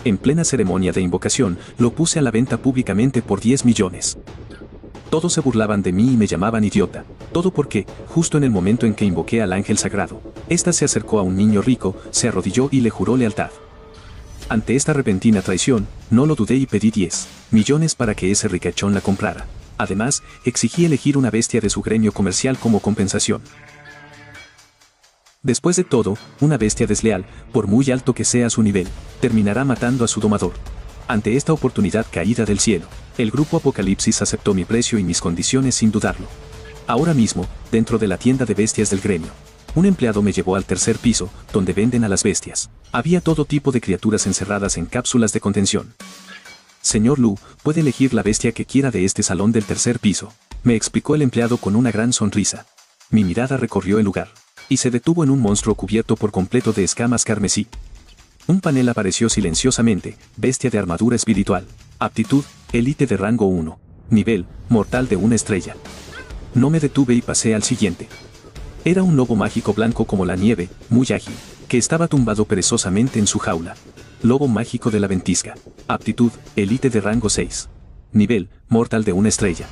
En plena ceremonia de invocación, lo puse a la venta públicamente por 10 millones. Todos se burlaban de mí y me llamaban idiota. Todo porque, justo en el momento en que invoqué al ángel sagrado, ésta se acercó a un niño rico, se arrodilló y le juró lealtad. Ante esta repentina traición, no lo dudé y pedí 10 millones para que ese ricachón la comprara. Además, exigí elegir una bestia de su gremio comercial como compensación. Después de todo, una bestia desleal, por muy alto que sea su nivel, terminará matando a su domador. Ante esta oportunidad caída del cielo, el grupo Apocalipsis aceptó mi precio y mis condiciones sin dudarlo. Ahora mismo, dentro de la tienda de bestias del gremio, un empleado me llevó al tercer piso, donde venden a las bestias. Había todo tipo de criaturas encerradas en cápsulas de contención. Señor Lu, puede elegir la bestia que quiera de este salón del tercer piso, me explicó el empleado con una gran sonrisa. Mi mirada recorrió el lugar, y se detuvo en un monstruo cubierto por completo de escamas carmesí. Un panel apareció silenciosamente, bestia de armadura espiritual, aptitud, élite de rango 1, nivel, mortal de 1 estrella. No me detuve y pasé al siguiente. Era un lobo mágico blanco como la nieve, muy ágil, que estaba tumbado perezosamente en su jaula. Lobo mágico de la ventisca, aptitud, élite de rango 6, nivel, mortal de 1 estrella.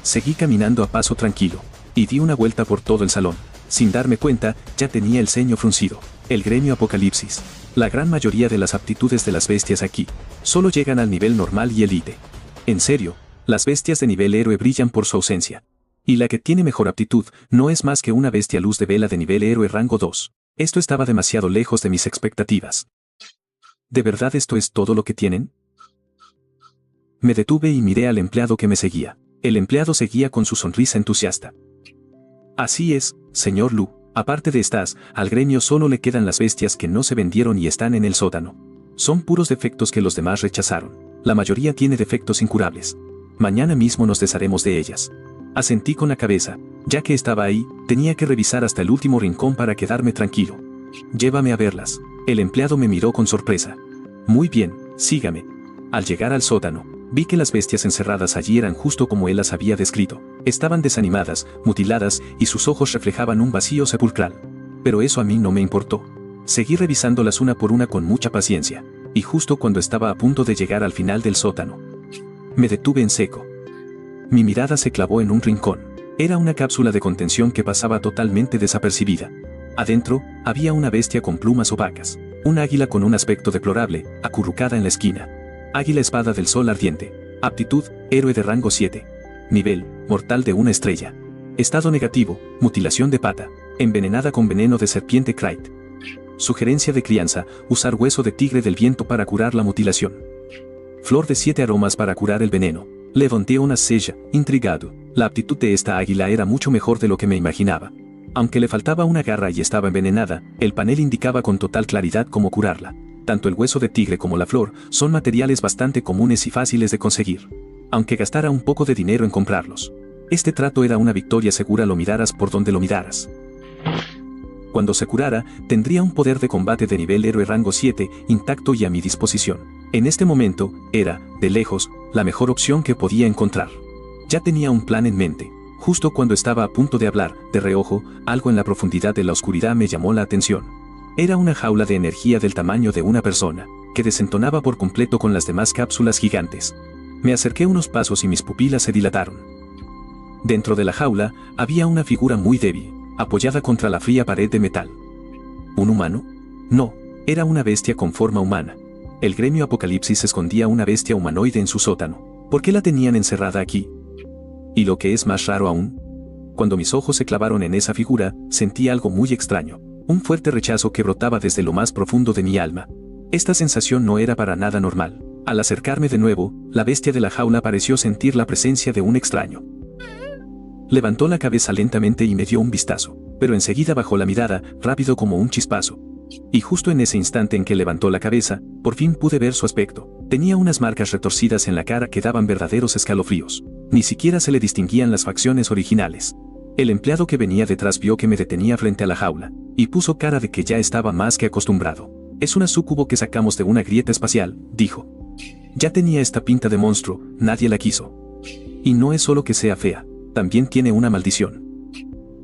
Seguí caminando a paso tranquilo, y di una vuelta por todo el salón. Sin darme cuenta, ya tenía el ceño fruncido. El gremio Apocalipsis. La gran mayoría de las aptitudes de las bestias aquí solo llegan al nivel normal y élite. En serio, las bestias de nivel héroe brillan por su ausencia. Y la que tiene mejor aptitud no es más que una bestia luz de vela de nivel héroe rango 2. Esto estaba demasiado lejos de mis expectativas. ¿De verdad esto es todo lo que tienen? Me detuve y miré al empleado que me seguía. El empleado seguía con su sonrisa entusiasta. Así es, señor Lu. Aparte de estas, al gremio solo le quedan las bestias que no se vendieron y están en el sótano. Son puros defectos que los demás rechazaron. La mayoría tiene defectos incurables. Mañana mismo nos desharemos de ellas. Asentí con la cabeza. Ya que estaba ahí, tenía que revisar hasta el último rincón para quedarme tranquilo. Llévame a verlas. El empleado me miró con sorpresa. Muy bien, sígame. Al llegar al sótano, vi que las bestias encerradas allí eran justo como él las había descrito. Estaban desanimadas, mutiladas, y sus ojos reflejaban un vacío sepulcral. Pero eso a mí no me importó. Seguí revisándolas una por una con mucha paciencia, y justo cuando estaba a punto de llegar al final del sótano, me detuve en seco. Mi mirada se clavó en un rincón. Era una cápsula de contención que pasaba totalmente desapercibida. Adentro, había una bestia con plumas opacas. Un águila con un aspecto deplorable, acurrucada en la esquina. Águila espada del sol ardiente. Aptitud, héroe de rango 7. Nivel, mortal de 1 estrella. Estado negativo, mutilación de pata. Envenenada con veneno de serpiente Krayt. Sugerencia de crianza, usar hueso de tigre del viento para curar la mutilación. Flor de 7 aromas para curar el veneno. Levanté una ceja, intrigado. La aptitud de esta águila era mucho mejor de lo que me imaginaba. Aunque le faltaba una garra y estaba envenenada, el panel indicaba con total claridad cómo curarla. Tanto el hueso de tigre como la flor son materiales bastante comunes y fáciles de conseguir. Aunque gastara un poco de dinero en comprarlos. Este trato era una victoria segura lo miraras por donde lo miraras. Cuando se curara, tendría un poder de combate de nivel héroe rango 7, intacto y a mi disposición. En este momento, era, de lejos, la mejor opción que podía encontrar. Ya tenía un plan en mente. Justo cuando estaba a punto de hablar, de reojo, algo en la profundidad de la oscuridad me llamó la atención. Era una jaula de energía del tamaño de una persona, que desentonaba por completo con las demás cápsulas gigantes. Me acerqué unos pasos y mis pupilas se dilataron. Dentro de la jaula, había una figura muy débil, apoyada contra la fría pared de metal. ¿Un humano? No, era una bestia con forma humana. El gremio Apocalipsis escondía una bestia humanoide en su sótano. ¿Por qué la tenían encerrada aquí? Y lo que es más raro aún, cuando mis ojos se clavaron en esa figura, sentí algo muy extraño. Un fuerte rechazo que brotaba desde lo más profundo de mi alma. Esta sensación no era para nada normal. Al acercarme de nuevo, la bestia de la jaula pareció sentir la presencia de un extraño. Levantó la cabeza lentamente y me dio un vistazo, pero enseguida bajó la mirada, rápido como un chispazo. Y justo en ese instante en que levantó la cabeza, por fin pude ver su aspecto. Tenía unas marcas retorcidas en la cara que daban verdaderos escalofríos. Ni siquiera se le distinguían las facciones originales. El empleado que venía detrás vio que me detenía frente a la jaula, y puso cara de que ya estaba más que acostumbrado. Es una súcubo que sacamos de una grieta espacial, dijo. Ya tenía esta pinta de monstruo, nadie la quiso. Y no es solo que sea fea, también tiene una maldición.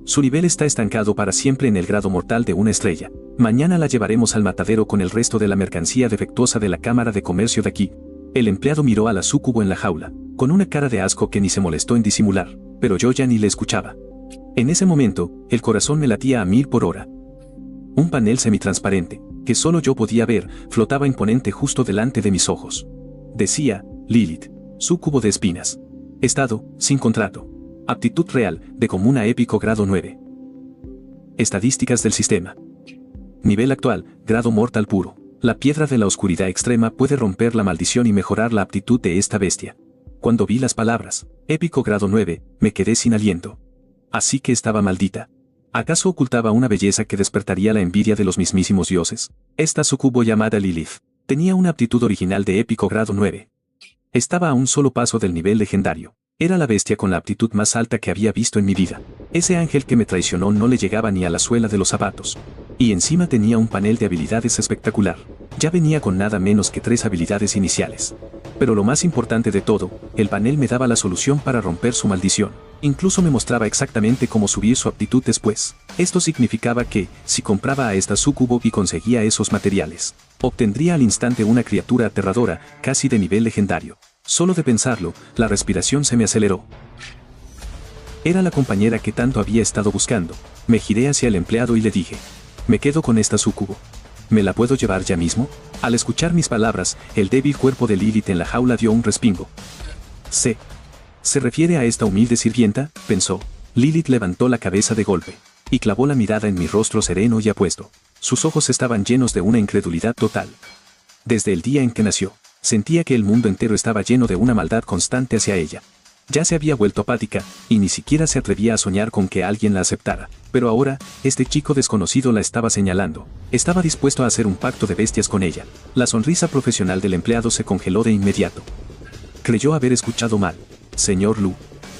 Su nivel está estancado para siempre en el grado mortal de 1 estrella. Mañana la llevaremos al matadero con el resto de la mercancía defectuosa de la Cámara de Comercio de aquí. El empleado miró a la súcubo en la jaula, con una cara de asco que ni se molestó en disimular, pero yo ya ni le escuchaba. En ese momento, el corazón me latía a 1000 por hora. Un panel semitransparente, que solo yo podía ver, flotaba imponente justo delante de mis ojos. Decía, Lilith, súcubo de espinas. Estado, sin contrato. Aptitud real, de común a épico grado 9. Estadísticas del sistema. Nivel actual, grado mortal puro. La piedra de la oscuridad extrema puede romper la maldición y mejorar la aptitud de esta bestia. Cuando vi las palabras, épico grado 9, me quedé sin aliento. Así que estaba maldita. ¿Acaso ocultaba una belleza que despertaría la envidia de los mismísimos dioses? Esta sucubo llamada Lilith tenía una aptitud original de épico grado 9. Estaba a un solo paso del nivel legendario. Era la bestia con la aptitud más alta que había visto en mi vida. Ese ángel que me traicionó no le llegaba ni a la suela de los zapatos. Y encima tenía un panel de habilidades espectacular. Ya venía con nada menos que 3 habilidades iniciales. Pero lo más importante de todo, el panel me daba la solución para romper su maldición. Incluso me mostraba exactamente cómo subir su aptitud después. Esto significaba que, si compraba a esta súcubo y conseguía esos materiales, obtendría al instante una criatura aterradora, casi de nivel legendario. Solo de pensarlo, la respiración se me aceleró. Era la compañera que tanto había estado buscando. Me giré hacia el empleado y le dije, me quedo con esta súcubo. ¿Me la puedo llevar ya mismo? Al escuchar mis palabras, el débil cuerpo de Lilith en la jaula dio un respingo. ¿Se refiere a esta humilde sirvienta?, pensó. Lilith levantó la cabeza de golpe y clavó la mirada en mi rostro sereno y apuesto. Sus ojos estaban llenos de una incredulidad total. Desde el día en que nació, sentía que el mundo entero estaba lleno de una maldad constante hacia ella. Ya se había vuelto apática, y ni siquiera se atrevía a soñar con que alguien la aceptara. Pero ahora, este chico desconocido la estaba señalando. Estaba dispuesto a hacer un pacto de bestias con ella. La sonrisa profesional del empleado se congeló de inmediato. Creyó haber escuchado mal. Señor Lu,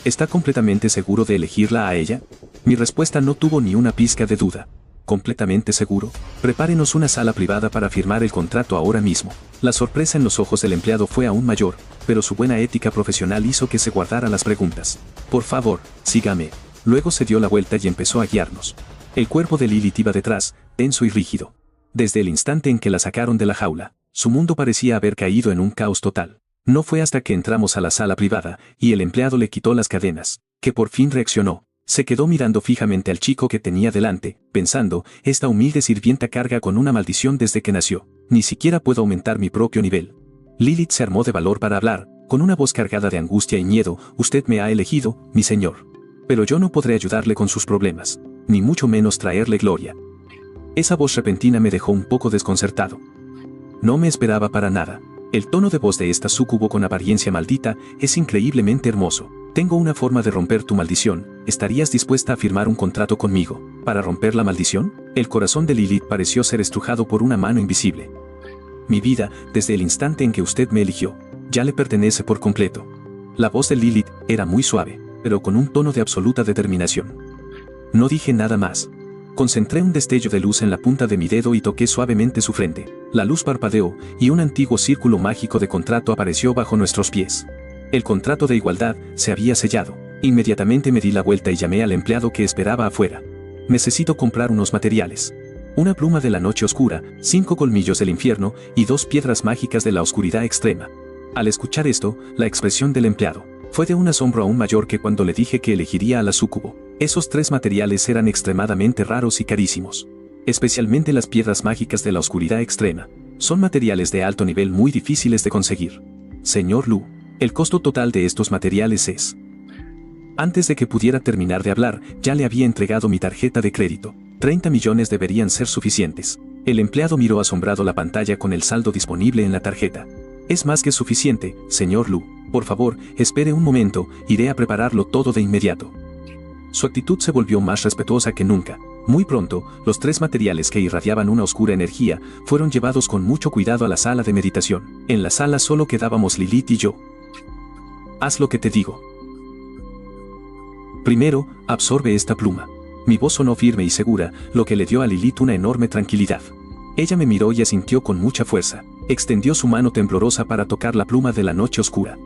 ¿está completamente seguro de elegirla a ella? Mi respuesta no tuvo ni una pizca de duda. ¿Completamente seguro? Prepárenos una sala privada para firmar el contrato ahora mismo. La sorpresa en los ojos del empleado fue aún mayor, pero su buena ética profesional hizo que se guardara las preguntas. Por favor, sígame. Luego se dio la vuelta y empezó a guiarnos. El cuerpo de Lilith iba detrás, tenso y rígido. Desde el instante en que la sacaron de la jaula, su mundo parecía haber caído en un caos total. No fue hasta que entramos a la sala privada, y el empleado le quitó las cadenas, que por fin reaccionó. Se quedó mirando fijamente al chico que tenía delante, pensando, esta humilde sirvienta carga con una maldición desde que nació. Ni siquiera puedo aumentar mi propio nivel. Lilith se armó de valor para hablar, con una voz cargada de angustia y miedo, usted me ha elegido, mi señor. Pero yo no podré ayudarle con sus problemas, ni mucho menos traerle gloria. Esa voz repentina me dejó un poco desconcertado. No me esperaba para nada. El tono de voz de esta súcubo con apariencia maldita es increíblemente hermoso. Tengo una forma de romper tu maldición. ¿Estarías dispuesta a firmar un contrato conmigo para romper la maldición? El corazón de Lilith pareció ser estrujado por una mano invisible. Mi vida, desde el instante en que usted me eligió, ya le pertenece por completo. La voz de Lilith era muy suave, pero con un tono de absoluta determinación. No dije nada más. Concentré un destello de luz en la punta de mi dedo y toqué suavemente su frente. La luz parpadeó, y un antiguo círculo mágico de contrato apareció bajo nuestros pies. El contrato de igualdad se había sellado. Inmediatamente me di la vuelta y llamé al empleado que esperaba afuera. Necesito comprar unos materiales. Una pluma de la noche oscura, 5 colmillos del infierno y 2 piedras mágicas de la oscuridad extrema. Al escuchar esto, la expresión del empleado fue de un asombro aún mayor que cuando le dije que elegiría a la súcubo. Esos 3 materiales eran extremadamente raros y carísimos. Especialmente las piedras mágicas de la oscuridad extrema. Son materiales de alto nivel muy difíciles de conseguir. Señor Lu, el costo total de estos materiales es... Antes de que pudiera terminar de hablar, ya le había entregado mi tarjeta de crédito. 30 millones deberían ser suficientes. El empleado miró asombrado la pantalla con el saldo disponible en la tarjeta. Es más que suficiente, señor Lu. Por favor, espere un momento, iré a prepararlo todo de inmediato. Su actitud se volvió más respetuosa que nunca. Muy pronto, los 3 materiales que irradiaban una oscura energía fueron llevados con mucho cuidado a la sala de meditación. En la sala solo quedábamos Lilith y yo. Haz lo que te digo. Primero, absorbe esta pluma. Mi voz sonó firme y segura, lo que le dio a Lilith una enorme tranquilidad. Ella me miró y asintió con mucha fuerza. Extendió su mano temblorosa para tocar la pluma de la noche oscura.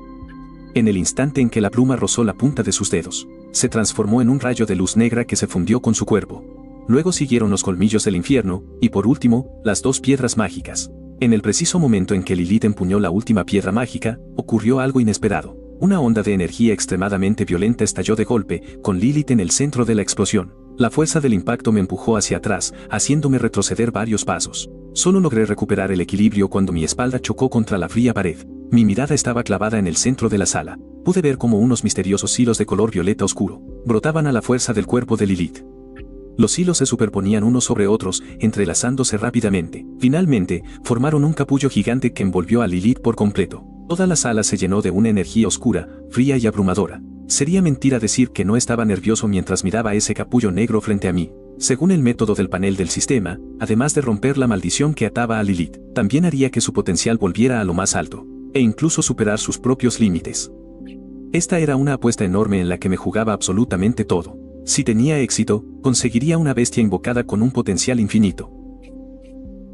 En el instante en que la pluma rozó la punta de sus dedos, se transformó en un rayo de luz negra que se fundió con su cuerpo. Luego siguieron los colmillos del infierno, y por último, las 2 piedras mágicas. En el preciso momento en que Lilith empuñó la última piedra mágica, ocurrió algo inesperado. Una onda de energía extremadamente violenta estalló de golpe, con Lilith en el centro de la explosión. La fuerza del impacto me empujó hacia atrás, haciéndome retroceder varios pasos. Solo logré recuperar el equilibrio cuando mi espalda chocó contra la fría pared. Mi mirada estaba clavada en el centro de la sala. Pude ver cómo unos misteriosos hilos de color violeta oscuro brotaban a la fuerza del cuerpo de Lilith. Los hilos se superponían unos sobre otros, entrelazándose rápidamente. Finalmente, formaron un capullo gigante que envolvió a Lilith por completo. Toda la sala se llenó de una energía oscura, fría y abrumadora. Sería mentira decir que no estaba nervioso mientras miraba ese capullo negro frente a mí. Según el método del panel del sistema, además de romper la maldición que ataba a Lilith, también haría que su potencial volviera a lo más alto, e incluso superar sus propios límites. Esta era una apuesta enorme en la que me jugaba absolutamente todo. Si tenía éxito, conseguiría una bestia invocada con un potencial infinito.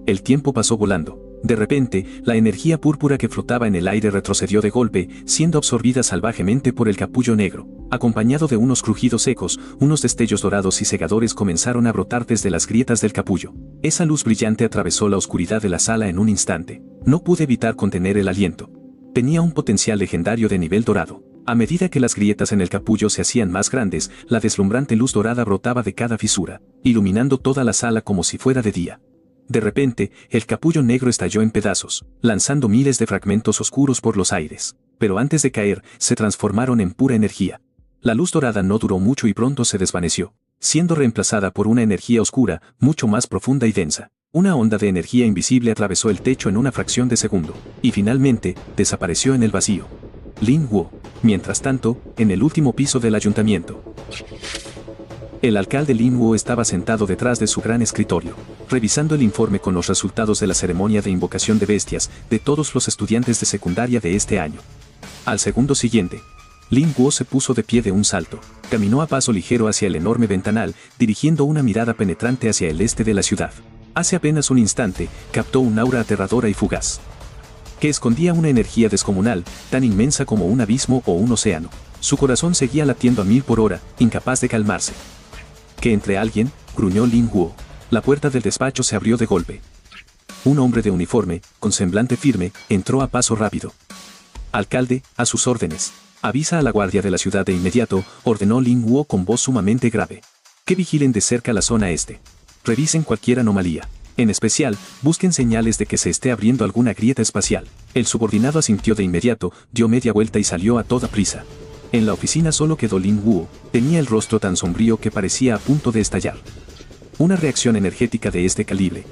El tiempo pasó volando. De repente, la energía púrpura que flotaba en el aire retrocedió de golpe, siendo absorbida salvajemente por el capullo negro. Acompañado de unos crujidos secos, unos destellos dorados y cegadores comenzaron a brotar desde las grietas del capullo. Esa luz brillante atravesó la oscuridad de la sala en un instante. No pude evitar contener el aliento. Tenía un potencial legendario de nivel dorado. A medida que las grietas en el capullo se hacían más grandes, la deslumbrante luz dorada brotaba de cada fisura, iluminando toda la sala como si fuera de día. De repente, el capullo negro estalló en pedazos, lanzando miles de fragmentos oscuros por los aires. Pero antes de caer, se transformaron en pura energía. La luz dorada no duró mucho y pronto se desvaneció, siendo reemplazada por una energía oscura, mucho más profunda y densa. Una onda de energía invisible atravesó el techo en una fracción de segundo, y finalmente, desapareció en el vacío. Lin Wu, mientras tanto, en el último piso del ayuntamiento. El alcalde Lin Wu estaba sentado detrás de su gran escritorio, revisando el informe con los resultados de la ceremonia de invocación de bestias de todos los estudiantes de secundaria de este año. Al segundo siguiente, Lin Wu se puso de pie de un salto, caminó a paso ligero hacia el enorme ventanal, dirigiendo una mirada penetrante hacia el este de la ciudad. Hace apenas un instante, captó un aura aterradora y fugaz, que escondía una energía descomunal, tan inmensa como un abismo o un océano. Su corazón seguía latiendo a 1000 por hora, incapaz de calmarse. ¿Que entre alguien? Gruñó Lin Wu. La puerta del despacho se abrió de golpe. Un hombre de uniforme, con semblante firme, entró a paso rápido. Alcalde, a sus órdenes. Avisa a la guardia de la ciudad de inmediato, ordenó Lin Wu con voz sumamente grave. Que vigilen de cerca la zona este. Revisen cualquier anomalía. En especial, busquen señales de que se esté abriendo alguna grieta espacial. El subordinado asintió de inmediato, dio media vuelta y salió a toda prisa. En la oficina solo quedó Lin Wu. Tenía el rostro tan sombrío que parecía a punto de estallar. Una reacción energética de este calibre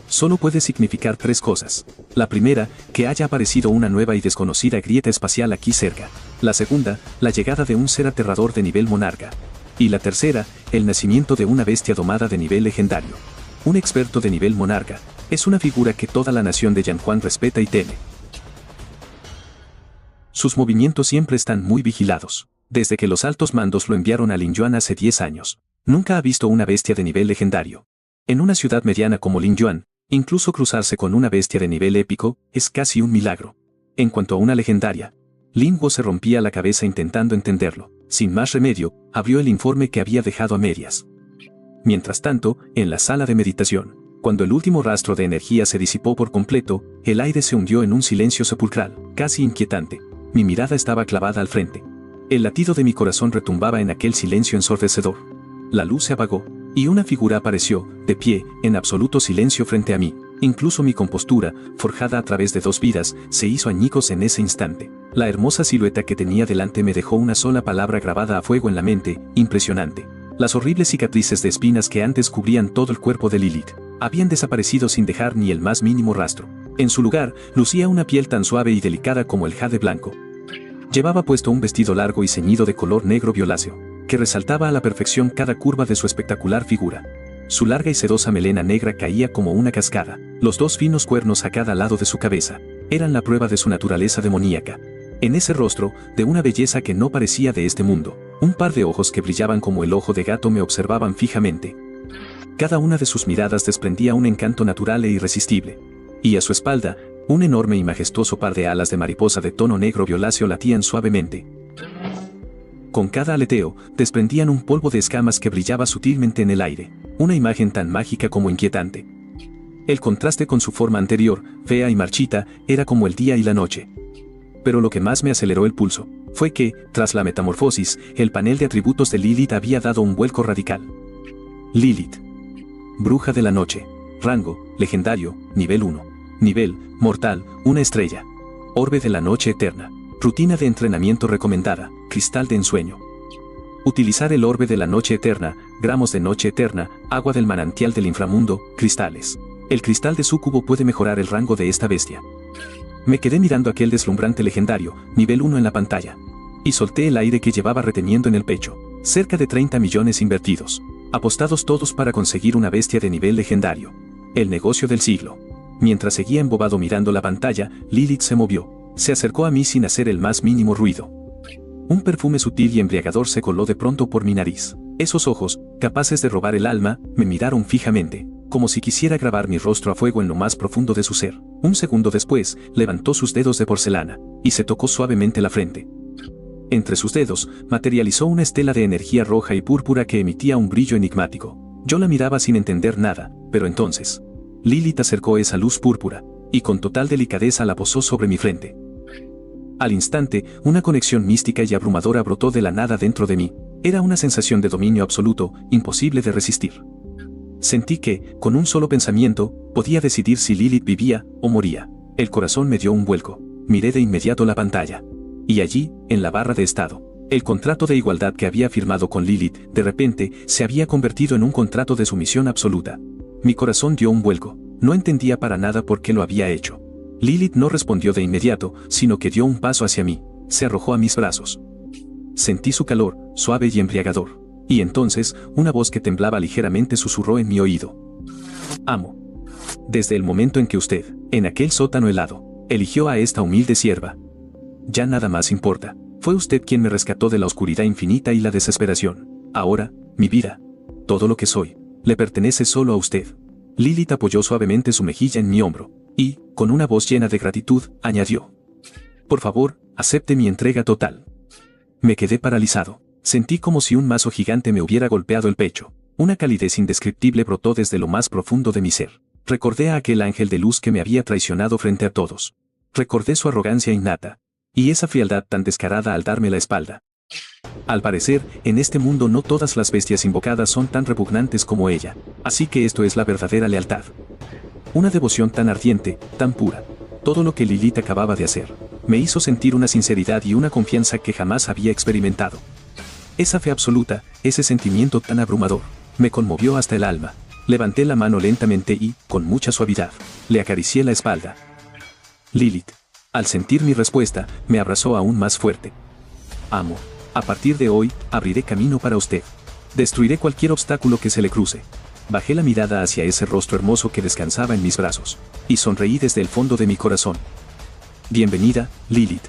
solo puede significar 3 cosas. La primera, que haya aparecido una nueva y desconocida grieta espacial aquí cerca. La segunda, la llegada de un ser aterrador de nivel monarca. Y la tercera, el nacimiento de una bestia domada de nivel legendario. Un experto de nivel monarca es una figura que toda la nación de Yanhuan respeta y teme. Sus movimientos siempre están muy vigilados. Desde que los altos mandos lo enviaron a Linyuan hace 10 años, nunca ha visto una bestia de nivel legendario. En una ciudad mediana como Linyuan, incluso cruzarse con una bestia de nivel épico es casi un milagro. En cuanto a una legendaria, Lin Wu se rompía la cabeza intentando entenderlo. Sin más remedio, abrió el informe que había dejado a medias. Mientras tanto, en la sala de meditación, cuando el último rastro de energía se disipó por completo, el aire se hundió en un silencio sepulcral, casi inquietante. Mi mirada estaba clavada al frente. El latido de mi corazón retumbaba en aquel silencio ensordecedor. La luz se apagó, y una figura apareció, de pie, en absoluto silencio frente a mí. Incluso mi compostura, forjada a través de 2 vidas, se hizo añicos en ese instante. La hermosa silueta que tenía delante me dejó una sola palabra grabada a fuego en la mente: impresionante. Las horribles cicatrices de espinas que antes cubrían todo el cuerpo de Lilith habían desaparecido sin dejar ni el más mínimo rastro. En su lugar, lucía una piel tan suave y delicada como el jade blanco. Llevaba puesto un vestido largo y ceñido de color negro violáceo, que resaltaba a la perfección cada curva de su espectacular figura. Su larga y sedosa melena negra caía como una cascada. Los 2 finos cuernos a cada lado de su cabeza eran la prueba de su naturaleza demoníaca. En ese rostro, de una belleza que no parecía de este mundo, un par de ojos que brillaban como el ojo de gato me observaban fijamente. Cada una de sus miradas desprendía un encanto natural e irresistible. Y a su espalda, un enorme y majestuoso par de alas de mariposa de tono negro violáceo latían suavemente. Con cada aleteo, desprendían un polvo de escamas que brillaba sutilmente en el aire, una imagen tan mágica como inquietante. El contraste con su forma anterior, fea y marchita, era como el día y la noche. Pero lo que más me aceleró el pulso fue que, tras la metamorfosis, el panel de atributos de Lilith había dado un vuelco radical. Lilith. Bruja de la noche. Rango, legendario, nivel 1. Nivel, mortal, 1 estrella. Orbe de la noche eterna. Rutina de entrenamiento recomendada, cristal de ensueño. Utilizar el orbe de la noche eterna, gramos de noche eterna, agua del manantial del inframundo, cristales. El cristal de súcubo puede mejorar el rango de esta bestia. Me quedé mirando aquel deslumbrante legendario, nivel 1 en la pantalla. Y solté el aire que llevaba reteniendo en el pecho. Cerca de 30 millones invertidos. Apostados todos para conseguir una bestia de nivel legendario. El negocio del siglo. Mientras seguía embobado mirando la pantalla, Lilith se movió. Se acercó a mí sin hacer el más mínimo ruido. Un perfume sutil y embriagador se coló de pronto por mi nariz. Esos ojos, capaces de robar el alma, me miraron fijamente, como si quisiera grabar mi rostro a fuego en lo más profundo de su ser. Un segundo después, levantó sus dedos de porcelana, y se tocó suavemente la frente. Entre sus dedos, materializó una estela de energía roja y púrpura que emitía un brillo enigmático. Yo la miraba sin entender nada, pero entonces, Lilith acercó esa luz púrpura, y con total delicadeza la posó sobre mi frente. Al instante, una conexión mística y abrumadora brotó de la nada dentro de mí. Era una sensación de dominio absoluto, imposible de resistir. Sentí que, con un solo pensamiento, podía decidir si Lilith vivía o moría. El corazón me dio un vuelco. Miré de inmediato la pantalla. Y allí, en la barra de estado, el contrato de igualdad que había firmado con Lilith, de repente, se había convertido en un contrato de sumisión absoluta. Mi corazón dio un vuelco. No entendía para nada por qué lo había hecho. Lilith no respondió de inmediato, sino que dio un paso hacia mí. Se arrojó a mis brazos. Sentí su calor, suave y embriagador. Y entonces, una voz que temblaba ligeramente susurró en mi oído. Amo. Desde el momento en que usted, en aquel sótano helado, eligió a esta humilde sierva. Ya nada más importa. Fue usted quien me rescató de la oscuridad infinita y la desesperación. Ahora, mi vida, todo lo que soy, le pertenece solo a usted. Lilith apoyó suavemente su mejilla en mi hombro, y, con una voz llena de gratitud, añadió. Por favor, acepte mi entrega total. Me quedé paralizado. Sentí como si un mazo gigante me hubiera golpeado el pecho. Una calidez indescriptible brotó desde lo más profundo de mi ser. Recordé a aquel ángel de luz que me había traicionado frente a todos. Recordé su arrogancia innata. Y esa frialdad tan descarada al darme la espalda. Al parecer, en este mundo no todas las bestias invocadas son tan repugnantes como ella. Así que esto es la verdadera lealtad. Una devoción tan ardiente, tan pura. Todo lo que Lilith acababa de hacer, me hizo sentir una sinceridad y una confianza que jamás había experimentado. Esa fe absoluta, ese sentimiento tan abrumador, me conmovió hasta el alma. Levanté la mano lentamente y, con mucha suavidad, le acaricié la espalda. Lilith, al sentir mi respuesta, me abrazó aún más fuerte. Amo. A partir de hoy, abriré camino para usted. Destruiré cualquier obstáculo que se le cruce. Bajé la mirada hacia ese rostro hermoso que descansaba en mis brazos, y sonreí desde el fondo de mi corazón. Bienvenida, Lilith.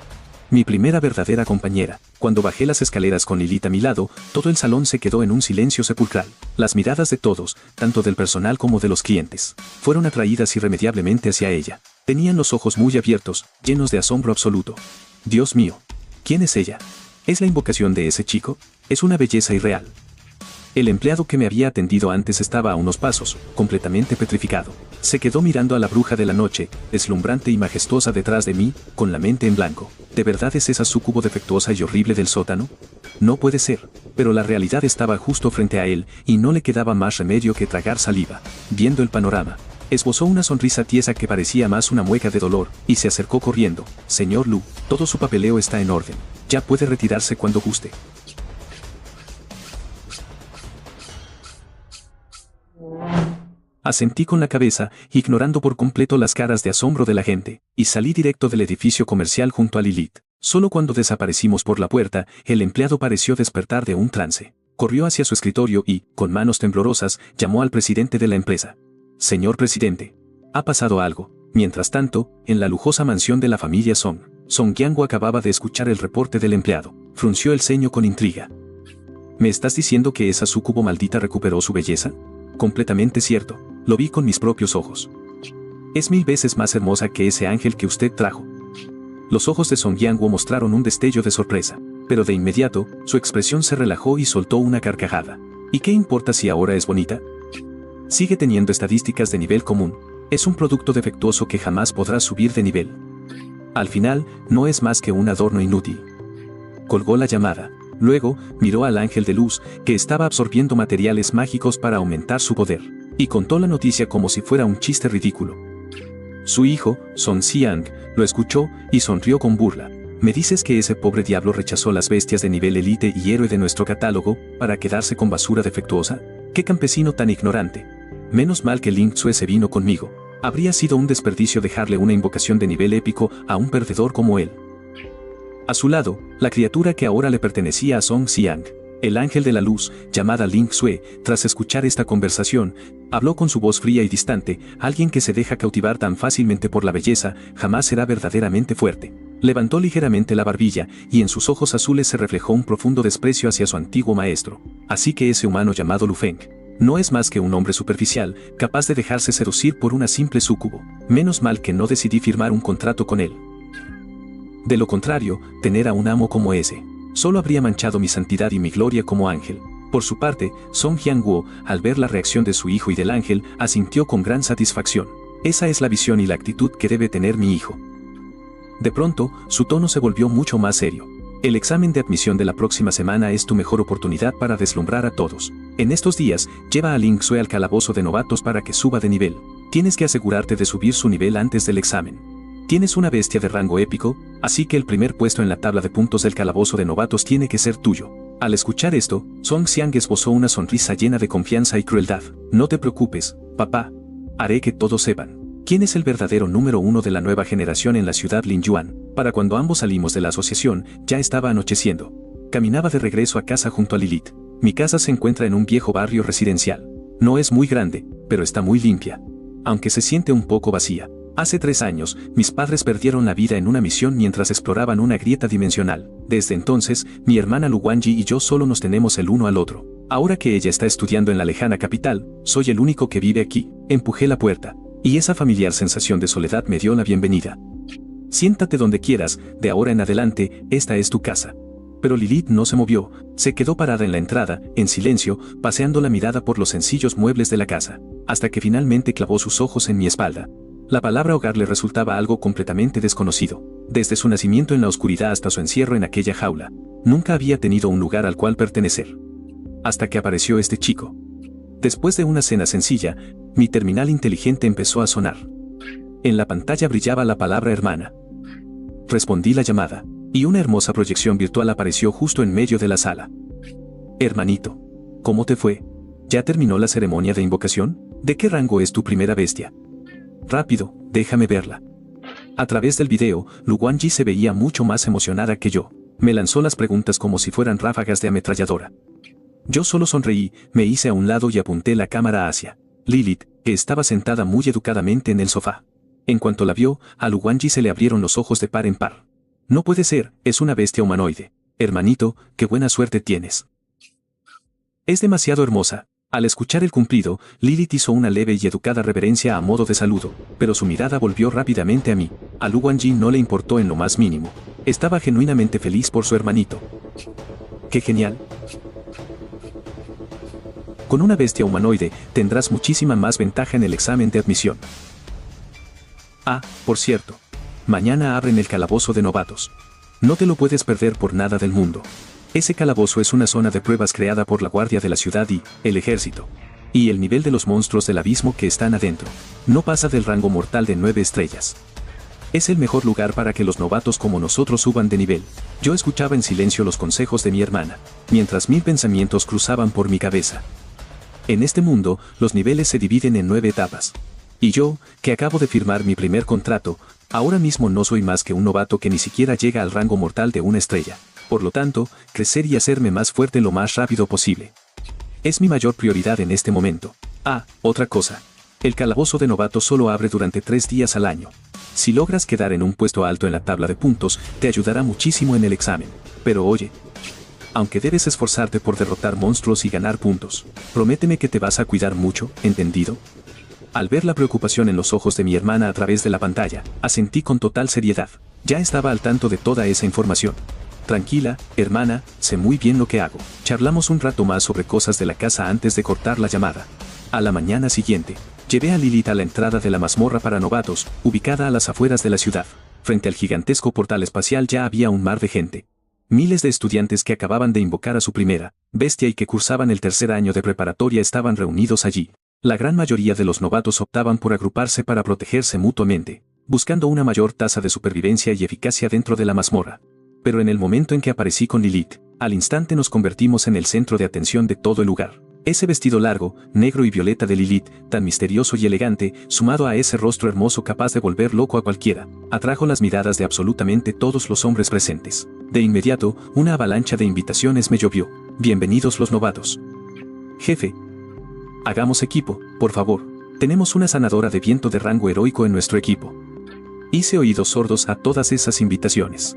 Mi primera verdadera compañera. Cuando bajé las escaleras con Lilith a mi lado, todo el salón se quedó en un silencio sepulcral. Las miradas de todos, tanto del personal como de los clientes, fueron atraídas irremediablemente hacia ella. Tenían los ojos muy abiertos, llenos de asombro absoluto. Dios mío, ¿quién es ella? ¿Es la invocación de ese chico? Es una belleza irreal. El empleado que me había atendido antes estaba a unos pasos, completamente petrificado. Se quedó mirando a la bruja de la noche, deslumbrante y majestuosa detrás de mí, con la mente en blanco. ¿De verdad es esa súcubo defectuosa y horrible del sótano? No puede ser, pero la realidad estaba justo frente a él, y no le quedaba más remedio que tragar saliva. Viendo el panorama, esbozó una sonrisa tiesa que parecía más una mueca de dolor, y se acercó corriendo. Señor Lu, todo su papeleo está en orden. Ya puede retirarse cuando guste. Asentí con la cabeza, ignorando por completo las caras de asombro de la gente, y salí directo del edificio comercial junto a Lilith. Solo cuando desaparecimos por la puerta, el empleado pareció despertar de un trance. Corrió hacia su escritorio y, con manos temblorosas, llamó al presidente de la empresa. Señor presidente, ha pasado algo. Mientras tanto, en la lujosa mansión de la familia Song Jianguo acababa de escuchar el reporte del empleado. Frunció el ceño con intriga. ¿Me estás diciendo que esa súcubo maldita recuperó su belleza? Completamente cierto. Lo vi con mis propios ojos. Es 1000 veces más hermosa que ese ángel que usted trajo. Los ojos de Song Jianguo mostraron un destello de sorpresa. pero de inmediato, su expresión se relajó y soltó una carcajada. ¿Y qué importa si ahora es bonita? Sigue teniendo estadísticas de nivel común. Es un producto defectuoso que jamás podrá subir de nivel. Al final, no es más que un adorno inútil. Colgó la llamada. Luego, miró al ángel de luz, que estaba absorbiendo materiales mágicos para aumentar su poder, y contó la noticia como si fuera un chiste ridículo. Su hijo, Song Xiang, lo escuchó y sonrió con burla. ¿Me dices que ese pobre diablo rechazó las bestias de nivel élite y héroe de nuestro catálogo para quedarse con basura defectuosa? ¡Qué campesino tan ignorante! Menos mal que Ling Xue se vino conmigo. Habría sido un desperdicio dejarle una invocación de nivel épico a un perdedor como él. A su lado, la criatura que ahora le pertenecía a Song Xiang, el ángel de la luz, llamada Ling Xue, tras escuchar esta conversación, habló con su voz fría y distante. Alguien que se deja cautivar tan fácilmente por la belleza, jamás será verdaderamente fuerte. Levantó ligeramente la barbilla, y en sus ojos azules se reflejó un profundo desprecio hacia su antiguo maestro. Así que ese humano llamado Lu Feng no es más que un hombre superficial, capaz de dejarse seducir por una simple súcubo. Menos mal que no decidí firmar un contrato con él. De lo contrario, tener a un amo como ese solo habría manchado mi santidad y mi gloria como ángel. Por su parte, Song Jianguo, al ver la reacción de su hijo y del ángel, asintió con gran satisfacción. Esa es la visión y la actitud que debe tener mi hijo. De pronto, su tono se volvió mucho más serio. El examen de admisión de la próxima semana es tu mejor oportunidad para deslumbrar a todos. En estos días, lleva a Ling Xue al calabozo de novatos para que suba de nivel. Tienes que asegurarte de subir su nivel antes del examen. Tienes una bestia de rango épico, así que el primer puesto en la tabla de puntos del calabozo de novatos tiene que ser tuyo. Al escuchar esto, Song Xiang esbozó una sonrisa llena de confianza y crueldad. No te preocupes, papá. Haré que todos sepan quién es el verdadero número 1 de la nueva generación en la ciudad Linyuan. Para cuando ambos salimos de la asociación, ya estaba anocheciendo. Caminaba de regreso a casa junto a Lilith. Mi casa se encuentra en un viejo barrio residencial. No es muy grande, pero está muy limpia. Aunque se siente un poco vacía. Hace 3 años, mis padres perdieron la vida en una misión mientras exploraban una grieta dimensional. Desde entonces, mi hermana Lu Guangji y yo solo nos tenemos el uno al otro. Ahora que ella está estudiando en la lejana capital, soy el único que vive aquí. Empujé la puerta, y esa familiar sensación de soledad me dio la bienvenida. Siéntate donde quieras, de ahora en adelante, esta es tu casa. Pero Lilith no se movió, se quedó parada en la entrada, en silencio, paseando la mirada por los sencillos muebles de la casa, hasta que finalmente clavó sus ojos en mi espalda. La palabra hogar le resultaba algo completamente desconocido. Desde su nacimiento en la oscuridad hasta su encierro en aquella jaula, nunca había tenido un lugar al cual pertenecer. Hasta que apareció este chico. Después de una cena sencilla, mi terminal inteligente empezó a sonar. En la pantalla brillaba la palabra hermana. Respondí la llamada, y una hermosa proyección virtual apareció justo en medio de la sala. Hermanito, ¿cómo te fue? ¿Ya terminó la ceremonia de invocación? ¿De qué rango es tu primera bestia? Rápido, déjame verla. A través del video, Lu Guangji se veía mucho más emocionada que yo. Me lanzó las preguntas como si fueran ráfagas de ametralladora. Yo solo sonreí, me hice a un lado y apunté la cámara hacia Lilith, que estaba sentada muy educadamente en el sofá. En cuanto la vio, a Lu Guangji se le abrieron los ojos de par en par. No puede ser, es una bestia humanoide. Hermanito, qué buena suerte tienes. Es demasiado hermosa. Al escuchar el cumplido, Lilith hizo una leve y educada reverencia a modo de saludo, pero su mirada volvió rápidamente a mí. A Lu Guangji no le importó en lo más mínimo. Estaba genuinamente feliz por su hermanito. ¡Qué genial! Con una bestia humanoide, tendrás muchísima más ventaja en el examen de admisión. Ah, por cierto. Mañana abren el calabozo de novatos. No te lo puedes perder por nada del mundo. Ese calabozo es una zona de pruebas creada por la guardia de la ciudad y el ejército. Y el nivel de los monstruos del abismo que están adentro no pasa del rango mortal de 9 estrellas. Es el mejor lugar para que los novatos como nosotros suban de nivel. Yo escuchaba en silencio los consejos de mi hermana, mientras 1000 pensamientos cruzaban por mi cabeza. En este mundo, los niveles se dividen en 9 etapas. Y yo, que acabo de firmar mi primer contrato, ahora mismo no soy más que un novato que ni siquiera llega al rango mortal de 1 estrella. Por lo tanto, crecer y hacerme más fuerte lo más rápido posible. Es mi mayor prioridad en este momento. Ah, otra cosa. El calabozo de novatos solo abre durante 3 días al año. Si logras quedar en un puesto alto en la tabla de puntos, te ayudará muchísimo en el examen. Pero oye, aunque debes esforzarte por derrotar monstruos y ganar puntos, prométeme que te vas a cuidar mucho, ¿entendido? Al ver la preocupación en los ojos de mi hermana a través de la pantalla, asentí con total seriedad. Ya estaba al tanto de toda esa información. Tranquila, hermana, sé muy bien lo que hago. Charlamos un rato más sobre cosas de la casa antes de cortar la llamada. A la mañana siguiente, llevé a Lilith a la entrada de la mazmorra para novatos, ubicada a las afueras de la ciudad. Frente al gigantesco portal espacial ya había un mar de gente. Miles de estudiantes que acababan de invocar a su primera bestia y que cursaban el tercer año de preparatoria estaban reunidos allí. La gran mayoría de los novatos optaban por agruparse para protegerse mutuamente, buscando una mayor tasa de supervivencia y eficacia dentro de la mazmorra. Pero en el momento en que aparecí con Lilith, al instante nos convertimos en el centro de atención de todo el lugar. Ese vestido largo, negro y violeta de Lilith, tan misterioso y elegante, sumado a ese rostro hermoso capaz de volver loco a cualquiera, atrajo las miradas de absolutamente todos los hombres presentes. De inmediato, una avalancha de invitaciones me llovió. Bienvenidos los novatos. Jefe. Hagamos equipo, por favor. Tenemos una sanadora de viento de rango heroico en nuestro equipo. Hice oídos sordos a todas esas invitaciones.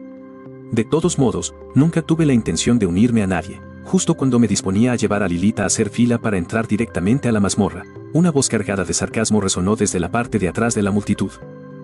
De todos modos, nunca tuve la intención de unirme a nadie. Justo cuando me disponía a llevar a Lilith a hacer fila para entrar directamente a la mazmorra, una voz cargada de sarcasmo resonó desde la parte de atrás de la multitud.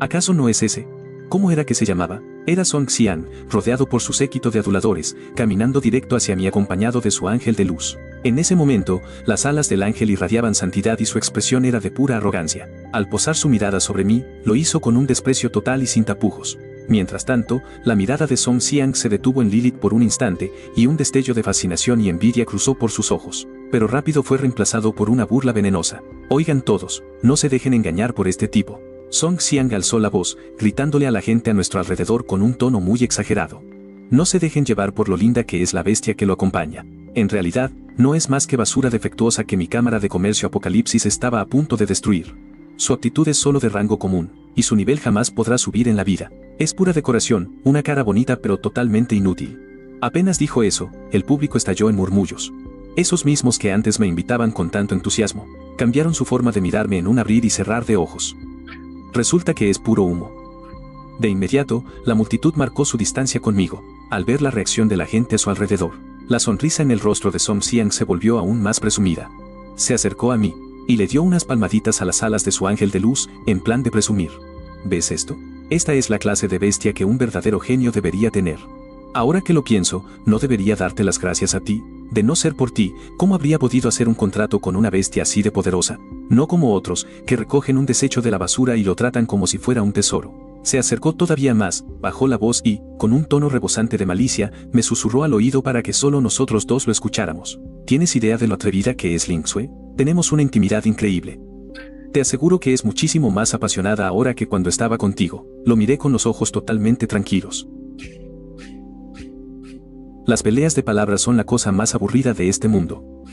¿Acaso no es ese? ¿Cómo era que se llamaba? Era Song Xian, rodeado por su séquito de aduladores, caminando directo hacia mí acompañado de su ángel de luz. En ese momento, las alas del ángel irradiaban santidad y su expresión era de pura arrogancia. Al posar su mirada sobre mí, lo hizo con un desprecio total y sin tapujos. Mientras tanto, la mirada de Song Xian se detuvo en Lilith por un instante, y un destello de fascinación y envidia cruzó por sus ojos. Pero rápido fue reemplazado por una burla venenosa. Oigan todos, no se dejen engañar por este tipo. Song Xian alzó la voz, gritándole a la gente a nuestro alrededor con un tono muy exagerado. No se dejen llevar por lo linda que es la bestia que lo acompaña. En realidad, no es más que basura defectuosa que mi cámara de comercio Apocalipsis estaba a punto de destruir. Su actitud es solo de rango común, y su nivel jamás podrá subir en la vida. Es pura decoración, una cara bonita pero totalmente inútil. Apenas dijo eso, el público estalló en murmullos. Esos mismos que antes me invitaban con tanto entusiasmo, cambiaron su forma de mirarme en un abrir y cerrar de ojos. Resulta que es puro humo. De inmediato, la multitud marcó su distancia conmigo, al ver la reacción de la gente a su alrededor. La sonrisa en el rostro de Song Xian se volvió aún más presumida. Se acercó a mí, y le dio unas palmaditas a las alas de su ángel de luz, en plan de presumir. ¿Ves esto? Esta es la clase de bestia que un verdadero genio debería tener. Ahora que lo pienso, ¿no debería darte las gracias a ti? De no ser por ti, ¿cómo habría podido hacer un contrato con una bestia así de poderosa? No como otros, que recogen un desecho de la basura y lo tratan como si fuera un tesoro. Se acercó todavía más, bajó la voz y, con un tono rebosante de malicia, me susurró al oído para que solo nosotros dos lo escucháramos. ¿Tienes idea de lo atrevida que es Ling Sui? Tenemos una intimidad increíble. Te aseguro que es muchísimo más apasionada ahora que cuando estaba contigo. Lo miré con los ojos totalmente tranquilos. Las peleas de palabras son la cosa más aburrida de este mundo.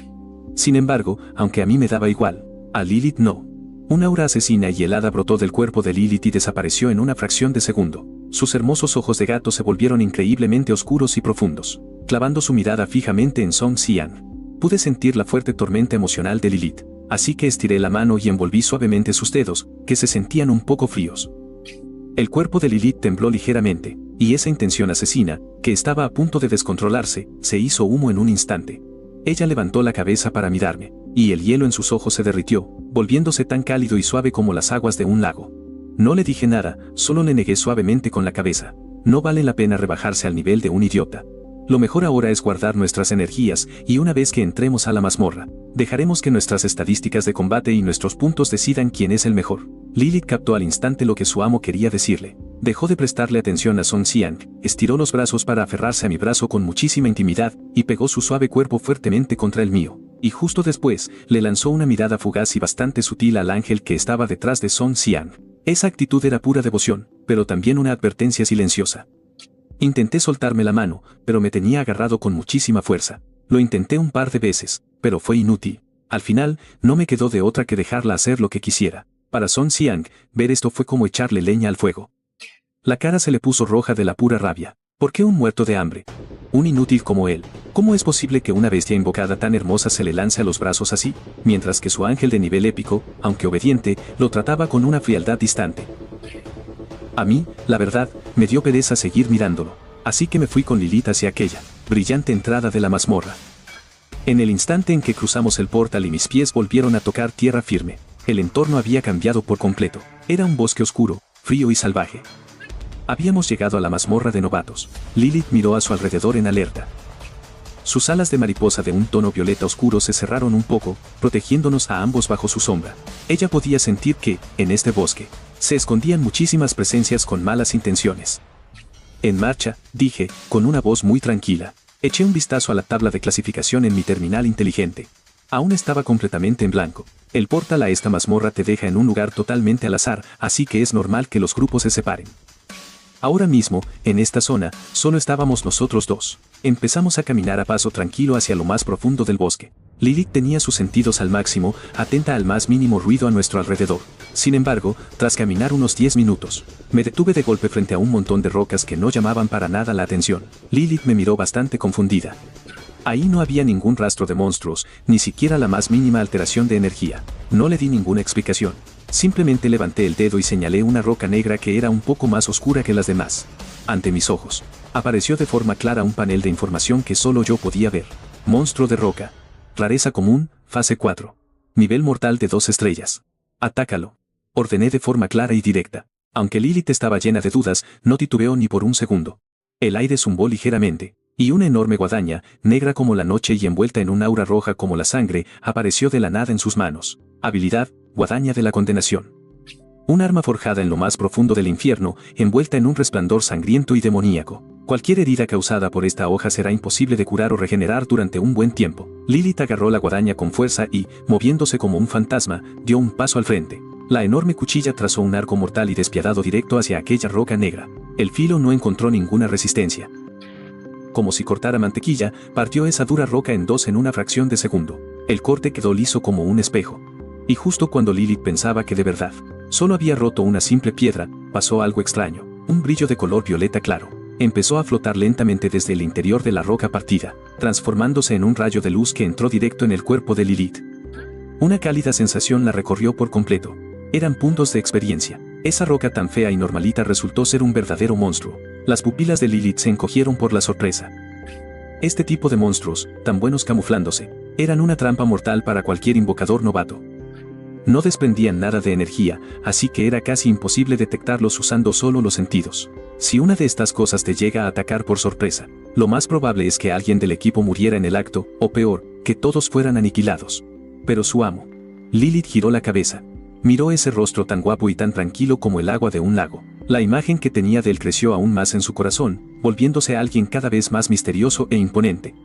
Sin embargo, aunque a mí me daba igual, a Lilith no. Un aura asesina y helada brotó del cuerpo de Lilith y desapareció en una fracción de segundo. Sus hermosos ojos de gato se volvieron increíblemente oscuros y profundos, clavando su mirada fijamente en Song Xian. Pude sentir la fuerte tormenta emocional de Lilith, así que estiré la mano y envolví suavemente sus dedos, que se sentían un poco fríos. El cuerpo de Lilith tembló ligeramente, y esa intención asesina, que estaba a punto de descontrolarse, se hizo humo en un instante. Ella levantó la cabeza para mirarme, y el hielo en sus ojos se derritió, volviéndose tan cálido y suave como las aguas de un lago. No le dije nada, solo le negué suavemente con la cabeza. No vale la pena rebajarse al nivel de un idiota. Lo mejor ahora es guardar nuestras energías, y una vez que entremos a la mazmorra, dejaremos que nuestras estadísticas de combate y nuestros puntos decidan quién es el mejor. Lilith captó al instante lo que su amo quería decirle. Dejó de prestarle atención a Song Xian, estiró los brazos para aferrarse a mi brazo con muchísima intimidad, y pegó su suave cuerpo fuertemente contra el mío. Y justo después, le lanzó una mirada fugaz y bastante sutil al ángel que estaba detrás de Song Xian. Esa actitud era pura devoción, pero también una advertencia silenciosa. Intenté soltarme la mano, pero me tenía agarrado con muchísima fuerza. Lo intenté un par de veces, pero fue inútil. Al final, no me quedó de otra que dejarla hacer lo que quisiera. Para Song Xian, ver esto fue como echarle leña al fuego. La cara se le puso roja de la pura rabia. ¿Por qué un muerto de hambre? Un inútil como él. ¿Cómo es posible que una bestia invocada tan hermosa se le lance a los brazos así? Mientras que su ángel de nivel épico, aunque obediente, lo trataba con una frialdad distante. A mí, la verdad, me dio pereza seguir mirándolo. Así que me fui con Lilith hacia aquella brillante entrada de la mazmorra. En el instante en que cruzamos el portal y mis pies volvieron a tocar tierra firme, el entorno había cambiado por completo. Era un bosque oscuro, frío y salvaje. Habíamos llegado a la mazmorra de novatos. Lilith miró a su alrededor en alerta. Sus alas de mariposa de un tono violeta oscuro se cerraron un poco, protegiéndonos a ambos bajo su sombra. Ella podía sentir que, en este bosque, se escondían muchísimas presencias con malas intenciones. En marcha, dije, con una voz muy tranquila. Eché un vistazo a la tabla de clasificación en mi terminal inteligente. Aún estaba completamente en blanco. El portal a esta mazmorra te deja en un lugar totalmente al azar, así que es normal que los grupos se separen. Ahora mismo, en esta zona, solo estábamos nosotros dos. Empezamos a caminar a paso tranquilo hacia lo más profundo del bosque. Lilith tenía sus sentidos al máximo, atenta al más mínimo ruido a nuestro alrededor. Sin embargo, tras caminar unos 10 minutos, me detuve de golpe frente a un montón de rocas que no llamaban para nada la atención. Lilith me miró bastante confundida. Ahí no había ningún rastro de monstruos, ni siquiera la más mínima alteración de energía. No le di ninguna explicación. Simplemente levanté el dedo y señalé una roca negra que era un poco más oscura que las demás. Ante mis ojos, apareció de forma clara un panel de información que solo yo podía ver. Monstruo de roca. Rareza común, fase 4. Nivel mortal de 2 estrellas. Atácalo. Ordené de forma clara y directa. Aunque Lilith estaba llena de dudas, no titubeó ni por un segundo. El aire zumbó ligeramente, y una enorme guadaña, negra como la noche y envuelta en un aura roja como la sangre, apareció de la nada en sus manos. Habilidad, guadaña de la condenación. Un arma forjada en lo más profundo del infierno, envuelta en un resplandor sangriento y demoníaco. Cualquier herida causada por esta hoja será imposible de curar o regenerar durante un buen tiempo. Lilith agarró la guadaña con fuerza y, moviéndose como un fantasma, dio un paso al frente. La enorme cuchilla trazó un arco mortal y despiadado directo hacia aquella roca negra. El filo no encontró ninguna resistencia. Como si cortara mantequilla, partió esa dura roca en dos en una fracción de segundo. El corte quedó liso como un espejo. Y justo cuando Lilith pensaba que de verdad solo había roto una simple piedra, pasó algo extraño. Un brillo de color violeta claro empezó a flotar lentamente desde el interior de la roca partida, transformándose en un rayo de luz que entró directo en el cuerpo de Lilith. Una cálida sensación la recorrió por completo. Eran puntos de experiencia. Esa roca tan fea y normalita resultó ser un verdadero monstruo. Las pupilas de Lilith se encogieron por la sorpresa. Este tipo de monstruos, tan buenos camuflándose, eran una trampa mortal para cualquier invocador novato. No desprendían nada de energía, así que era casi imposible detectarlos usando solo los sentidos. Si una de estas cosas te llega a atacar por sorpresa, lo más probable es que alguien del equipo muriera en el acto, o peor, que todos fueran aniquilados. Pero su amo. Lilith giró la cabeza. Miró ese rostro tan guapo y tan tranquilo como el agua de un lago. La imagen que tenía de él creció aún más en su corazón, volviéndose alguien cada vez más misterioso e imponente.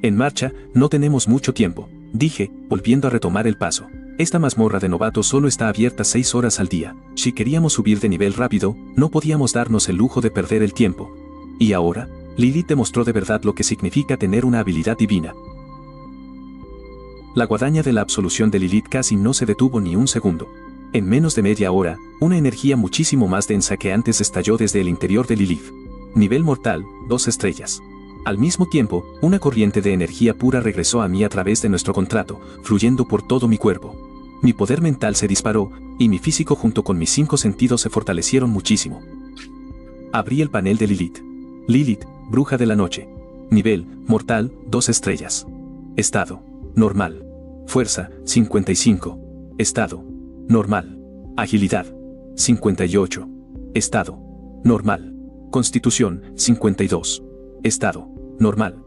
En marcha, no tenemos mucho tiempo, dije, volviendo a retomar el paso. Esta mazmorra de novatos solo está abierta 6 horas al día. Si queríamos subir de nivel rápido, no podíamos darnos el lujo de perder el tiempo. Y ahora, Lilith demostró de verdad lo que significa tener una habilidad divina. La guadaña de la absolución de Lilith casi no se detuvo ni un segundo. En menos de media hora, una energía muchísimo más densa que antes estalló desde el interior de Lilith. Nivel mortal, 2 estrellas. Al mismo tiempo, una corriente de energía pura regresó a mí a través de nuestro contrato, fluyendo por todo mi cuerpo. Mi poder mental se disparó, y mi físico junto con mis 5 sentidos se fortalecieron muchísimo. Abrí el panel de Lilith. Lilith, bruja de la noche. Nivel, mortal, 2 estrellas. Estado, normal. Fuerza, 55. Estado, normal. Agilidad, 58. Estado, normal. Constitución, 52. Estado, normal.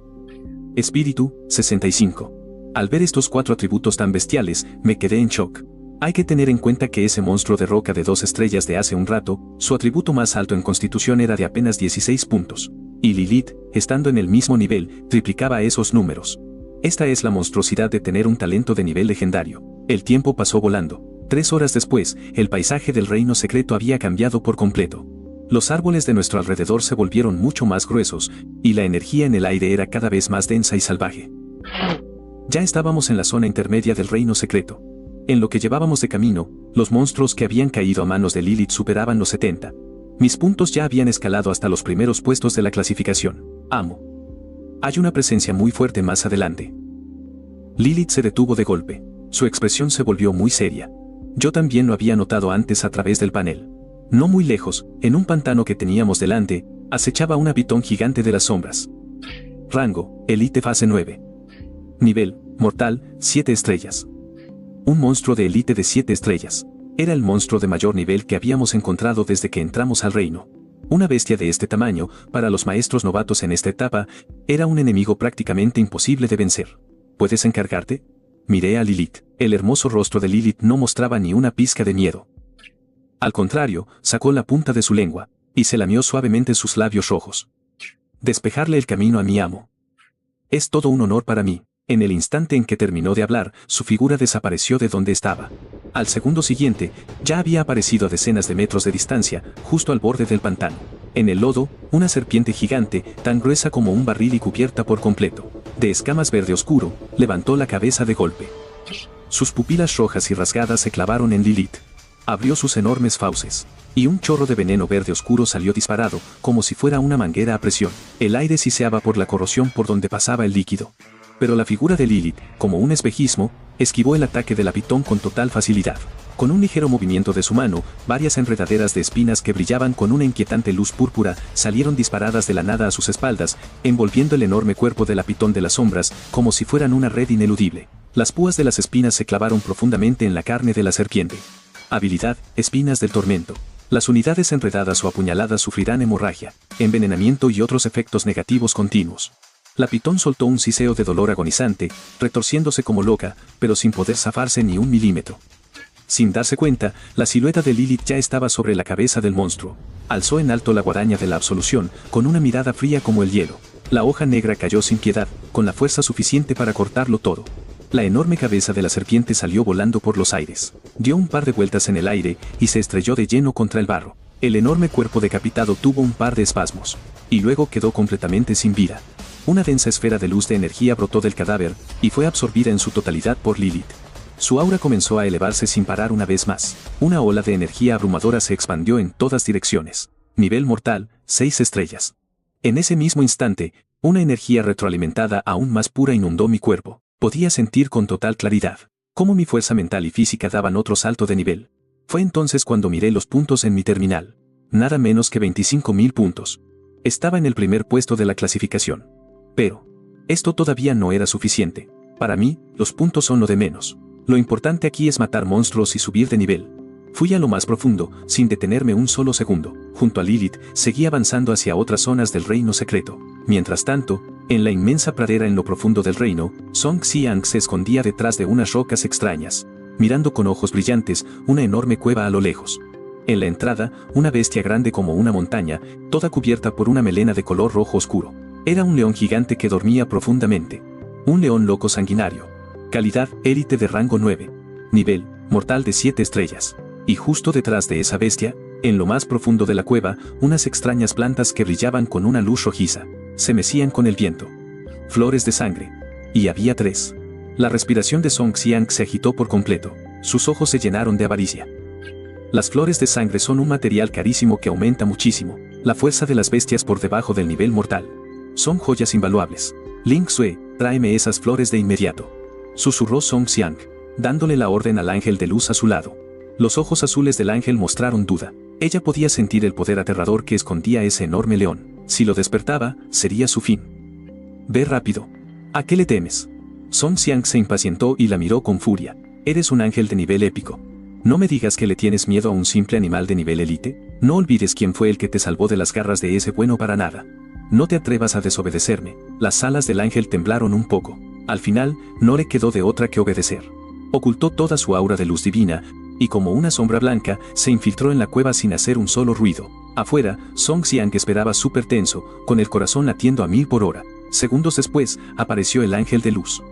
Espíritu, 65. Al ver estos 4 atributos tan bestiales, me quedé en shock. Hay que tener en cuenta que ese monstruo de roca de 2 estrellas de hace un rato, su atributo más alto en Constitución era de apenas 16 puntos. Y Lilith, estando en el mismo nivel, triplicaba esos números. Esta es la monstruosidad de tener un talento de nivel legendario. El tiempo pasó volando. 3 horas después, el paisaje del reino secreto había cambiado por completo. Los árboles de nuestro alrededor se volvieron mucho más gruesos, y la energía en el aire era cada vez más densa y salvaje. Ya estábamos en la zona intermedia del reino secreto. En lo que llevábamos de camino, los monstruos que habían caído a manos de Lilith superaban los 70. Mis puntos ya habían escalado hasta los primeros puestos de la clasificación. Amo. Hay una presencia muy fuerte más adelante. Lilith se detuvo de golpe. Su expresión se volvió muy seria. Yo también lo había notado antes a través del panel. No muy lejos, en un pantano que teníamos delante, acechaba una pitón gigante de las sombras. Rango, Elite fase 9. Nivel, mortal, 7 estrellas. Un monstruo de Elite de 7 estrellas. Era el monstruo de mayor nivel que habíamos encontrado desde que entramos al reino. Una bestia de este tamaño, para los maestros novatos en esta etapa, era un enemigo prácticamente imposible de vencer. ¿Puedes encargarte? Miré a Lilith. El hermoso rostro de Lilith no mostraba ni una pizca de miedo. Al contrario, sacó la punta de su lengua, y se lamió suavemente sus labios rojos. Despejarle el camino a mi amo. Es todo un honor para mí. En el instante en que terminó de hablar, su figura desapareció de donde estaba. Al segundo siguiente, ya había aparecido a decenas de metros de distancia, justo al borde del pantano. En el lodo, una serpiente gigante, tan gruesa como un barril y cubierta por completo, de escamas verde oscuro, levantó la cabeza de golpe. Sus pupilas rojas y rasgadas se clavaron en Lilith. Abrió sus enormes fauces, y un chorro de veneno verde oscuro salió disparado, como si fuera una manguera a presión. El aire siseaba por la corrosión por donde pasaba el líquido. Pero la figura de Lilith, como un espejismo, esquivó el ataque de la pitón con total facilidad. Con un ligero movimiento de su mano, varias enredaderas de espinas que brillaban con una inquietante luz púrpura salieron disparadas de la nada a sus espaldas, envolviendo el enorme cuerpo de la pitón de las sombras como si fueran una red ineludible. Las púas de las espinas se clavaron profundamente en la carne de la serpiente. Habilidad, espinas del tormento. Las unidades enredadas o apuñaladas sufrirán hemorragia, envenenamiento y otros efectos negativos continuos. La pitón soltó un siseo de dolor agonizante, retorciéndose como loca, pero sin poder zafarse ni un milímetro. Sin darse cuenta, la silueta de Lilith ya estaba sobre la cabeza del monstruo. Alzó en alto la guadaña de la absolución, con una mirada fría como el hielo. La hoja negra cayó sin piedad, con la fuerza suficiente para cortarlo todo. La enorme cabeza de la serpiente salió volando por los aires. Dio un par de vueltas en el aire y se estrelló de lleno contra el barro. El enorme cuerpo decapitado tuvo un par de espasmos, y luego quedó completamente sin vida. Una densa esfera de luz de energía brotó del cadáver, y fue absorbida en su totalidad por Lilith. Su aura comenzó a elevarse sin parar una vez más. Una ola de energía abrumadora se expandió en todas direcciones. Nivel mortal, 6 estrellas. En ese mismo instante, una energía retroalimentada aún más pura inundó mi cuerpo. Podía sentir con total claridad cómo mi fuerza mental y física daban otro salto de nivel. Fue entonces cuando miré los puntos en mi terminal. Nada menos que 25.000 puntos. Estaba en el primer puesto de la clasificación. Pero esto todavía no era suficiente. Para mí, los puntos son lo de menos. Lo importante aquí es matar monstruos y subir de nivel. Fui a lo más profundo, sin detenerme un solo segundo. Junto a Lilith, seguí avanzando hacia otras zonas del reino secreto. Mientras tanto, en la inmensa pradera en lo profundo del reino, Song Xiang se escondía detrás de unas rocas extrañas, mirando con ojos brillantes una enorme cueva a lo lejos. En la entrada, una bestia grande como una montaña, toda cubierta por una melena de color rojo oscuro. Era un león gigante que dormía profundamente. Un león loco sanguinario. Calidad, élite de rango 9. Nivel, mortal de 7 estrellas. Y justo detrás de esa bestia, en lo más profundo de la cueva, unas extrañas plantas que brillaban con una luz rojiza. Se mecían con el viento. Flores de sangre. Y había 3. La respiración de Song Xiang se agitó por completo. Sus ojos se llenaron de avaricia. Las flores de sangre son un material carísimo que aumenta muchísimo la fuerza de las bestias por debajo del nivel mortal. Son joyas invaluables. Ling Sui, tráeme esas flores de inmediato. Susurró Song Xiang, dándole la orden al ángel de luz a su lado. Los ojos azules del ángel mostraron duda. Ella podía sentir el poder aterrador que escondía ese enorme león. Si lo despertaba, sería su fin. Ve rápido. ¿A qué le temes? Song Xiang se impacientó y la miró con furia. Eres un ángel de nivel épico. No me digas que le tienes miedo a un simple animal de nivel élite. No olvides quién fue el que te salvó de las garras de ese bueno para nada. No te atrevas a desobedecerme. Las alas del ángel temblaron un poco. Al final, no le quedó de otra que obedecer. Ocultó toda su aura de luz divina, y como una sombra blanca, se infiltró en la cueva sin hacer un solo ruido. Afuera, Song Xiang esperaba súper tenso, con el corazón latiendo a 1000 por hora. Segundos después, apareció el ángel de luz.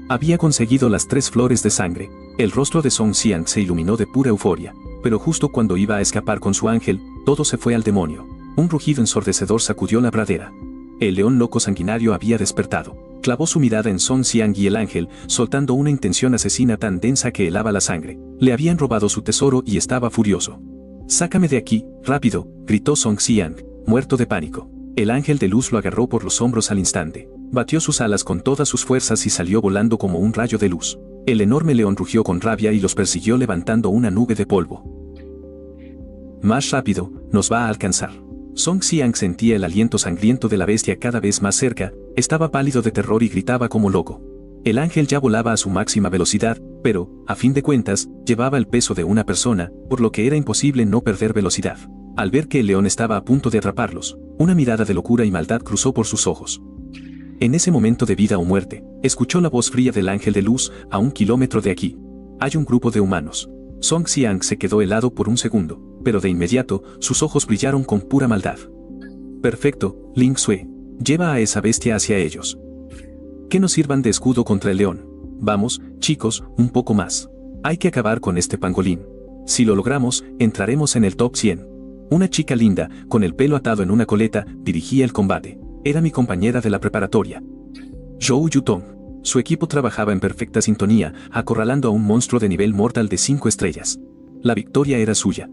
Había conseguido las 3 flores de sangre. El rostro de Song Xiang se iluminó de pura euforia, pero justo cuando iba a escapar con su ángel, todo se fue al demonio. Un rugido ensordecedor sacudió la pradera. El león loco sanguinario había despertado. Clavó su mirada en Song Xiang y el ángel, soltando una intención asesina tan densa que helaba la sangre. Le habían robado su tesoro y estaba furioso. «Sácame de aquí, rápido», gritó Song Xiang, muerto de pánico. El ángel de luz lo agarró por los hombros al instante. Batió sus alas con todas sus fuerzas y salió volando como un rayo de luz. El enorme león rugió con rabia y los persiguió levantando una nube de polvo. «Más rápido, nos va a alcanzar». Song Xiang sentía el aliento sangriento de la bestia cada vez más cerca, estaba pálido de terror y gritaba como loco. El ángel ya volaba a su máxima velocidad, pero, a fin de cuentas, llevaba el peso de una persona, por lo que era imposible no perder velocidad. Al ver que el león estaba a punto de atraparlos, una mirada de locura y maldad cruzó por sus ojos. En ese momento de vida o muerte, escuchó la voz fría del ángel de luz a 1 kilómetro de aquí. Hay un grupo de humanos. Song Xiang se quedó helado por un segundo, pero de inmediato, sus ojos brillaron con pura maldad. Perfecto, Ling Sui. Lleva a esa bestia hacia ellos. Que nos sirvan de escudo contra el león. Vamos, chicos, un poco más. Hay que acabar con este pangolín. Si lo logramos, entraremos en el top 100. Una chica linda, con el pelo atado en una coleta, dirigía el combate. Era mi compañera de la preparatoria. Zhou Yutong. Su equipo trabajaba en perfecta sintonía, acorralando a un monstruo de nivel mortal de 5 estrellas. La victoria era suya.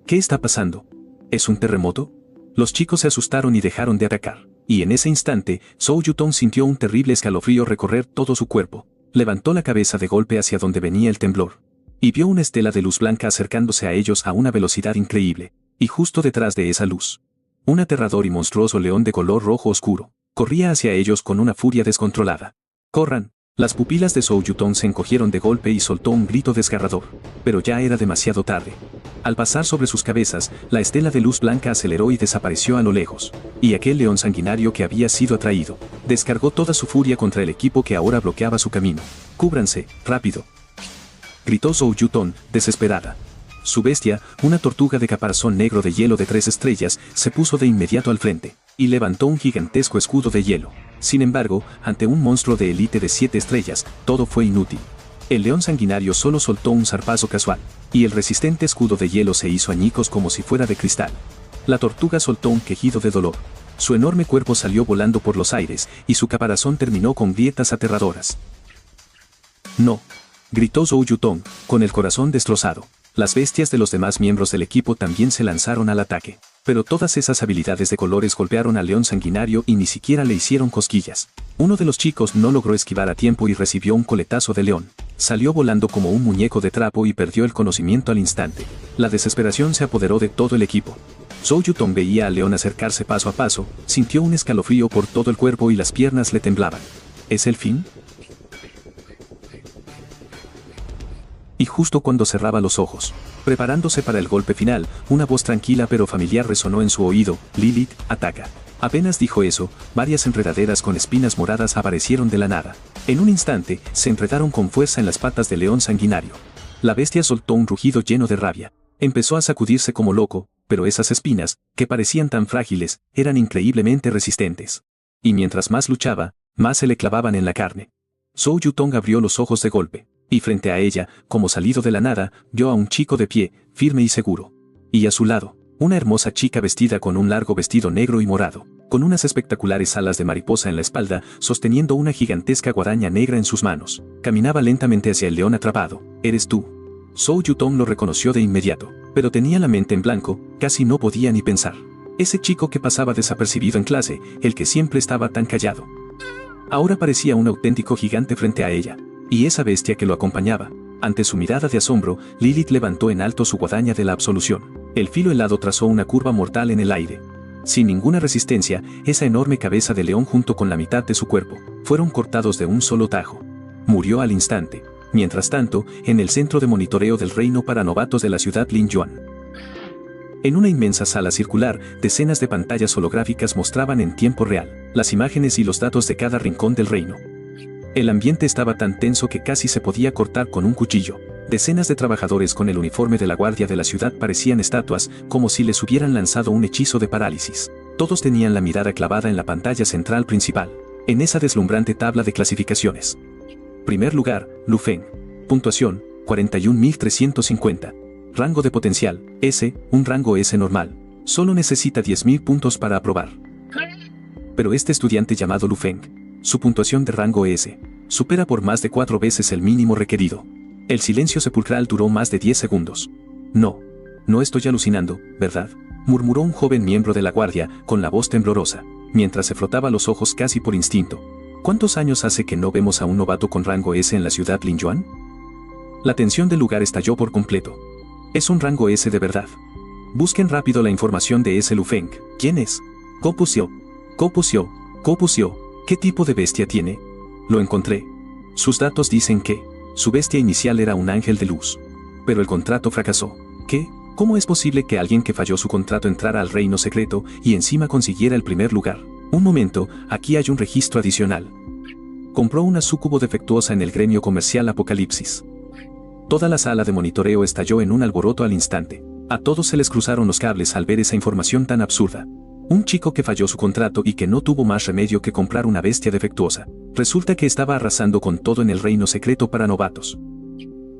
¿Qué está pasando? ¿Es un terremoto? Los chicos se asustaron y dejaron de atacar. Y en ese instante, Zhou Yutong sintió un terrible escalofrío recorrer todo su cuerpo. Levantó la cabeza de golpe hacia donde venía el temblor. Y vio una estela de luz blanca acercándose a ellos a una velocidad increíble. Y justo detrás de esa luz, un aterrador y monstruoso león de color rojo oscuro corría hacia ellos con una furia descontrolada. ¡Corran! Las pupilas de Zhou Yutong se encogieron de golpe y soltó un grito desgarrador. Pero ya era demasiado tarde. Al pasar sobre sus cabezas, la estela de luz blanca aceleró y desapareció a lo lejos. Y aquel león sanguinario que había sido atraído, descargó toda su furia contra el equipo que ahora bloqueaba su camino. ¡Cúbranse, rápido!, gritó Zhou Yutong, desesperada. Su bestia, una tortuga de caparazón negro de hielo de 3 estrellas, se puso de inmediato al frente, y levantó un gigantesco escudo de hielo. Sin embargo, ante un monstruo de élite de 7 estrellas, todo fue inútil. El león sanguinario solo soltó un zarpazo casual, y el resistente escudo de hielo se hizo añicos como si fuera de cristal. La tortuga soltó un quejido de dolor. Su enorme cuerpo salió volando por los aires, y su caparazón terminó con grietas aterradoras. ¡No!, gritó Zhou Yutong, con el corazón destrozado. Las bestias de los demás miembros del equipo también se lanzaron al ataque. Pero todas esas habilidades de colores golpearon al león sanguinario y ni siquiera le hicieron cosquillas. Uno de los chicos no logró esquivar a tiempo y recibió un coletazo de león. Salió volando como un muñeco de trapo y perdió el conocimiento al instante. La desesperación se apoderó de todo el equipo. Zhou Yutong veía al león acercarse paso a paso, sintió un escalofrío por todo el cuerpo y las piernas le temblaban. ¿Es el fin? Y justo cuando cerraba los ojos, preparándose para el golpe final, una voz tranquila pero familiar resonó en su oído: Lilith, ataca. Apenas dijo eso, varias enredaderas con espinas moradas aparecieron de la nada. En un instante, se enredaron con fuerza en las patas del león sanguinario. La bestia soltó un rugido lleno de rabia. Empezó a sacudirse como loco, pero esas espinas, que parecían tan frágiles, eran increíblemente resistentes. Y mientras más luchaba, más se le clavaban en la carne. Zhou Yutong abrió los ojos de golpe. Y frente a ella, como salido de la nada, vio a un chico de pie, firme y seguro. Y a su lado, una hermosa chica vestida con un largo vestido negro y morado, con unas espectaculares alas de mariposa en la espalda, sosteniendo una gigantesca guadaña negra en sus manos. Caminaba lentamente hacia el león atrapado. «¿Eres tú?». Zhou Yutong lo reconoció de inmediato, pero tenía la mente en blanco, casi no podía ni pensar. Ese chico que pasaba desapercibido en clase, el que siempre estaba tan callado. Ahora parecía un auténtico gigante frente a ella. Y esa bestia que lo acompañaba. Ante su mirada de asombro, Lilith levantó en alto su guadaña de la absolución. El filo helado trazó una curva mortal en el aire. Sin ninguna resistencia, esa enorme cabeza de león junto con la mitad de su cuerpo, fueron cortados de un solo tajo. Murió al instante. Mientras tanto, en el centro de monitoreo del reino para novatos de la ciudad Lingyuan. En una inmensa sala circular, decenas de pantallas holográficas mostraban en tiempo real las imágenes y los datos de cada rincón del reino. El ambiente estaba tan tenso que casi se podía cortar con un cuchillo. Decenas de trabajadores con el uniforme de la guardia de la ciudad parecían estatuas, como si les hubieran lanzado un hechizo de parálisis. Todos tenían la mirada clavada en la pantalla central principal, en esa deslumbrante tabla de clasificaciones. Primer lugar, Lu Feng. Puntuación, 41.350. Rango de potencial, S, un rango S normal. Solo necesita 10.000 puntos para aprobar. Pero este estudiante llamado Lu Feng, su puntuación de rango S, supera por más de 4 veces el mínimo requerido. El silencio sepulcral duró más de 10 segundos. No estoy alucinando, ¿verdad?, murmuró un joven miembro de la guardia, con la voz temblorosa, mientras se frotaba los ojos casi por instinto. ¿Cuántos años hace que no vemos a un novato con rango S en la ciudad Lingyuan? La tensión del lugar estalló por completo. Es un rango S de verdad. Busquen rápido la información de ese Lu Feng. ¿Quién es? Gopu Xiao. Copusio, ¿qué tipo de bestia tiene? Lo encontré. Sus datos dicen que su bestia inicial era un ángel de luz. Pero el contrato fracasó. ¿Qué? ¿Cómo es posible que alguien que falló su contrato entrara al reino secreto y encima consiguiera el primer lugar? Un momento, aquí hay un registro adicional. Compró una súcubo defectuosa en el gremio comercial Apocalipsis. Toda la sala de monitoreo estalló en un alboroto al instante. A todos se les cruzaron los cables al ver esa información tan absurda. Un chico que falló su contrato y que no tuvo más remedio que comprar una bestia defectuosa. Resulta que estaba arrasando con todo en el reino secreto para novatos.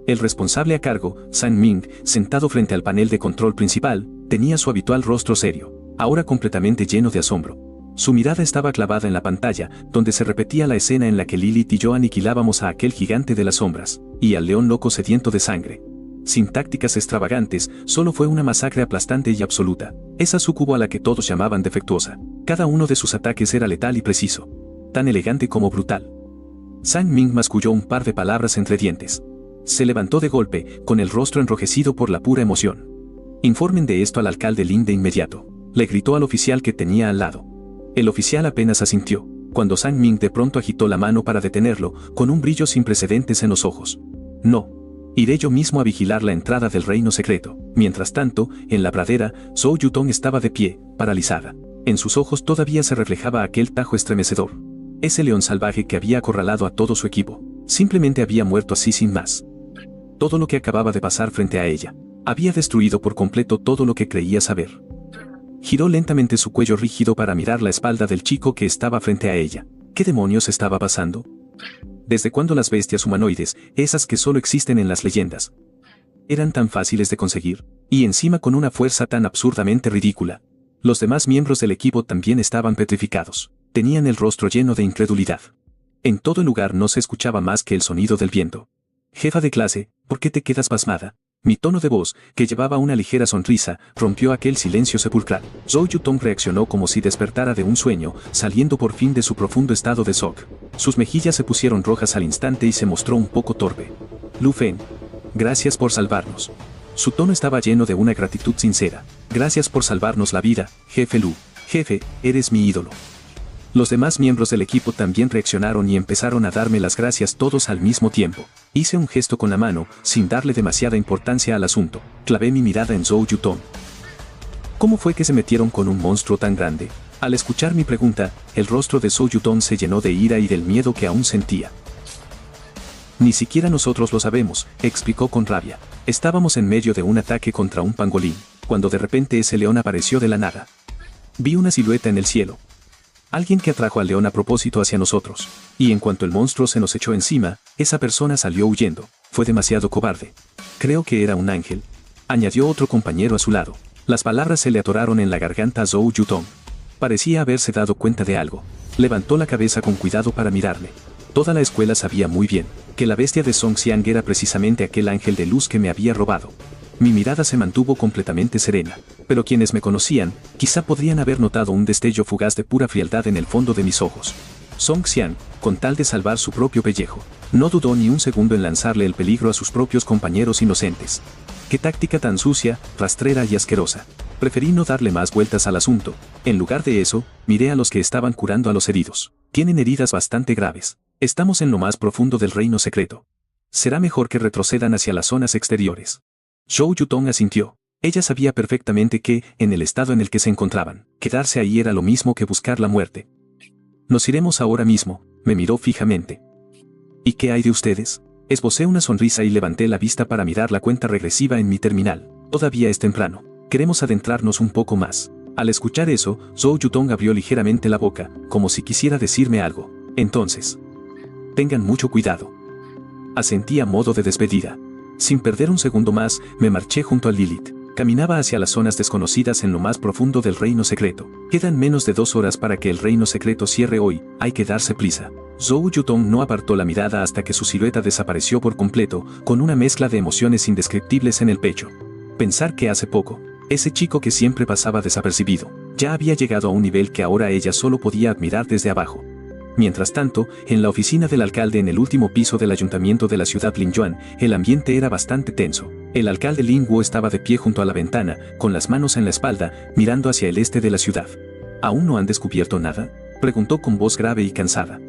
El responsable a cargo, San Ming, sentado frente al panel de control principal, tenía su habitual rostro serio, ahora completamente lleno de asombro. Su mirada estaba clavada en la pantalla, donde se repetía la escena en la que Lilith y yo aniquilábamos a aquel gigante de las sombras, y al león loco sediento de sangre. Sin tácticas extravagantes, solo fue una masacre aplastante y absoluta. Esa súcubo a la que todos llamaban defectuosa. Cada uno de sus ataques era letal y preciso. Tan elegante como brutal. San Ming masculló un par de palabras entre dientes. Se levantó de golpe, con el rostro enrojecido por la pura emoción. «Informen de esto al alcalde Lin de inmediato», le gritó al oficial que tenía al lado. El oficial apenas asintió, cuando San Ming de pronto agitó la mano para detenerlo, con un brillo sin precedentes en los ojos. «No. Iré yo mismo a vigilar la entrada del reino secreto». Mientras tanto, en la pradera, Zhou Yutong estaba de pie, paralizada. En sus ojos todavía se reflejaba aquel tajo estremecedor. Ese león salvaje que había acorralado a todo su equipo, simplemente había muerto así sin más. Todo lo que acababa de pasar frente a ella, había destruido por completo todo lo que creía saber. Giró lentamente su cuello rígido para mirar la espalda del chico que estaba frente a ella. ¿Qué demonios estaba pasando? ¿Desde cuándo las bestias humanoides, esas que solo existen en las leyendas, eran tan fáciles de conseguir, y encima con una fuerza tan absurdamente ridícula? Los demás miembros del equipo también estaban petrificados. Tenían el rostro lleno de incredulidad. En todo el lugar no se escuchaba más que el sonido del viento. «Jefa de clase, ¿por qué te quedas pasmada?». Mi tono de voz, que llevaba una ligera sonrisa, rompió aquel silencio sepulcral. Zhou Yutong reaccionó como si despertara de un sueño, saliendo por fin de su profundo estado de shock. Sus mejillas se pusieron rojas al instante y se mostró un poco torpe. «Lu Feng, gracias por salvarnos». Su tono estaba lleno de una gratitud sincera. «Gracias por salvarnos la vida, jefe Lu. Jefe, eres mi ídolo». Los demás miembros del equipo también reaccionaron y empezaron a darme las gracias todos al mismo tiempo. Hice un gesto con la mano, sin darle demasiada importancia al asunto. Clavé mi mirada en Zhou Yutong. ¿Cómo fue que se metieron con un monstruo tan grande? Al escuchar mi pregunta, el rostro de Zhou Yutong se llenó de ira y del miedo que aún sentía. «Ni siquiera nosotros lo sabemos», explicó con rabia. «Estábamos en medio de un ataque contra un pangolín, cuando de repente ese león apareció de la nada. Vi una silueta en el cielo. Alguien que atrajo al león a propósito hacia nosotros. Y en cuanto el monstruo se nos echó encima, esa persona salió huyendo. Fue demasiado cobarde. Creo que era un ángel», añadió otro compañero a su lado. Las palabras se le atoraron en la garganta a Zhou Yutong. Parecía haberse dado cuenta de algo. Levantó la cabeza con cuidado para mirarle. Toda la escuela sabía muy bien que la bestia de Song Xiang era precisamente aquel ángel de luz que me había robado. Mi mirada se mantuvo completamente serena, pero quienes me conocían, quizá podrían haber notado un destello fugaz de pura frialdad en el fondo de mis ojos. Song Xiang, con tal de salvar su propio pellejo, no dudó ni un segundo en lanzarle el peligro a sus propios compañeros inocentes. ¡Qué táctica tan sucia, rastrera y asquerosa! Preferí no darle más vueltas al asunto. En lugar de eso, miré a los que estaban curando a los heridos. Tienen heridas bastante graves. Estamos en lo más profundo del reino secreto. Será mejor que retrocedan hacia las zonas exteriores. Zhou Yutong asintió. Ella sabía perfectamente que, en el estado en el que se encontraban, quedarse ahí era lo mismo que buscar la muerte. «Nos iremos ahora mismo», me miró fijamente. «¿Y qué hay de ustedes?». Esbocé una sonrisa y levanté la vista para mirar la cuenta regresiva en mi terminal. «Todavía es temprano. Queremos adentrarnos un poco más». Al escuchar eso, Zhou Yutong abrió ligeramente la boca, como si quisiera decirme algo. «Entonces, tengan mucho cuidado». Asentí a modo de despedida. Sin perder un segundo más, me marché junto a Lilith. Caminaba hacia las zonas desconocidas en lo más profundo del reino secreto. Quedan menos de 2 horas para que el reino secreto cierre hoy, hay que darse prisa. Zhou Yutong no apartó la mirada hasta que su silueta desapareció por completo, con una mezcla de emociones indescriptibles en el pecho. Pensar que hace poco, ese chico que siempre pasaba desapercibido, ya había llegado a un nivel que ahora ella solo podía admirar desde abajo. Mientras tanto, en la oficina del alcalde en el último piso del ayuntamiento de la ciudad Linyuan, el ambiente era bastante tenso. El alcalde Lin Wu estaba de pie junto a la ventana, con las manos en la espalda, mirando hacia el este de la ciudad. ¿Aún no han descubierto nada?, preguntó con voz grave y cansada.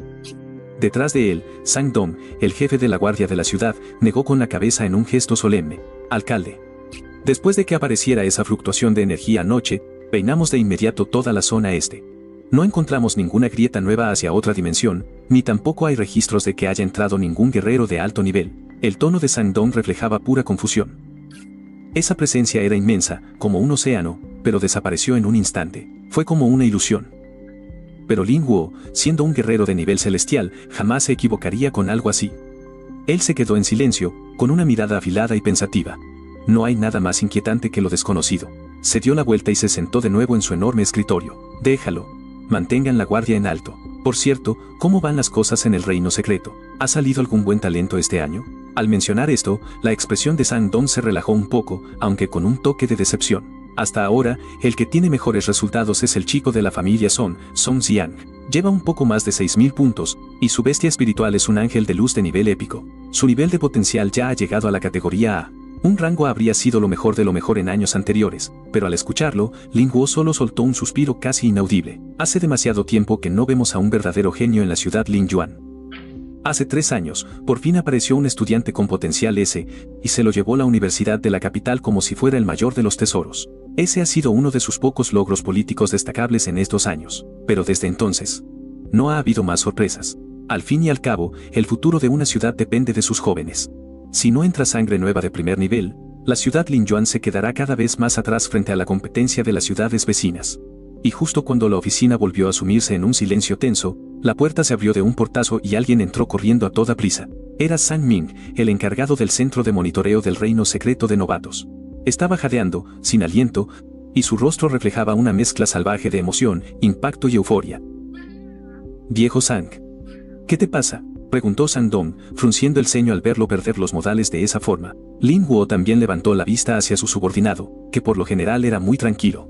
Detrás de él, Sang-dong, el jefe de la guardia de la ciudad, negó con la cabeza en un gesto solemne. Alcalde. Después de que apareciera esa fluctuación de energía anoche, peinamos de inmediato toda la zona este. No encontramos ninguna grieta nueva hacia otra dimensión, ni tampoco hay registros de que haya entrado ningún guerrero de alto nivel. El tono de Sang-dong reflejaba pura confusión. Esa presencia era inmensa, como un océano, pero desapareció en un instante. Fue como una ilusión. Pero Lin Guo, siendo un guerrero de nivel celestial, jamás se equivocaría con algo así. Él se quedó en silencio, con una mirada afilada y pensativa. No hay nada más inquietante que lo desconocido. Se dio la vuelta y se sentó de nuevo en su enorme escritorio. Déjalo. Mantengan la guardia en alto. Por cierto, ¿cómo van las cosas en el reino secreto? ¿Ha salido algún buen talento este año? Al mencionar esto, la expresión de Sang-dong se relajó un poco, aunque con un toque de decepción. Hasta ahora, el que tiene mejores resultados es el chico de la familia Song Xiang. Lleva un poco más de 6.000 puntos, y su bestia espiritual es un ángel de luz de nivel épico. Su nivel de potencial ya ha llegado a la categoría A. Un rango A habría sido lo mejor de lo mejor en años anteriores, pero al escucharlo, Lin Guo solo soltó un suspiro casi inaudible. Hace demasiado tiempo que no vemos a un verdadero genio en la ciudad Lingyuan. Hace 3 años, por fin apareció un estudiante con potencial S, y se lo llevó a la universidad de la capital como si fuera el mayor de los tesoros. Ese ha sido uno de sus pocos logros políticos destacables en estos años, pero desde entonces, no ha habido más sorpresas. Al fin y al cabo, el futuro de una ciudad depende de sus jóvenes. Si no entra sangre nueva de primer nivel, la ciudad Lingyuan se quedará cada vez más atrás frente a la competencia de las ciudades vecinas. Y justo cuando la oficina volvió a sumirse en un silencio tenso, la puerta se abrió de un portazo y alguien entró corriendo a toda prisa. Era Sang Ming, el encargado del centro de monitoreo del reino secreto de novatos. Estaba jadeando, sin aliento, y su rostro reflejaba una mezcla salvaje de emoción, impacto y euforia. «Viejo Sang. ¿Qué te pasa?», preguntó Sang-dong, frunciendo el ceño al verlo perder los modales de esa forma. Lin Guo también levantó la vista hacia su subordinado, que por lo general era muy tranquilo.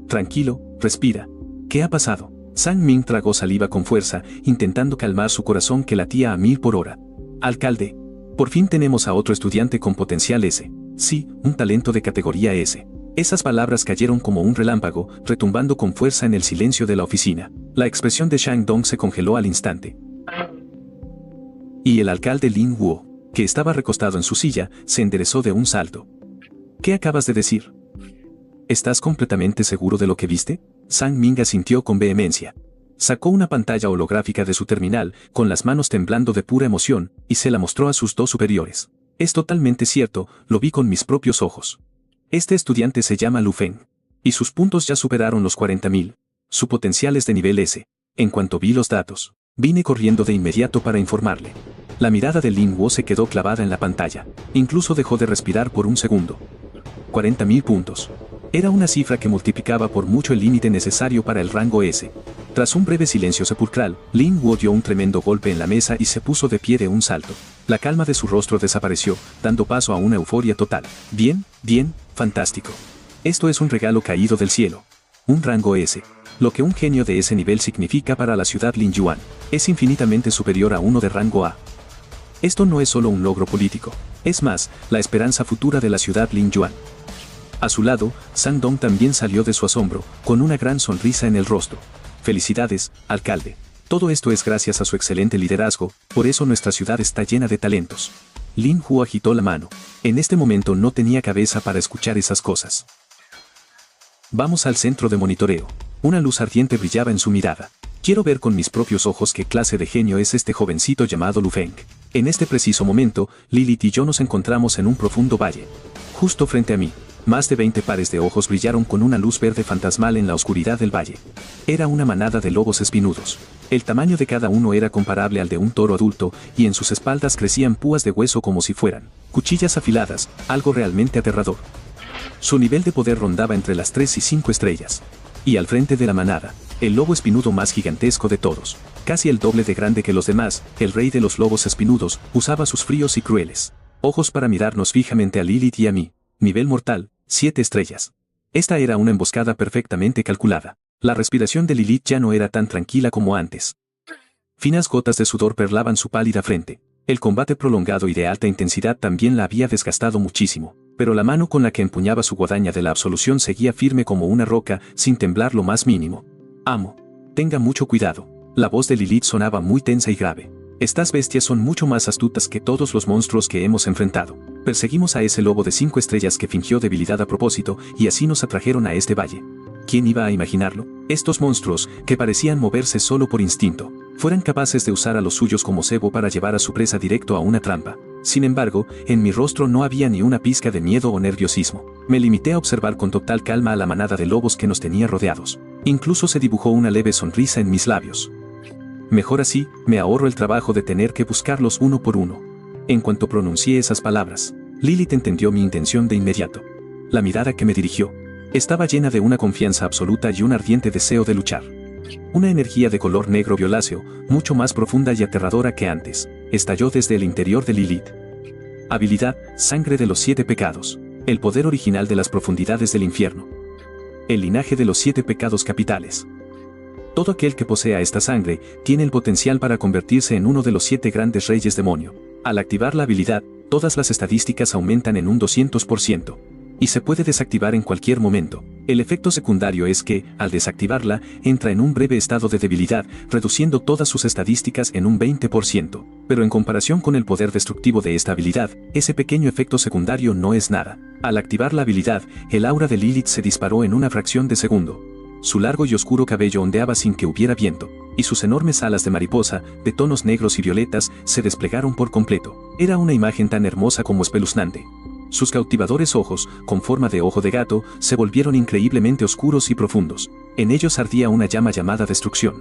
«Tranquilo, respira. ¿Qué ha pasado?». Sang Ming tragó saliva con fuerza, intentando calmar su corazón que latía a 1000 por hora. «Alcalde. Por fin tenemos a otro estudiante con potencial S. Sí, un talento de categoría S». Esas palabras cayeron como un relámpago, retumbando con fuerza en el silencio de la oficina. La expresión de Sang-dong se congeló al instante. Y el alcalde Lin Guo, que estaba recostado en su silla, se enderezó de un salto. «¿Qué acabas de decir? ¿Estás completamente seguro de lo que viste?». Sang Ming asintió con vehemencia. Sacó una pantalla holográfica de su terminal, con las manos temblando de pura emoción, y se la mostró a sus 2 superiores. «Es totalmente cierto, lo vi con mis propios ojos. Este estudiante se llama Lu Feng. Y sus puntos ya superaron los 40.000. Su potencial es de nivel S. En cuanto vi los datos, vine corriendo de inmediato para informarle». La mirada de Lin Guo se quedó clavada en la pantalla. Incluso dejó de respirar por un segundo. 40.000 puntos. Era una cifra que multiplicaba por mucho el límite necesario para el rango S. Tras un breve silencio sepulcral, Lin Guo dio un tremendo golpe en la mesa y se puso de pie de un salto. La calma de su rostro desapareció, dando paso a una euforia total. «Bien, bien, fantástico. Esto es un regalo caído del cielo. Un rango S. Lo que un genio de ese nivel significa para la ciudad Lingyuan, es infinitamente superior a uno de rango A. Esto no es solo un logro político, es más, la esperanza futura de la ciudad Lingyuan». A su lado, Sang-dong también salió de su asombro, con una gran sonrisa en el rostro. «Felicidades, alcalde. Todo esto es gracias a su excelente liderazgo, por eso nuestra ciudad está llena de talentos». Lin Hu agitó la mano. En este momento no tenía cabeza para escuchar esas cosas. «Vamos al centro de monitoreo». Una luz ardiente brillaba en su mirada. «Quiero ver con mis propios ojos qué clase de genio es este jovencito llamado Lu Feng». En este preciso momento, Lilith y yo nos encontramos en un profundo valle. Justo frente a mí, más de 20 pares de ojos brillaron con una luz verde fantasmal en la oscuridad del valle. Era una manada de lobos espinudos. El tamaño de cada uno era comparable al de un toro adulto, y en sus espaldas crecían púas de hueso como si fueran cuchillas afiladas, algo realmente aterrador. Su nivel de poder rondaba entre las 3 y 5 estrellas. Y al frente de la manada, el lobo espinudo más gigantesco de todos, casi el doble de grande que los demás, el rey de los lobos espinudos, usaba sus fríos y crueles ojos para mirarnos fijamente a Lilith y a mí. Nivel mortal, 7 estrellas. Esta era una emboscada perfectamente calculada. La respiración de Lilith ya no era tan tranquila como antes. Finas gotas de sudor perlaban su pálida frente. El combate prolongado y de alta intensidad también la había desgastado muchísimo, pero la mano con la que empuñaba su guadaña de la absolución seguía firme como una roca, sin temblar lo más mínimo. Amo. Tenga mucho cuidado. La voz de Lilith sonaba muy tensa y grave. Estas bestias son mucho más astutas que todos los monstruos que hemos enfrentado. Perseguimos a ese lobo de 5 estrellas que fingió debilidad a propósito y así nos atrajeron a este valle. ¿Quién iba a imaginarlo? Estos monstruos, que parecían moverse solo por instinto, fueran capaces de usar a los suyos como cebo para llevar a su presa directo a una trampa. Sin embargo, en mi rostro no había ni una pizca de miedo o nerviosismo. Me limité a observar con total calma a la manada de lobos que nos tenía rodeados. Incluso se dibujó una leve sonrisa en mis labios. Mejor así, me ahorro el trabajo de tener que buscarlos uno por uno. En cuanto pronuncié esas palabras, Lilith entendió mi intención de inmediato. La mirada que me dirigió estaba llena de una confianza absoluta y un ardiente deseo de luchar. Una energía de color negro violáceo, mucho más profunda y aterradora que antes, estalló desde el interior de Lilith. Habilidad, sangre de los 7 pecados. El poder original de las profundidades del infierno. El linaje de los 7 pecados capitales. Todo aquel que posea esta sangre tiene el potencial para convertirse en uno de los 7 grandes reyes demonio. Al activar la habilidad, todas las estadísticas aumentan en un 200%. Y se puede desactivar en cualquier momento. El efecto secundario es que, al desactivarla, entra en un breve estado de debilidad, reduciendo todas sus estadísticas en un 20%. Pero en comparación con el poder destructivo de esta habilidad, ese pequeño efecto secundario no es nada. Al activar la habilidad, el aura de Lilith se disparó en una fracción de segundo. Su largo y oscuro cabello ondeaba sin que hubiera viento, y sus enormes alas de mariposa, de tonos negros y violetas, se desplegaron por completo. Era una imagen tan hermosa como espeluznante. Sus cautivadores ojos, con forma de ojo de gato, se volvieron increíblemente oscuros y profundos. En ellos ardía una llama llamada destrucción.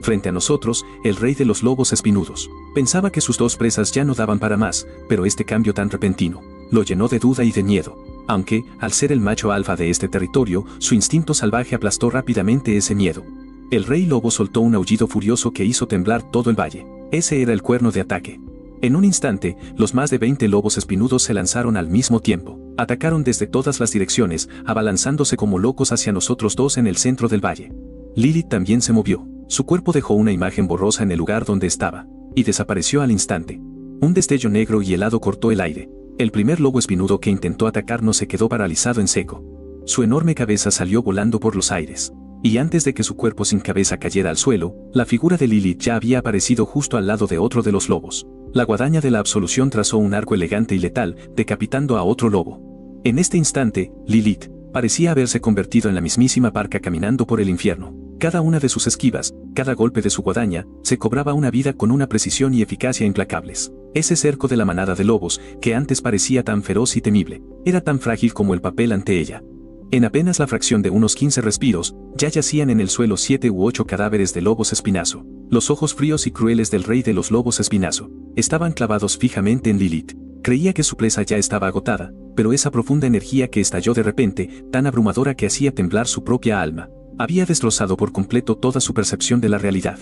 Frente a nosotros, el rey de los lobos espinudos. Pensaba que sus 2 presas ya no daban para más, pero este cambio tan repentino lo llenó de duda y de miedo. Aunque, al ser el macho alfa de este territorio, su instinto salvaje aplastó rápidamente ese miedo. El rey lobo soltó un aullido furioso que hizo temblar todo el valle. Ese era el cuerno de ataque. En un instante, los más de 20 lobos espinudos se lanzaron al mismo tiempo. Atacaron desde todas las direcciones, abalanzándose como locos hacia nosotros 2 en el centro del valle. Lilith también se movió. Su cuerpo dejó una imagen borrosa en el lugar donde estaba, y desapareció al instante. Un destello negro y helado cortó el aire. El primer lobo espinudo que intentó atacarnos se quedó paralizado en seco. Su enorme cabeza salió volando por los aires. Y antes de que su cuerpo sin cabeza cayera al suelo, la figura de Lilith ya había aparecido justo al lado de otro de los lobos. La guadaña de la absolución trazó un arco elegante y letal, decapitando a otro lobo. En este instante, Lilith parecía haberse convertido en la mismísima parca caminando por el infierno. Cada una de sus esquivas, cada golpe de su guadaña, se cobraba una vida con una precisión y eficacia implacables. Ese cerco de la manada de lobos, que antes parecía tan feroz y temible, era tan frágil como el papel ante ella. En apenas la fracción de unos 15 respiros, ya yacían en el suelo 7 u 8 cadáveres de lobos espinazo. Los ojos fríos y crueles del rey de los lobos espinazo estaban clavados fijamente en Lilith. Creía que su presa ya estaba agotada, pero esa profunda energía que estalló de repente, tan abrumadora que hacía temblar su propia alma, había destrozado por completo toda su percepción de la realidad.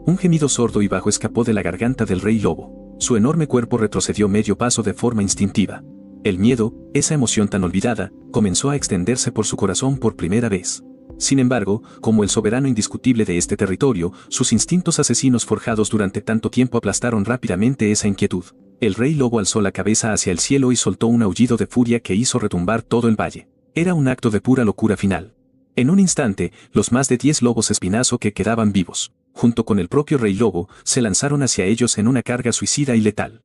Un gemido sordo y bajo escapó de la garganta del rey lobo. Su enorme cuerpo retrocedió medio paso de forma instintiva. El miedo, esa emoción tan olvidada, comenzó a extenderse por su corazón por primera vez. Sin embargo, como el soberano indiscutible de este territorio, sus instintos asesinos forjados durante tanto tiempo aplastaron rápidamente esa inquietud. El rey lobo alzó la cabeza hacia el cielo y soltó un aullido de furia que hizo retumbar todo el valle. Era un acto de pura locura final. En un instante, los más de 10 lobos espinazo que quedaban vivos, junto con el propio rey lobo, se lanzaron hacia ellos en una carga suicida y letal.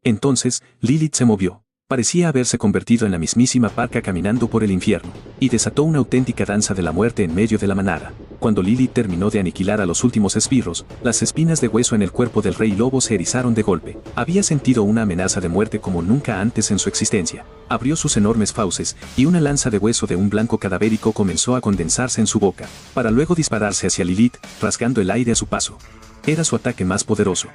Entonces, Lilith se movió. Parecía haberse convertido en la mismísima parca caminando por el infierno, y desató una auténtica danza de la muerte en medio de la manada. Cuando Lilith terminó de aniquilar a los últimos esbirros, las espinas de hueso en el cuerpo del rey lobo se erizaron de golpe. Había sentido una amenaza de muerte como nunca antes en su existencia. Abrió sus enormes fauces, y una lanza de hueso de un blanco cadavérico comenzó a condensarse en su boca, para luego dispararse hacia Lilith, rasgando el aire a su paso. Era su ataque más poderoso.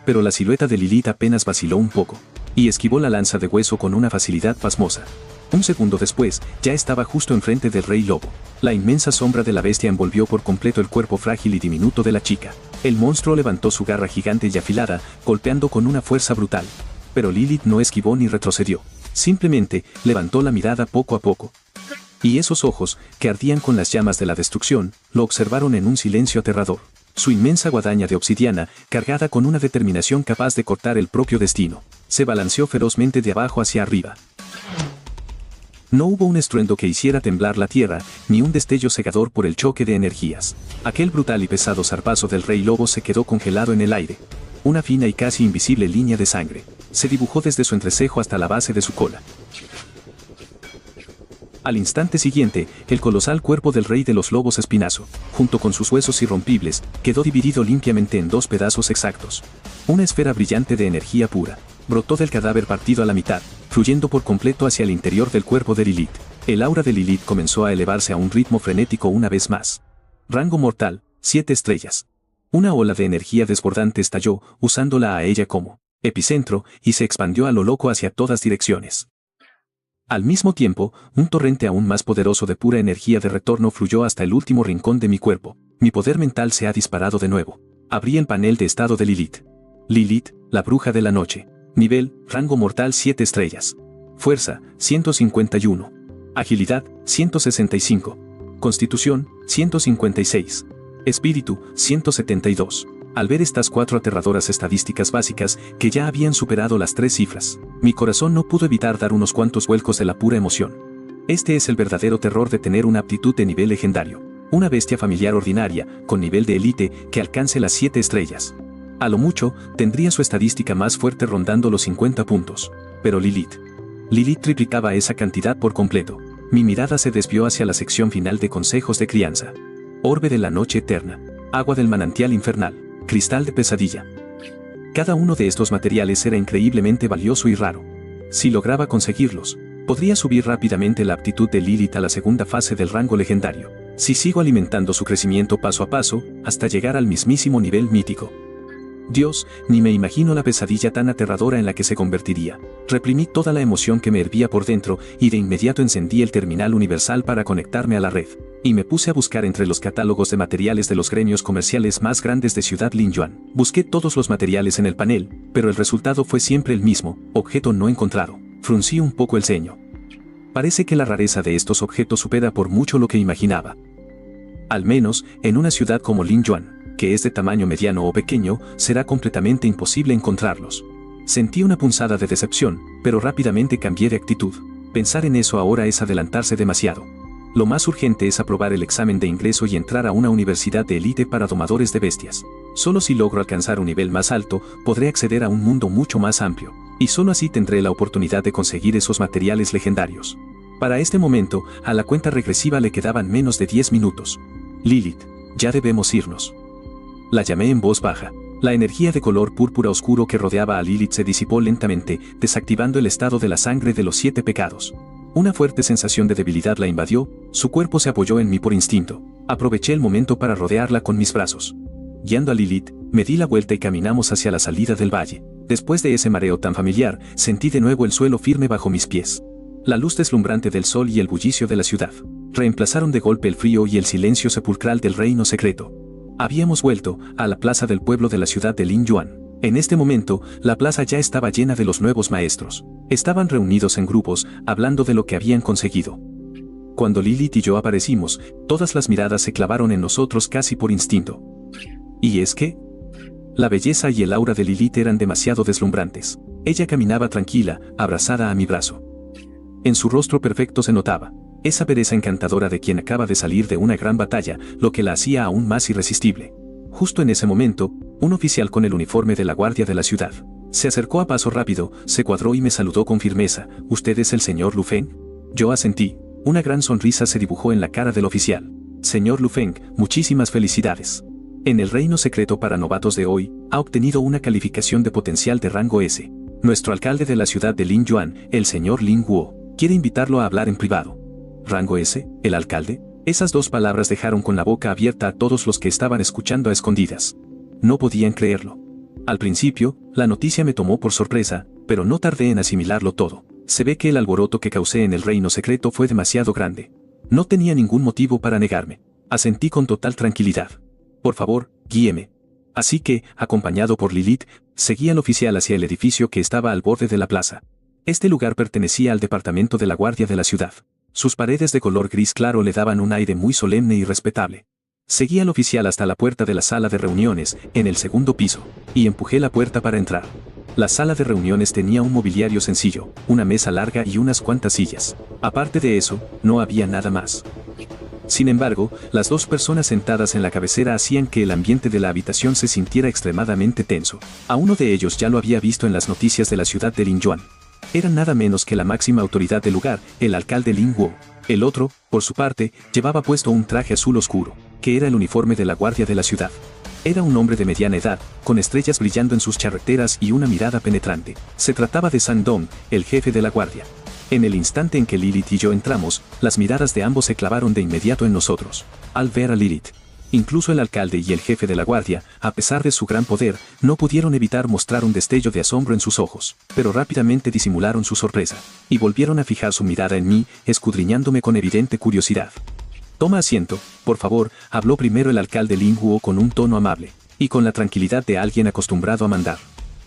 Pero la silueta de Lilith apenas vaciló un poco, y esquivó la lanza de hueso con una facilidad pasmosa. Un segundo después, ya estaba justo enfrente del rey lobo. La inmensa sombra de la bestia envolvió por completo el cuerpo frágil y diminuto de la chica. El monstruo levantó su garra gigante y afilada, golpeando con una fuerza brutal. Pero Lilith no esquivó ni retrocedió. Simplemente, levantó la mirada poco a poco. Y esos ojos, que ardían con las llamas de la destrucción, lo observaron en un silencio aterrador. Su inmensa guadaña de obsidiana, cargada con una determinación capaz de cortar el propio destino, se balanceó ferozmente de abajo hacia arriba. No hubo un estruendo que hiciera temblar la tierra, ni un destello cegador por el choque de energías. Aquel brutal y pesado zarpazo del rey lobo se quedó congelado en el aire. Una fina y casi invisible línea de sangre se dibujó desde su entrecejo hasta la base de su cola. Al instante siguiente, el colosal cuerpo del rey de los lobos espinazo, junto con sus huesos irrompibles, quedó dividido limpiamente en 2 pedazos exactos. Una esfera brillante de energía pura brotó del cadáver partido a la mitad, fluyendo por completo hacia el interior del cuerpo de Lilith. El aura de Lilith comenzó a elevarse a un ritmo frenético una vez más. Rango mortal, 7 estrellas. Una ola de energía desbordante estalló, usándola a ella como epicentro, y se expandió a lo loco hacia todas direcciones. Al mismo tiempo, un torrente aún más poderoso de pura energía de retorno fluyó hasta el último rincón de mi cuerpo. Mi poder mental se ha disparado de nuevo. Abrí el panel de estado de Lilith. Lilith, la bruja de la noche. Nivel, rango mortal 7 estrellas. Fuerza, 151. Agilidad, 165. Constitución, 156. Espíritu, 172. Al ver estas 4 aterradoras estadísticas básicas, que ya habían superado las 3 cifras, mi corazón no pudo evitar dar unos cuantos vuelcos de la pura emoción. Este es el verdadero terror de tener una aptitud de nivel legendario. Una bestia familiar ordinaria, con nivel de élite, que alcance las 7 estrellas. A lo mucho, tendría su estadística más fuerte rondando los 50 puntos. Pero Lilith triplicaba esa cantidad por completo. Mi mirada se desvió hacia la sección final de consejos de crianza. Orbe de la noche eterna. Agua del manantial infernal. Cristal de pesadilla. Cada uno de estos materiales era increíblemente valioso y raro. Si lograba conseguirlos, podría subir rápidamente la aptitud de Lilith a la segunda fase del rango legendario. Si sigo alimentando su crecimiento paso a paso, hasta llegar al mismísimo nivel mítico. Dios, ni me imagino la pesadilla tan aterradora en la que se convertiría. Reprimí toda la emoción que me hervía por dentro y de inmediato encendí el terminal universal para conectarme a la red. Y me puse a buscar entre los catálogos de materiales de los gremios comerciales más grandes de Ciudad Lingyuan. Busqué todos los materiales en el panel, pero el resultado fue siempre el mismo: objeto no encontrado. Fruncí un poco el ceño. Parece que la rareza de estos objetos supera por mucho lo que imaginaba. Al menos, en una ciudad como Lingyuan, que es de tamaño mediano o pequeño, será completamente imposible encontrarlos. Sentí una punzada de decepción, pero rápidamente cambié de actitud. Pensar en eso ahora es adelantarse demasiado. Lo más urgente es aprobar el examen de ingreso y entrar a una universidad de élite para domadores de bestias. Solo si logro alcanzar un nivel más alto, podré acceder a un mundo mucho más amplio, y solo así tendré la oportunidad de conseguir esos materiales legendarios. Para este momento, a la cuenta regresiva le quedaban menos de 10 minutos. Lilith, ya debemos irnos. La llamé en voz baja. La energía de color púrpura oscuro que rodeaba a Lilith se disipó lentamente, desactivando el estado de la sangre de los 7 pecados. Una fuerte sensación de debilidad la invadió, su cuerpo se apoyó en mí por instinto. Aproveché el momento para rodearla con mis brazos. Guiando a Lilith, me di la vuelta y caminamos hacia la salida del valle. Después de ese mareo tan familiar, sentí de nuevo el suelo firme bajo mis pies. La luz deslumbrante del sol y el bullicio de la ciudad reemplazaron de golpe el frío y el silencio sepulcral del reino secreto. Habíamos vuelto a la plaza del pueblo de la ciudad de Lingyuan. En este momento, la plaza ya estaba llena de los nuevos maestros. Estaban reunidos en grupos, hablando de lo que habían conseguido. Cuando Lilith y yo aparecimos, todas las miradas se clavaron en nosotros casi por instinto. ¿Y es que? La belleza y el aura de Lilith eran demasiado deslumbrantes. Ella caminaba tranquila, abrazada a mi brazo. En su rostro perfecto se notaba esa pereza encantadora de quien acaba de salir de una gran batalla, lo que la hacía aún más irresistible. Justo en ese momento, un oficial con el uniforme de la guardia de la ciudad se acercó a paso rápido, se cuadró y me saludó con firmeza. ¿Usted es el señor Lu Feng? Yo asentí. Una gran sonrisa se dibujó en la cara del oficial. Señor Lu Feng, muchísimas felicidades. En el reino secreto para novatos de hoy, ha obtenido una calificación de potencial de rango S. Nuestro alcalde de la ciudad de Lingyuan, el señor Lin Guo, quiere invitarlo a hablar en privado. ¿Rango S? ¿El alcalde? Esas 2 palabras dejaron con la boca abierta a todos los que estaban escuchando a escondidas. No podían creerlo. Al principio, la noticia me tomó por sorpresa, pero no tardé en asimilarlo todo. Se ve que el alboroto que causé en el reino secreto fue demasiado grande. No tenía ningún motivo para negarme. Asentí con total tranquilidad. Por favor, guíeme. Así que, acompañado por Lilith, seguí al oficial hacia el edificio que estaba al borde de la plaza. Este lugar pertenecía al departamento de la guardia de la ciudad. Sus paredes de color gris claro le daban un aire muy solemne y respetable. Seguí al oficial hasta la puerta de la sala de reuniones, en el segundo piso, y empujé la puerta para entrar. La sala de reuniones tenía un mobiliario sencillo, una mesa larga y unas cuantas sillas. Aparte de eso, no había nada más. Sin embargo, las dos personas sentadas en la cabecera hacían que el ambiente de la habitación se sintiera extremadamente tenso. A uno de ellos ya lo había visto en las noticias de la ciudad de Linyuan. Era nada menos que la máxima autoridad del lugar, el alcalde Lin Guo. El otro, por su parte, llevaba puesto un traje azul oscuro, que era el uniforme de la guardia de la ciudad. Era un hombre de mediana edad, con estrellas brillando en sus charreteras y una mirada penetrante. Se trataba de Sang Dong, el jefe de la guardia. En el instante en que Lilith y yo entramos, las miradas de ambos se clavaron de inmediato en nosotros. Al ver a Lilith, incluso el alcalde y el jefe de la guardia, a pesar de su gran poder, no pudieron evitar mostrar un destello de asombro en sus ojos, pero rápidamente disimularon su sorpresa, y volvieron a fijar su mirada en mí, escudriñándome con evidente curiosidad. «Toma asiento, por favor», habló primero el alcalde Lin Guo con un tono amable, y con la tranquilidad de alguien acostumbrado a mandar.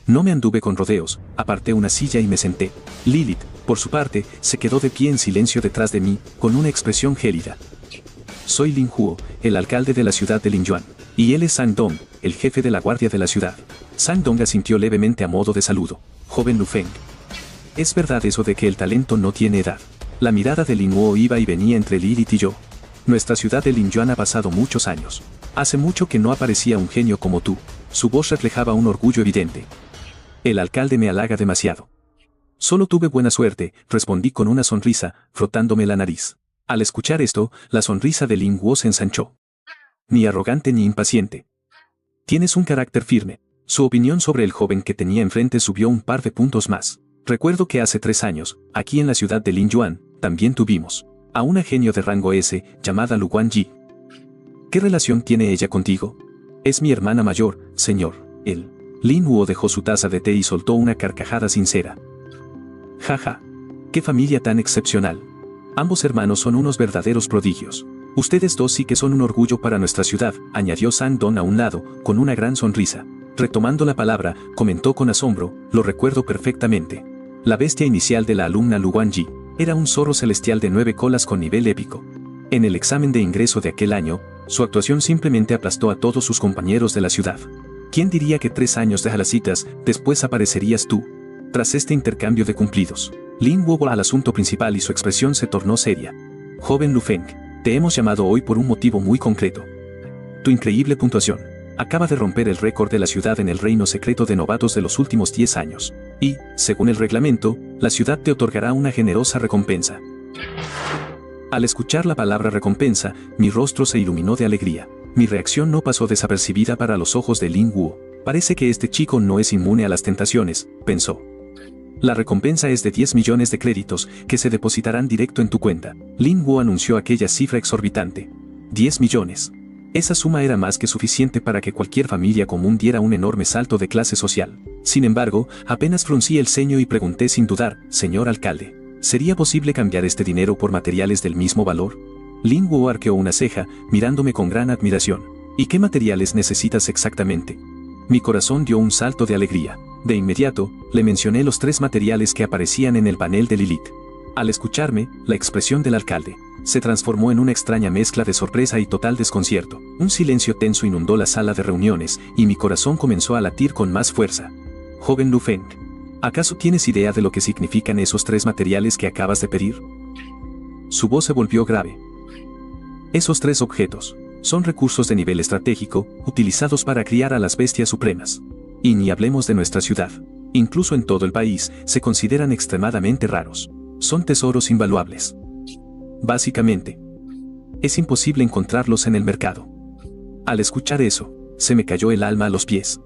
No me anduve con rodeos, aparté una silla y me senté. Lilith, por su parte, se quedó de pie en silencio detrás de mí, con una expresión gélida. «Soy Lin Guo, el alcalde de la ciudad de Linyuan, y él es Sang Dong, el jefe de la guardia de la ciudad». Sang Dong asintió levemente a modo de saludo. «Joven Lu Feng. ¿Es verdad eso de que el talento no tiene edad?» La mirada de Lin Guo iba y venía entre Lilith y yo. «Nuestra ciudad de Linyuan ha pasado muchos años. Hace mucho que no aparecía un genio como tú». Su voz reflejaba un orgullo evidente. «El alcalde me halaga demasiado». «Solo tuve buena suerte», respondí con una sonrisa, frotándome la nariz. Al escuchar esto, la sonrisa de Lin Guo se ensanchó. «Ni arrogante ni impaciente. Tienes un carácter firme». Su opinión sobre el joven que tenía enfrente subió un par de puntos más. «Recuerdo que hace 3 años, aquí en la ciudad de Linyuan, también tuvimos a una genio de rango S, llamada Lu Guanyi. ¿Qué relación tiene ella contigo?» «Es mi hermana mayor, señor». Lin Guo dejó su taza de té y soltó una carcajada sincera. «Jaja. ¡Qué familia tan excepcional! Ambos hermanos son unos verdaderos prodigios. Ustedes dos sí que son un orgullo para nuestra ciudad», añadió Sang Dong a un lado, con una gran sonrisa. Retomando la palabra, comentó con asombro: «Lo recuerdo perfectamente. La bestia inicial de la alumna Lu Guanyi era un zorro celestial de 9 colas con nivel épico. En el examen de ingreso de aquel año, su actuación simplemente aplastó a todos sus compañeros de la ciudad. ¿Quién diría que 3 años de jalacitas después aparecerías tú?» Tras este intercambio de cumplidos, Lin Guo volvió al asunto principal y su expresión se tornó seria. «Joven Lu Feng, te hemos llamado hoy por un motivo muy concreto. Tu increíble puntuación acaba de romper el récord de la ciudad en el reino secreto de novatos de los últimos 10 años. Y, según el reglamento, la ciudad te otorgará una generosa recompensa». Al escuchar la palabra recompensa, mi rostro se iluminó de alegría. Mi reacción no pasó desapercibida para los ojos de Lin Guo. «Parece que este chico no es inmune a las tentaciones», pensó. «La recompensa es de 10 millones de créditos, que se depositarán directo en tu cuenta». Lin Guo anunció aquella cifra exorbitante. 10 millones. Esa suma era más que suficiente para que cualquier familia común diera un enorme salto de clase social. Sin embargo, apenas fruncí el ceño y pregunté sin dudar: «Señor alcalde, ¿sería posible cambiar este dinero por materiales del mismo valor?» Lin Guo arqueó una ceja, mirándome con gran admiración. «¿Y qué materiales necesitas exactamente?» Mi corazón dio un salto de alegría. De inmediato, le mencioné los 3 materiales que aparecían en el panel de Lilith. Al escucharme, la expresión del alcalde se transformó en una extraña mezcla de sorpresa y total desconcierto. Un silencio tenso inundó la sala de reuniones, y mi corazón comenzó a latir con más fuerza. «Joven Lu Feng, ¿acaso tienes idea de lo que significan esos 3 materiales que acabas de pedir?» Su voz se volvió grave. «Esos 3 objetos son recursos de nivel estratégico, utilizados para criar a las bestias supremas. Y ni hablemos de nuestra ciudad. Incluso en todo el país, se consideran extremadamente raros. Son tesoros invaluables. Básicamente, es imposible encontrarlos en el mercado». Al escuchar eso, se me cayó el alma a los pies.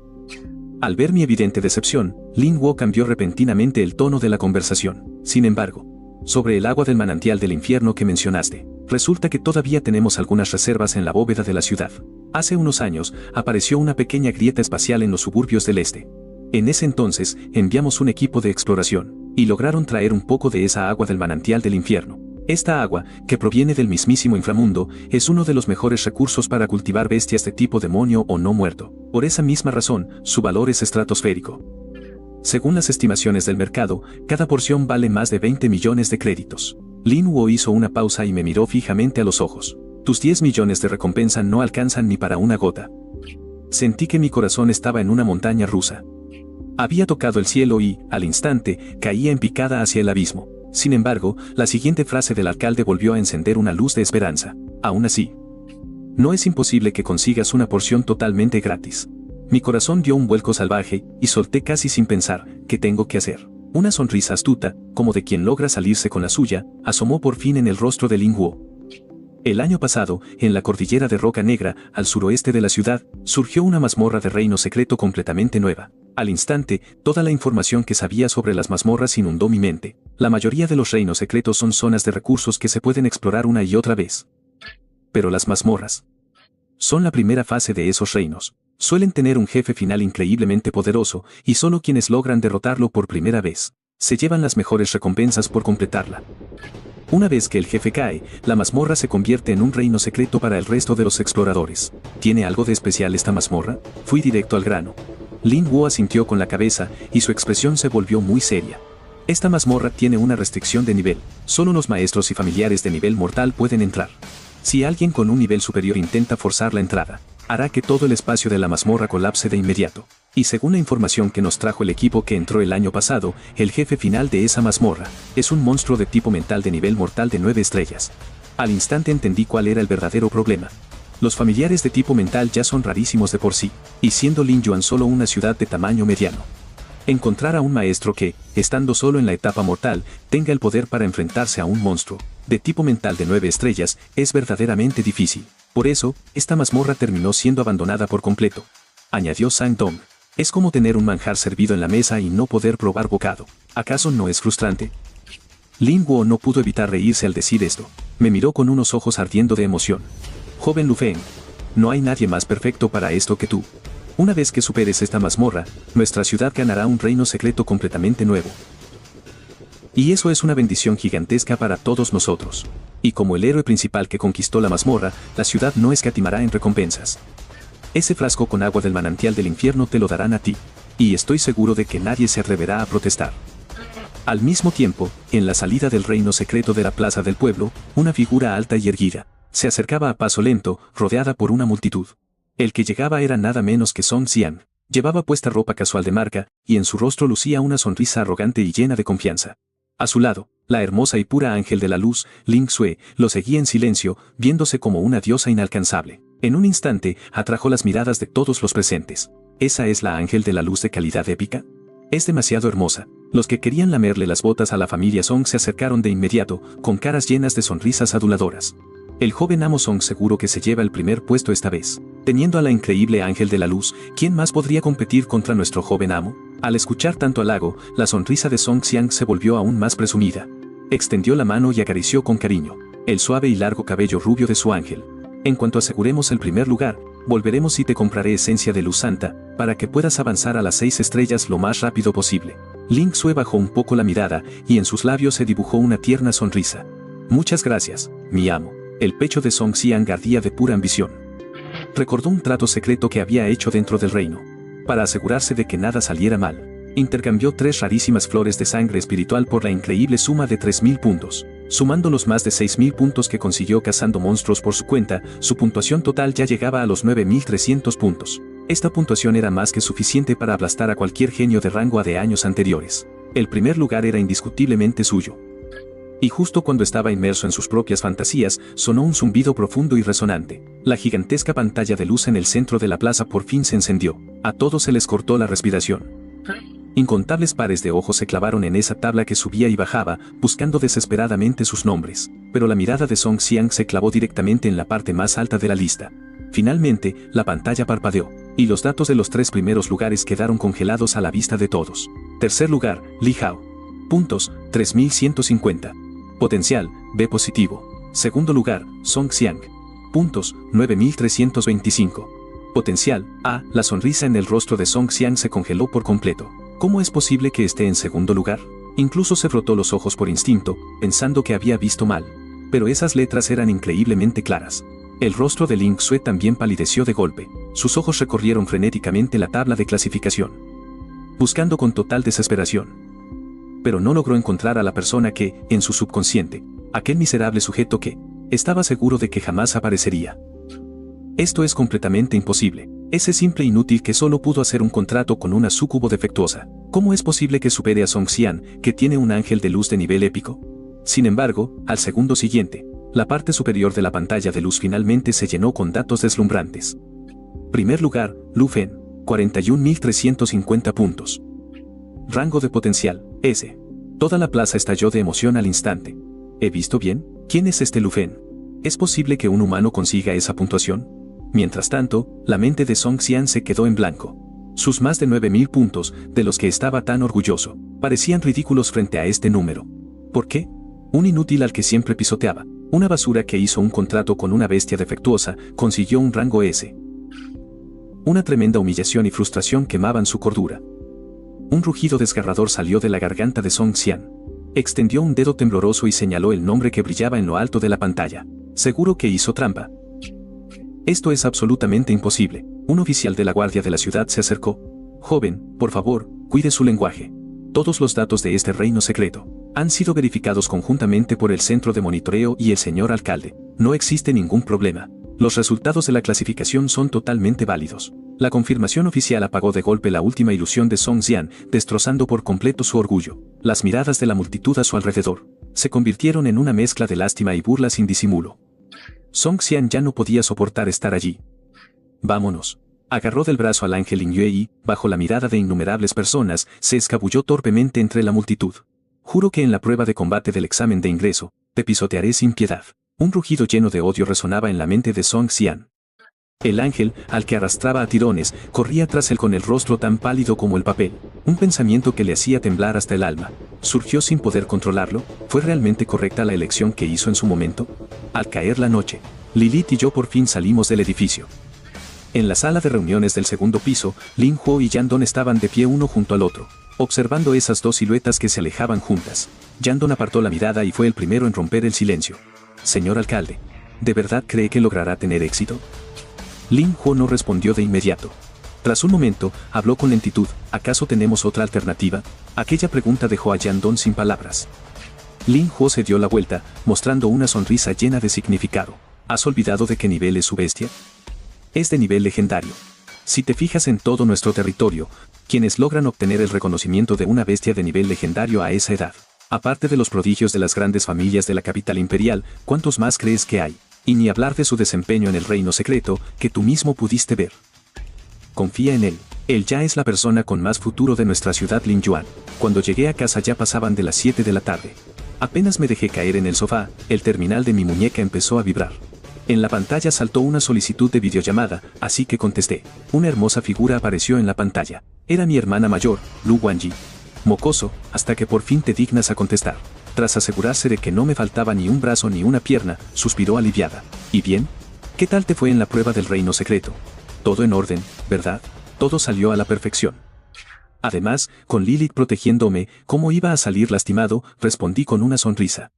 Al ver mi evidente decepción, Lin Guo cambió repentinamente el tono de la conversación. «Sin embargo, sobre el agua del manantial del infierno que mencionaste, resulta que todavía tenemos algunas reservas en la bóveda de la ciudad. Hace unos años, apareció una pequeña grieta espacial en los suburbios del este. En ese entonces, enviamos un equipo de exploración, y lograron traer un poco de esa agua del manantial del infierno. Esta agua, que proviene del mismísimo inframundo, es uno de los mejores recursos para cultivar bestias de tipo demonio o no muerto. Por esa misma razón, su valor es estratosférico. Según las estimaciones del mercado, cada porción vale más de 20 millones de créditos». Lin Guo hizo una pausa y me miró fijamente a los ojos. «Tus 10 millones de recompensa no alcanzan ni para una gota». Sentí que mi corazón estaba en una montaña rusa. Había tocado el cielo y, al instante, caía en picada hacia el abismo. Sin embargo, la siguiente frase del alcalde volvió a encender una luz de esperanza. Aún así, no es imposible que consigas una porción totalmente gratis. Mi corazón dio un vuelco salvaje, y solté casi sin pensar, ¿qué tengo que hacer? Una sonrisa astuta, como de quien logra salirse con la suya, asomó por fin en el rostro de Ling Wuo. El año pasado, en la cordillera de Roca Negra, al suroeste de la ciudad, surgió una mazmorra de reino secreto completamente nueva. Al instante, toda la información que sabía sobre las mazmorras inundó mi mente. La mayoría de los reinos secretos son zonas de recursos que se pueden explorar una y otra vez. Pero las mazmorras son la primera fase de esos reinos. Suelen tener un jefe final increíblemente poderoso, y solo quienes logran derrotarlo por primera vez se llevan las mejores recompensas por completarla. Una vez que el jefe cae, la mazmorra se convierte en un reino secreto para el resto de los exploradores. ¿Tiene algo de especial esta mazmorra? Fui directo al grano. Ling Wuo asintió con la cabeza, y su expresión se volvió muy seria. Esta mazmorra tiene una restricción de nivel. Solo los maestros y familiares de nivel mortal pueden entrar. Si alguien con un nivel superior intenta forzar la entrada, hará que todo el espacio de la mazmorra colapse de inmediato. Y según la información que nos trajo el equipo que entró el año pasado, el jefe final de esa mazmorra es un monstruo de tipo mental de nivel mortal de 9 estrellas. Al instante entendí cuál era el verdadero problema. Los familiares de tipo mental ya son rarísimos de por sí, y siendo Linyuan solo una ciudad de tamaño mediano. Encontrar a un maestro que, estando solo en la etapa mortal, tenga el poder para enfrentarse a un monstruo de tipo mental de 9 estrellas es verdaderamente difícil. Por eso, esta mazmorra terminó siendo abandonada por completo. Añadió Sang Dong. Es como tener un manjar servido en la mesa y no poder probar bocado. ¿Acaso no es frustrante? Ling Wuo no pudo evitar reírse al decir esto. Me miró con unos ojos ardiendo de emoción. Joven Lu Feng, no hay nadie más perfecto para esto que tú. Una vez que superes esta mazmorra, nuestra ciudad ganará un reino secreto completamente nuevo. Y eso es una bendición gigantesca para todos nosotros. Y como el héroe principal que conquistó la mazmorra, la ciudad no escatimará en recompensas. Ese frasco con agua del manantial del infierno te lo darán a ti. Y estoy seguro de que nadie se atreverá a protestar. Al mismo tiempo, en la salida del reino secreto de la plaza del pueblo, una figura alta y erguida se acercaba a paso lento, rodeada por una multitud. El que llegaba era nada menos que Song Xiang. Llevaba puesta ropa casual de marca, y en su rostro lucía una sonrisa arrogante y llena de confianza. A su lado, la hermosa y pura ángel de la luz, Ling Xue, lo seguía en silencio, viéndose como una diosa inalcanzable. En un instante, atrajo las miradas de todos los presentes. ¿Esa es la ángel de la luz de calidad épica? Es demasiado hermosa. Los que querían lamerle las botas a la familia Song se acercaron de inmediato, con caras llenas de sonrisas aduladoras. El joven amo Song seguro que se lleva el primer puesto esta vez. Teniendo a la increíble ángel de la luz, ¿quién más podría competir contra nuestro joven amo? Al escuchar tanto halago, la sonrisa de Song Xiang se volvió aún más presumida. Extendió la mano y acarició con cariño el suave y largo cabello rubio de su ángel. En cuanto aseguremos el primer lugar, volveremos y te compraré esencia de luz santa, para que puedas avanzar a las 6 estrellas lo más rápido posible. Ling Xue bajó un poco la mirada, y en sus labios se dibujó una tierna sonrisa. Muchas gracias, mi amo. El pecho de Song Xiang ardía de pura ambición. Recordó un trato secreto que había hecho dentro del reino. Para asegurarse de que nada saliera mal, intercambió 3 rarísimas flores de sangre espiritual por la increíble suma de 3000 puntos. Sumando los más de 6000 puntos que consiguió cazando monstruos por su cuenta, su puntuación total ya llegaba a los 9300 puntos. Esta puntuación era más que suficiente para aplastar a cualquier genio de rango A de años anteriores. El primer lugar era indiscutiblemente suyo. Y justo cuando estaba inmerso en sus propias fantasías, sonó un zumbido profundo y resonante. La gigantesca pantalla de luz en el centro de la plaza por fin se encendió. A todos se les cortó la respiración. Incontables pares de ojos se clavaron en esa tabla que subía y bajaba, buscando desesperadamente sus nombres. Pero la mirada de Song Xiang se clavó directamente en la parte más alta de la lista. Finalmente, la pantalla parpadeó, y los datos de los 3 primeros lugares quedaron congelados a la vista de todos. Tercer lugar, Li Hao. Puntos, 3150. Potencial, B positivo. Segundo lugar, Song Xiang. Puntos, 9325. Potencial, A. La sonrisa en el rostro de Song Xiang se congeló por completo. ¿Cómo es posible que esté en segundo lugar? Incluso se frotó los ojos por instinto, pensando que había visto mal. Pero esas letras eran increíblemente claras. El rostro de Ling Xue también palideció de golpe. Sus ojos recorrieron frenéticamente la tabla de clasificación, buscando con total desesperación. Pero no logró encontrar a la persona que, en su subconsciente, aquel miserable sujeto que, estaba seguro de que jamás aparecería. Esto es completamente imposible. Ese simple inútil que solo pudo hacer un contrato con una súcubo defectuosa. ¿Cómo es posible que supere a Song Xian, que tiene un ángel de luz de nivel épico? Sin embargo, al segundo siguiente, la parte superior de la pantalla de luz finalmente se llenó con datos deslumbrantes. Primer lugar, Lu Fen, 41.350 puntos. Rango de potencial, S. Toda la plaza estalló de emoción al instante. ¿He visto bien? ¿Quién es este Lu Fen? ¿Es posible que un humano consiga esa puntuación? Mientras tanto, la mente de Song Xian se quedó en blanco. Sus más de 9.000 puntos, de los que estaba tan orgulloso, parecían ridículos frente a este número. ¿Por qué? Un inútil al que siempre pisoteaba, una basura que hizo un contrato con una bestia defectuosa, consiguió un rango S. Una tremenda humillación y frustración quemaban su cordura. Un rugido desgarrador salió de la garganta de Song Xian. Extendió un dedo tembloroso y señaló el nombre que brillaba en lo alto de la pantalla. Seguro que hizo trampa. Esto es absolutamente imposible. Un oficial de la guardia de la ciudad se acercó. Joven, por favor, cuide su lenguaje. Todos los datos de este reino secreto han sido verificados conjuntamente por el centro de monitoreo y el señor alcalde. No existe ningún problema. Los resultados de la clasificación son totalmente válidos. La confirmación oficial apagó de golpe la última ilusión de Song Xian, destrozando por completo su orgullo. Las miradas de la multitud a su alrededor se convirtieron en una mezcla de lástima y burla sin disimulo. Song Xian ya no podía soportar estar allí. Vámonos. Agarró del brazo al ángel Lin Yue y, bajo la mirada de innumerables personas, se escabulló torpemente entre la multitud. Juro que en la prueba de combate del examen de ingreso, te pisotearé sin piedad. Un rugido lleno de odio resonaba en la mente de Song Xian. El ángel, al que arrastraba a tirones, corría tras él con el rostro tan pálido como el papel. Un pensamiento que le hacía temblar hasta el alma. Surgió sin poder controlarlo. ¿Fue realmente correcta la elección que hizo en su momento? Al caer la noche, Lilith y yo por fin salimos del edificio. En la sala de reuniones del segundo piso, Lin Huo y Yan Don estaban de pie uno junto al otro, observando esas dos siluetas que se alejaban juntas. Yan Don apartó la mirada y fue el primero en romper el silencio. Señor alcalde, ¿de verdad cree que logrará tener éxito? Lin Huo no respondió de inmediato. Tras un momento, habló con lentitud. ¿Acaso tenemos otra alternativa? Aquella pregunta dejó a Yan Don sin palabras. Lin Huo se dio la vuelta, mostrando una sonrisa llena de significado. ¿Has olvidado de qué nivel es su bestia? Es de nivel legendario. Si te fijas en todo nuestro territorio, quienes logran obtener el reconocimiento de una bestia de nivel legendario a esa edad, aparte de los prodigios de las grandes familias de la capital imperial, ¿cuántos más crees que hay? Y ni hablar de su desempeño en el reino secreto, que tú mismo pudiste ver. Confía en él. Él ya es la persona con más futuro de nuestra ciudad Linyuan. Cuando llegué a casa ya pasaban de las 7 de la tarde. Apenas me dejé caer en el sofá, el terminal de mi muñeca empezó a vibrar. En la pantalla saltó una solicitud de videollamada, así que contesté. Una hermosa figura apareció en la pantalla. Era mi hermana mayor, Lu Guangyi. Mocoso, hasta que por fin te dignas a contestar. Tras asegurarse de que no me faltaba ni un brazo ni una pierna, suspiró aliviada. ¿Y bien? ¿Qué tal te fue en la prueba del reino secreto? Todo en orden, ¿verdad? Todo salió a la perfección. Además, con Lilith protegiéndome, ¿cómo iba a salir lastimado? Respondí con una sonrisa.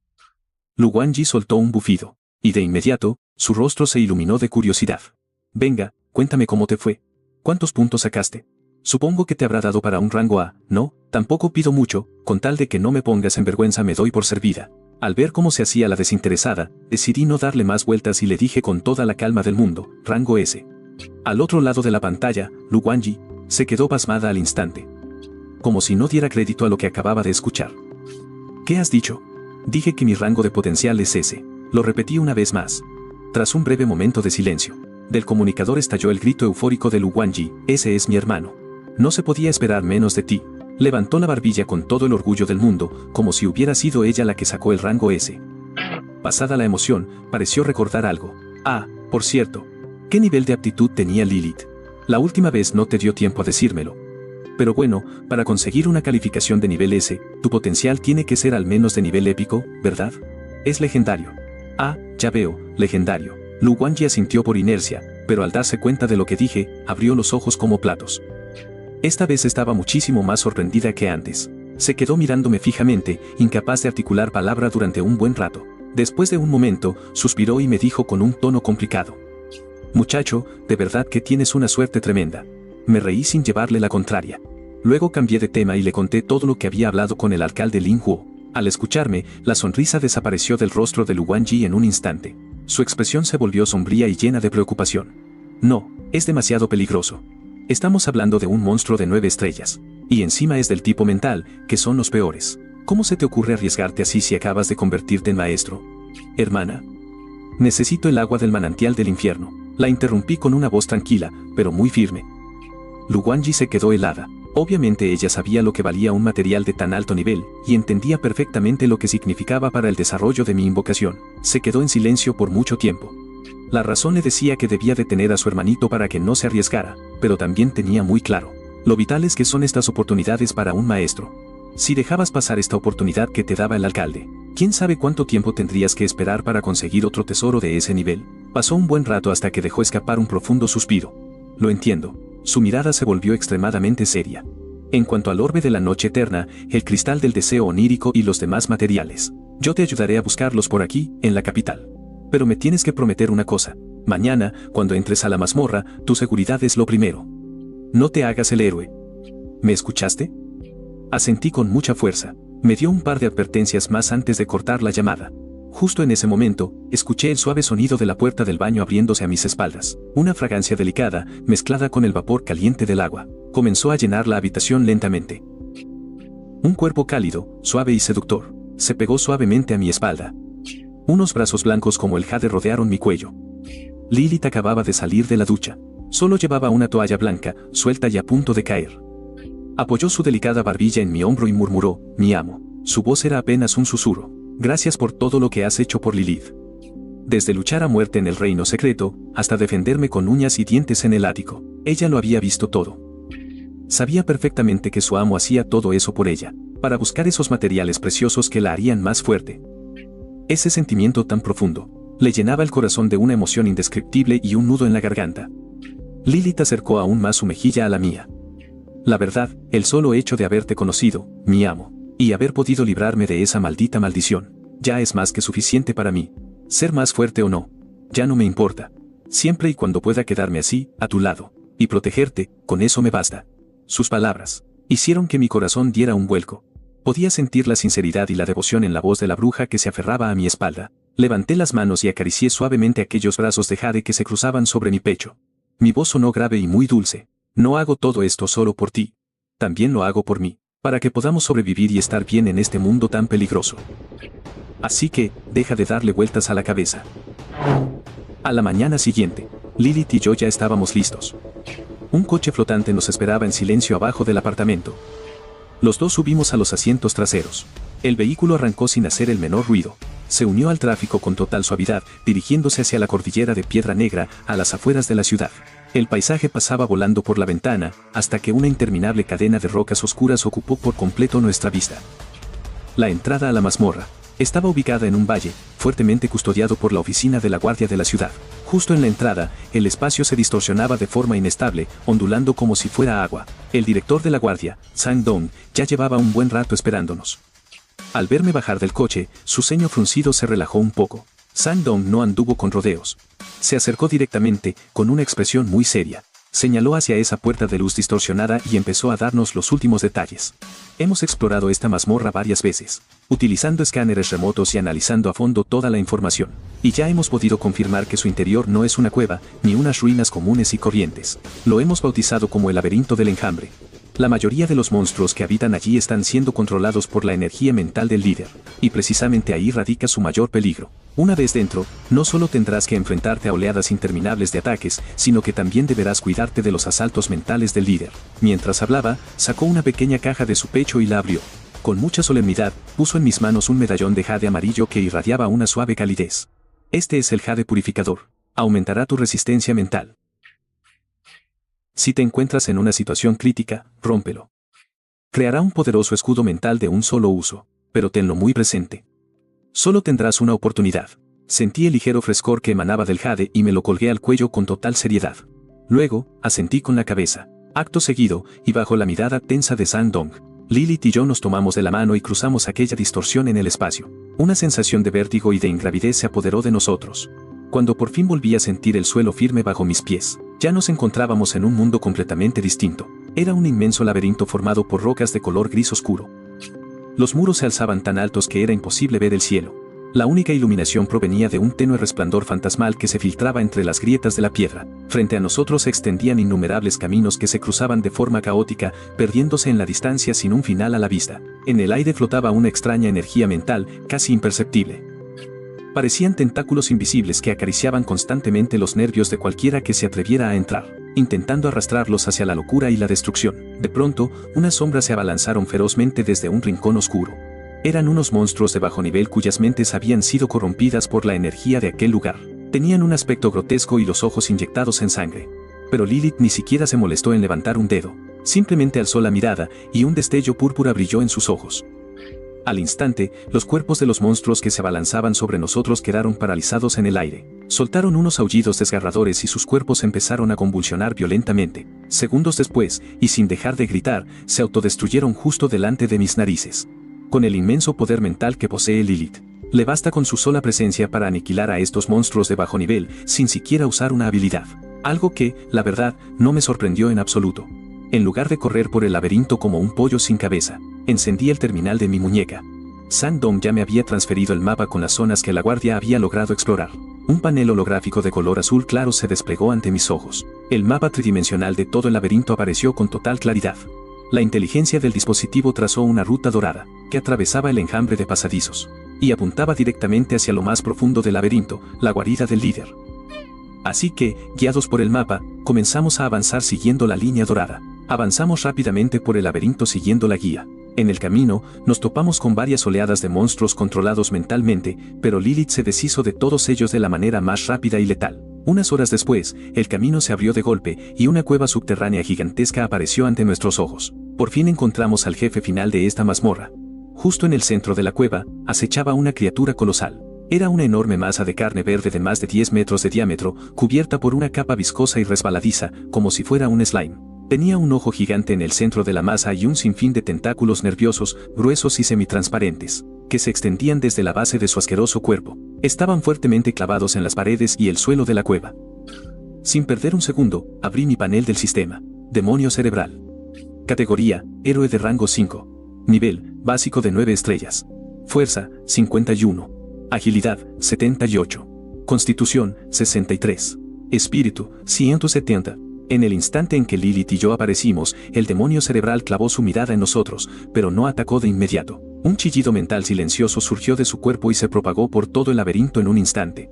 Lu Guangyi soltó un bufido, y de inmediato, su rostro se iluminó de curiosidad. Venga, cuéntame cómo te fue. ¿Cuántos puntos sacaste? Supongo que te habrá dado para un rango A. No, tampoco pido mucho, con tal de que no me pongas en vergüenza me doy por servida. Al ver cómo se hacía la desinteresada, decidí no darle más vueltas y le dije con toda la calma del mundo, rango S. Al otro lado de la pantalla, Lu Guangyi se quedó pasmada al instante. Como si no diera crédito a lo que acababa de escuchar. ¿Qué has dicho? Dije que mi rango de potencial es S. Lo repetí una vez más. Tras un breve momento de silencio, del comunicador estalló el grito eufórico de Lu Guangyi, ese es mi hermano. No se podía esperar menos de ti. Levantó la barbilla con todo el orgullo del mundo, como si hubiera sido ella la que sacó el rango S. Pasada la emoción, pareció recordar algo. Ah, por cierto, ¿qué nivel de aptitud tenía Lilith? La última vez no te dio tiempo a decírmelo. Pero bueno, para conseguir una calificación de nivel S, tu potencial tiene que ser al menos de nivel épico, ¿verdad? Es legendario. Ah, ya veo, legendario. Lu Guangyi asintió por inercia, pero al darse cuenta de lo que dije, abrió los ojos como platos. Esta vez estaba muchísimo más sorprendida que antes. Se quedó mirándome fijamente, incapaz de articular palabra durante un buen rato. Después de un momento, suspiró y me dijo con un tono complicado. Muchacho, de verdad que tienes una suerte tremenda. Me reí sin llevarle la contraria. Luego cambié de tema y le conté todo lo que había hablado con el alcalde Lin Huo. Al escucharme, la sonrisa desapareció del rostro de Lu Guangyi en un instante. Su expresión se volvió sombría y llena de preocupación. No, es demasiado peligroso. Estamos hablando de un monstruo de 9 estrellas. Y encima es del tipo mental, que son los peores. ¿Cómo se te ocurre arriesgarte así si acabas de convertirte en maestro? Hermana. Necesito el agua del manantial del infierno. La interrumpí con una voz tranquila, pero muy firme. Lu Guangyi se quedó helada. Obviamente ella sabía lo que valía un material de tan alto nivel, y entendía perfectamente lo que significaba para el desarrollo de mi invocación. Se quedó en silencio por mucho tiempo. La razón le decía que debía detener a su hermanito para que no se arriesgara, pero también tenía muy claro lo vitales que son estas oportunidades para un maestro. Si dejabas pasar esta oportunidad que te daba el alcalde, ¿quién sabe cuánto tiempo tendrías que esperar para conseguir otro tesoro de ese nivel? Pasó un buen rato hasta que dejó escapar un profundo suspiro. Lo entiendo. Su mirada se volvió extremadamente seria. En cuanto al orbe de la noche eterna, el cristal del deseo onírico y los demás materiales, yo te ayudaré a buscarlos por aquí, en la capital. Pero me tienes que prometer una cosa. Mañana, cuando entres a la mazmorra, tu seguridad es lo primero. No te hagas el héroe. ¿Me escuchaste? Asentí con mucha fuerza. Me dio un par de advertencias más antes de cortar la llamada. Justo en ese momento, escuché el suave sonido de la puerta del baño abriéndose a mis espaldas. Una fragancia delicada, mezclada con el vapor caliente del agua, comenzó a llenar la habitación lentamente. Un cuerpo cálido, suave y seductor, se pegó suavemente a mi espalda. Unos brazos blancos como el jade rodearon mi cuello. Lilith acababa de salir de la ducha. Solo llevaba una toalla blanca, suelta y a punto de caer. Apoyó su delicada barbilla en mi hombro y murmuró, mi amo. Su voz era apenas un susurro. Gracias por todo lo que has hecho por Lilith. Desde luchar a muerte en el reino secreto, hasta defenderme con uñas y dientes en el ático, ella lo había visto todo. Sabía perfectamente que su amo hacía todo eso por ella, para buscar esos materiales preciosos que la harían más fuerte. Ese sentimiento tan profundo, le llenaba el corazón de una emoción indescriptible y un nudo en la garganta. Lilith acercó aún más su mejilla a la mía. La verdad, el solo hecho de haberte conocido, mi amo, y haber podido librarme de esa maldita maldición, ya es más que suficiente para mí. Ser más fuerte o no, ya no me importa. Siempre y cuando pueda quedarme así, a tu lado, y protegerte, con eso me basta. Sus palabras hicieron que mi corazón diera un vuelco. Podía sentir la sinceridad y la devoción en la voz de la bruja que se aferraba a mi espalda. Levanté las manos y acaricié suavemente aquellos brazos de jade que se cruzaban sobre mi pecho. Mi voz sonó grave y muy dulce. No hago todo esto solo por ti. También lo hago por mí, para que podamos sobrevivir y estar bien en este mundo tan peligroso. Así que, deja de darle vueltas a la cabeza. A la mañana siguiente, Lilith y yo ya estábamos listos. Un coche flotante nos esperaba en silencio abajo del apartamento. Los dos subimos a los asientos traseros. El vehículo arrancó sin hacer el menor ruido. Se unió al tráfico con total suavidad, dirigiéndose hacia la cordillera de Piedra Negra, a las afueras de la ciudad. El paisaje pasaba volando por la ventana, hasta que una interminable cadena de rocas oscuras ocupó por completo nuestra vista. La entrada a la mazmorra estaba ubicada en un valle, fuertemente custodiado por la oficina de la guardia de la ciudad. Justo en la entrada, el espacio se distorsionaba de forma inestable, ondulando como si fuera agua. El director de la guardia, Sang Dong, ya llevaba un buen rato esperándonos. Al verme bajar del coche, su ceño fruncido se relajó un poco. Sang Dong no anduvo con rodeos. Se acercó directamente, con una expresión muy seria. Señaló hacia esa puerta de luz distorsionada y empezó a darnos los últimos detalles. Hemos explorado esta mazmorra varias veces, utilizando escáneres remotos y analizando a fondo toda la información. Y ya hemos podido confirmar que su interior no es una cueva, ni unas ruinas comunes y corrientes. Lo hemos bautizado como el laberinto del enjambre. La mayoría de los monstruos que habitan allí están siendo controlados por la energía mental del líder, y precisamente ahí radica su mayor peligro. Una vez dentro, no solo tendrás que enfrentarte a oleadas interminables de ataques, sino que también deberás cuidarte de los asaltos mentales del líder. Mientras hablaba, sacó una pequeña caja de su pecho y la abrió. Con mucha solemnidad, puso en mis manos un medallón de jade amarillo que irradiaba una suave calidez. Este es el jade purificador. Aumentará tu resistencia mental. Si te encuentras en una situación crítica, rómpelo. Creará un poderoso escudo mental de un solo uso, pero tenlo muy presente. Solo tendrás una oportunidad. Sentí el ligero frescor que emanaba del jade y me lo colgué al cuello con total seriedad. Luego, asentí con la cabeza. Acto seguido, y bajo la mirada tensa de Sang Dong, Lilith y yo nos tomamos de la mano y cruzamos aquella distorsión en el espacio. Una sensación de vértigo y de ingravidez se apoderó de nosotros. Cuando por fin volví a sentir el suelo firme bajo mis pies, ya nos encontrábamos en un mundo completamente distinto. Era un inmenso laberinto formado por rocas de color gris oscuro. Los muros se alzaban tan altos que era imposible ver el cielo. La única iluminación provenía de un tenue resplandor fantasmal que se filtraba entre las grietas de la piedra. Frente a nosotros se extendían innumerables caminos que se cruzaban de forma caótica, perdiéndose en la distancia sin un final a la vista. En el aire flotaba una extraña energía mental, casi imperceptible. Parecían tentáculos invisibles que acariciaban constantemente los nervios de cualquiera que se atreviera a entrar, intentando arrastrarlos hacia la locura y la destrucción. De pronto, unas sombras se abalanzaron ferozmente desde un rincón oscuro. Eran unos monstruos de bajo nivel cuyas mentes habían sido corrompidas por la energía de aquel lugar. Tenían un aspecto grotesco y los ojos inyectados en sangre. Pero Lilith ni siquiera se molestó en levantar un dedo. Simplemente alzó la mirada y un destello púrpura brilló en sus ojos. Al instante, los cuerpos de los monstruos que se abalanzaban sobre nosotros quedaron paralizados en el aire. Soltaron unos aullidos desgarradores y sus cuerpos empezaron a convulsionar violentamente. Segundos después, y sin dejar de gritar, se autodestruyeron justo delante de mis narices. Con el inmenso poder mental que posee Lilith, le basta con su sola presencia para aniquilar a estos monstruos de bajo nivel, sin siquiera usar una habilidad. Algo que, la verdad, no me sorprendió en absoluto. En lugar de correr por el laberinto como un pollo sin cabeza, encendí el terminal de mi muñeca. Sandom ya me había transferido el mapa con las zonas que la guardia había logrado explorar. Un panel holográfico de color azul claro se desplegó ante mis ojos. El mapa tridimensional de todo el laberinto apareció con total claridad. La inteligencia del dispositivo trazó una ruta dorada, que atravesaba el enjambre de pasadizos, y apuntaba directamente hacia lo más profundo del laberinto, la guarida del líder. Así que, guiados por el mapa, comenzamos a avanzar siguiendo la línea dorada. Avanzamos rápidamente por el laberinto siguiendo la guía. En el camino, nos topamos con varias oleadas de monstruos controlados mentalmente, pero Lilith se deshizo de todos ellos de la manera más rápida y letal. Unas horas después, el camino se abrió de golpe y una cueva subterránea gigantesca apareció ante nuestros ojos. Por fin encontramos al jefe final de esta mazmorra. Justo en el centro de la cueva, acechaba una criatura colosal. Era una enorme masa de carne verde de más de 10 metros de diámetro, cubierta por una capa viscosa y resbaladiza, como si fuera un slime. Tenía un ojo gigante en el centro de la masa y un sinfín de tentáculos nerviosos, gruesos y semitransparentes, que se extendían desde la base de su asqueroso cuerpo. Estaban fuertemente clavados en las paredes y el suelo de la cueva. Sin perder un segundo, abrí mi panel del sistema. Demonio cerebral. Categoría, héroe de rango 5. Nivel, básico de 9 estrellas. Fuerza, 51. Agilidad, 78. Constitución, 63. Espíritu, 170. En el instante en que Lilith y yo aparecimos, el demonio cerebral clavó su mirada en nosotros, pero no atacó de inmediato. Un chillido mental silencioso surgió de su cuerpo y se propagó por todo el laberinto en un instante.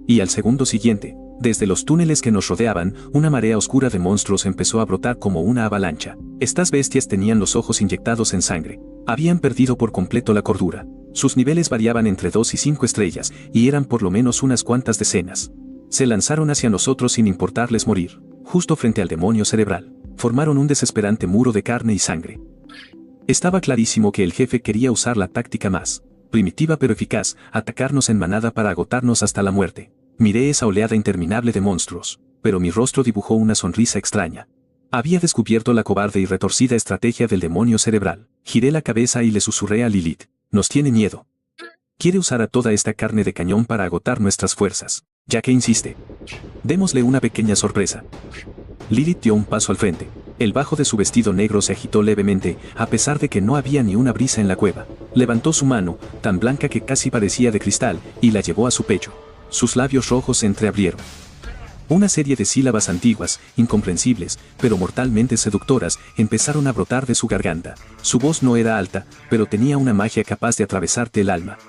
Y al segundo siguiente, desde los túneles que nos rodeaban, una marea oscura de monstruos empezó a brotar como una avalancha. Estas bestias tenían los ojos inyectados en sangre. Habían perdido por completo la cordura. Sus niveles variaban entre 2 y 5 estrellas, y eran por lo menos unas cuantas decenas. Se lanzaron hacia nosotros sin importarles morir. Justo frente al demonio cerebral, formaron un desesperante muro de carne y sangre. Estaba clarísimo que el jefe quería usar la táctica más primitiva pero eficaz, atacarnos en manada para agotarnos hasta la muerte. Miré esa oleada interminable de monstruos, pero mi rostro dibujó una sonrisa extraña. Había descubierto la cobarde y retorcida estrategia del demonio cerebral. Giré la cabeza y le susurré a Lilith: nos tiene miedo. Quiere usar a toda esta carne de cañón para agotar nuestras fuerzas. Ya que insiste, démosle una pequeña sorpresa. Lilith dio un paso al frente. El bajo de su vestido negro se agitó levemente, a pesar de que no había ni una brisa en la cueva. Levantó su mano, tan blanca que casi parecía de cristal, y la llevó a su pecho. Sus labios rojos se entreabrieron. Una serie de sílabas antiguas, incomprensibles, pero mortalmente seductoras, empezaron a brotar de su garganta. Su voz no era alta, pero tenía una magia capaz de atravesarte el alma.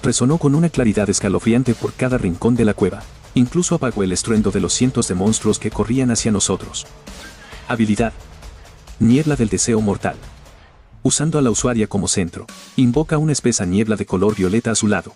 Resonó con una claridad escalofriante por cada rincón de la cueva. Incluso apagó el estruendo de los cientos de monstruos que corrían hacia nosotros. Habilidad: niebla del deseo mortal. Usando a la usuaria como centro, invoca una espesa niebla de color violeta a su lado.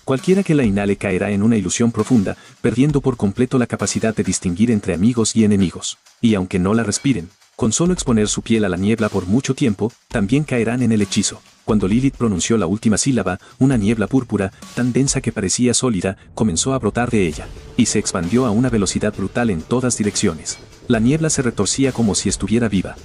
Cualquiera que la inhale caerá en una ilusión profunda, perdiendo por completo la capacidad de distinguir entre amigos y enemigos. Y aunque no la respiren, con solo exponer su piel a la niebla por mucho tiempo, también caerán en el hechizo. Cuando Lilith pronunció la última sílaba, una niebla púrpura, tan densa que parecía sólida, comenzó a brotar de ella, y se expandió a una velocidad brutal en todas direcciones. La niebla se retorcía como si estuviera viva.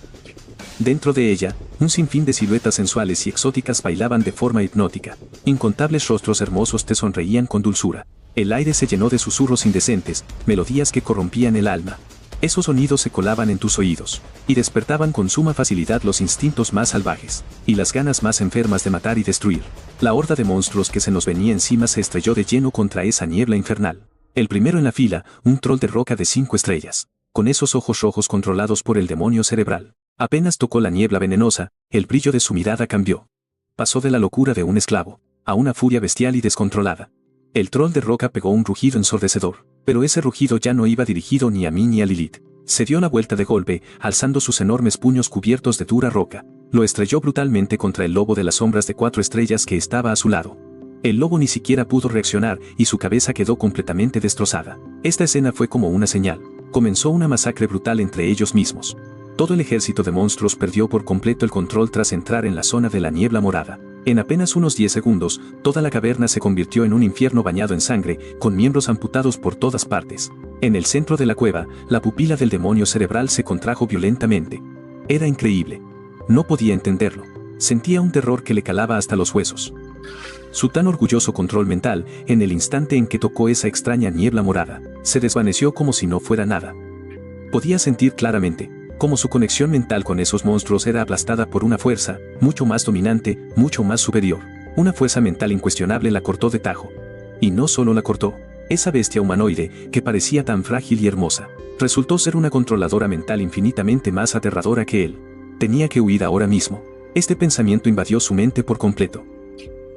Dentro de ella, un sinfín de siluetas sensuales y exóticas bailaban de forma hipnótica. Incontables rostros hermosos te sonreían con dulzura. El aire se llenó de susurros indecentes, melodías que corrompían el alma. Esos sonidos se colaban en tus oídos, y despertaban con suma facilidad los instintos más salvajes, y las ganas más enfermas de matar y destruir. La horda de monstruos que se nos venía encima se estrelló de lleno contra esa niebla infernal. El primero en la fila, un troll de roca de 5 estrellas, con esos ojos rojos controlados por el demonio cerebral. Apenas tocó la niebla venenosa, el brillo de su mirada cambió. Pasó de la locura de un esclavo, a una furia bestial y descontrolada. El troll de roca pegó un rugido ensordecedor, pero ese rugido ya no iba dirigido ni a mí ni a Lilith. Se dio la vuelta de golpe, alzando sus enormes puños cubiertos de dura roca. Lo estrelló brutalmente contra el lobo de las sombras de 4 estrellas que estaba a su lado. El lobo ni siquiera pudo reaccionar y su cabeza quedó completamente destrozada. Esta escena fue como una señal. Comenzó una masacre brutal entre ellos mismos. Todo el ejército de monstruos perdió por completo el control tras entrar en la zona de la niebla morada. En apenas unos 10 segundos, toda la caverna se convirtió en un infierno bañado en sangre, con miembros amputados por todas partes. En el centro de la cueva, la pupila del demonio cerebral se contrajo violentamente. Era increíble. No podía entenderlo. Sentía un terror que le calaba hasta los huesos. Su tan orgulloso control mental, en el instante en que tocó esa extraña niebla morada, se desvaneció como si no fuera nada. Podía sentir claramente cómo su conexión mental con esos monstruos era aplastada por una fuerza, mucho más dominante, mucho más superior. Una fuerza mental incuestionable la cortó de tajo. Y no solo la cortó. Esa bestia humanoide, que parecía tan frágil y hermosa, resultó ser una controladora mental infinitamente más aterradora que él. Tenía que huir ahora mismo. Este pensamiento invadió su mente por completo.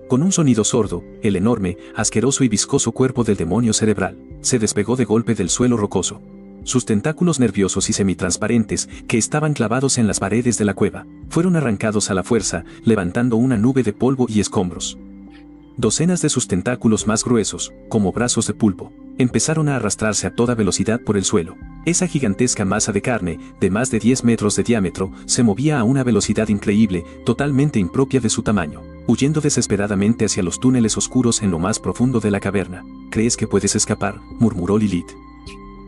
Con un sonido sordo, el enorme, asqueroso y viscoso cuerpo del demonio cerebral se despegó de golpe del suelo rocoso. Sus tentáculos nerviosos y semitransparentes, que estaban clavados en las paredes de la cueva, fueron arrancados a la fuerza, levantando una nube de polvo y escombros. Docenas de sus tentáculos más gruesos, como brazos de pulpo, empezaron a arrastrarse a toda velocidad por el suelo. Esa gigantesca masa de carne, de más de 10 metros de diámetro, se movía a una velocidad increíble, totalmente impropia de su tamaño, huyendo desesperadamente hacia los túneles oscuros en lo más profundo de la caverna. ¿Crees que puedes escapar?, murmuró Lilith.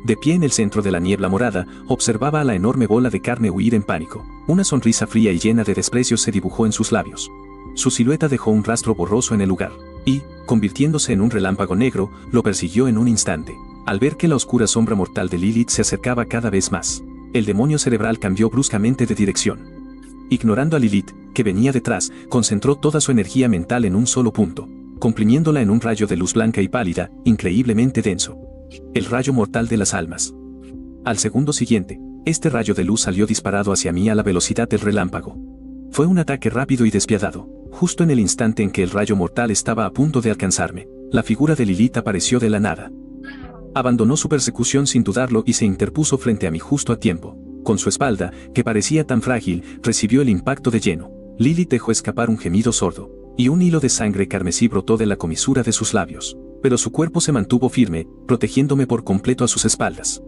De pie en el centro de la niebla morada, observaba a la enorme bola de carne huir en pánico. Una sonrisa fría y llena de desprecio se dibujó en sus labios. Su silueta dejó un rastro borroso en el lugar, y, convirtiéndose en un relámpago negro, lo persiguió en un instante. Al ver que la oscura sombra mortal de Lilith se acercaba cada vez más, el demonio cerebral cambió bruscamente de dirección. Ignorando a Lilith, que venía detrás, concentró toda su energía mental en un solo punto, comprimiéndola en un rayo de luz blanca y pálida, increíblemente denso. El rayo mortal de las almas. Al segundo siguiente, este rayo de luz salió disparado hacia mí a la velocidad del relámpago. Fue un ataque rápido y despiadado. Justo en el instante en que el rayo mortal estaba a punto de alcanzarme, la figura de Lilith apareció de la nada. Abandonó su persecución sin dudarlo y se interpuso frente a mí justo a tiempo. Con su espalda, que parecía tan frágil, recibió el impacto de lleno. Lilith dejó escapar un gemido sordo, y un hilo de sangre carmesí brotó de la comisura de sus labios. Pero su cuerpo se mantuvo firme, protegiéndome por completo a sus espaldas.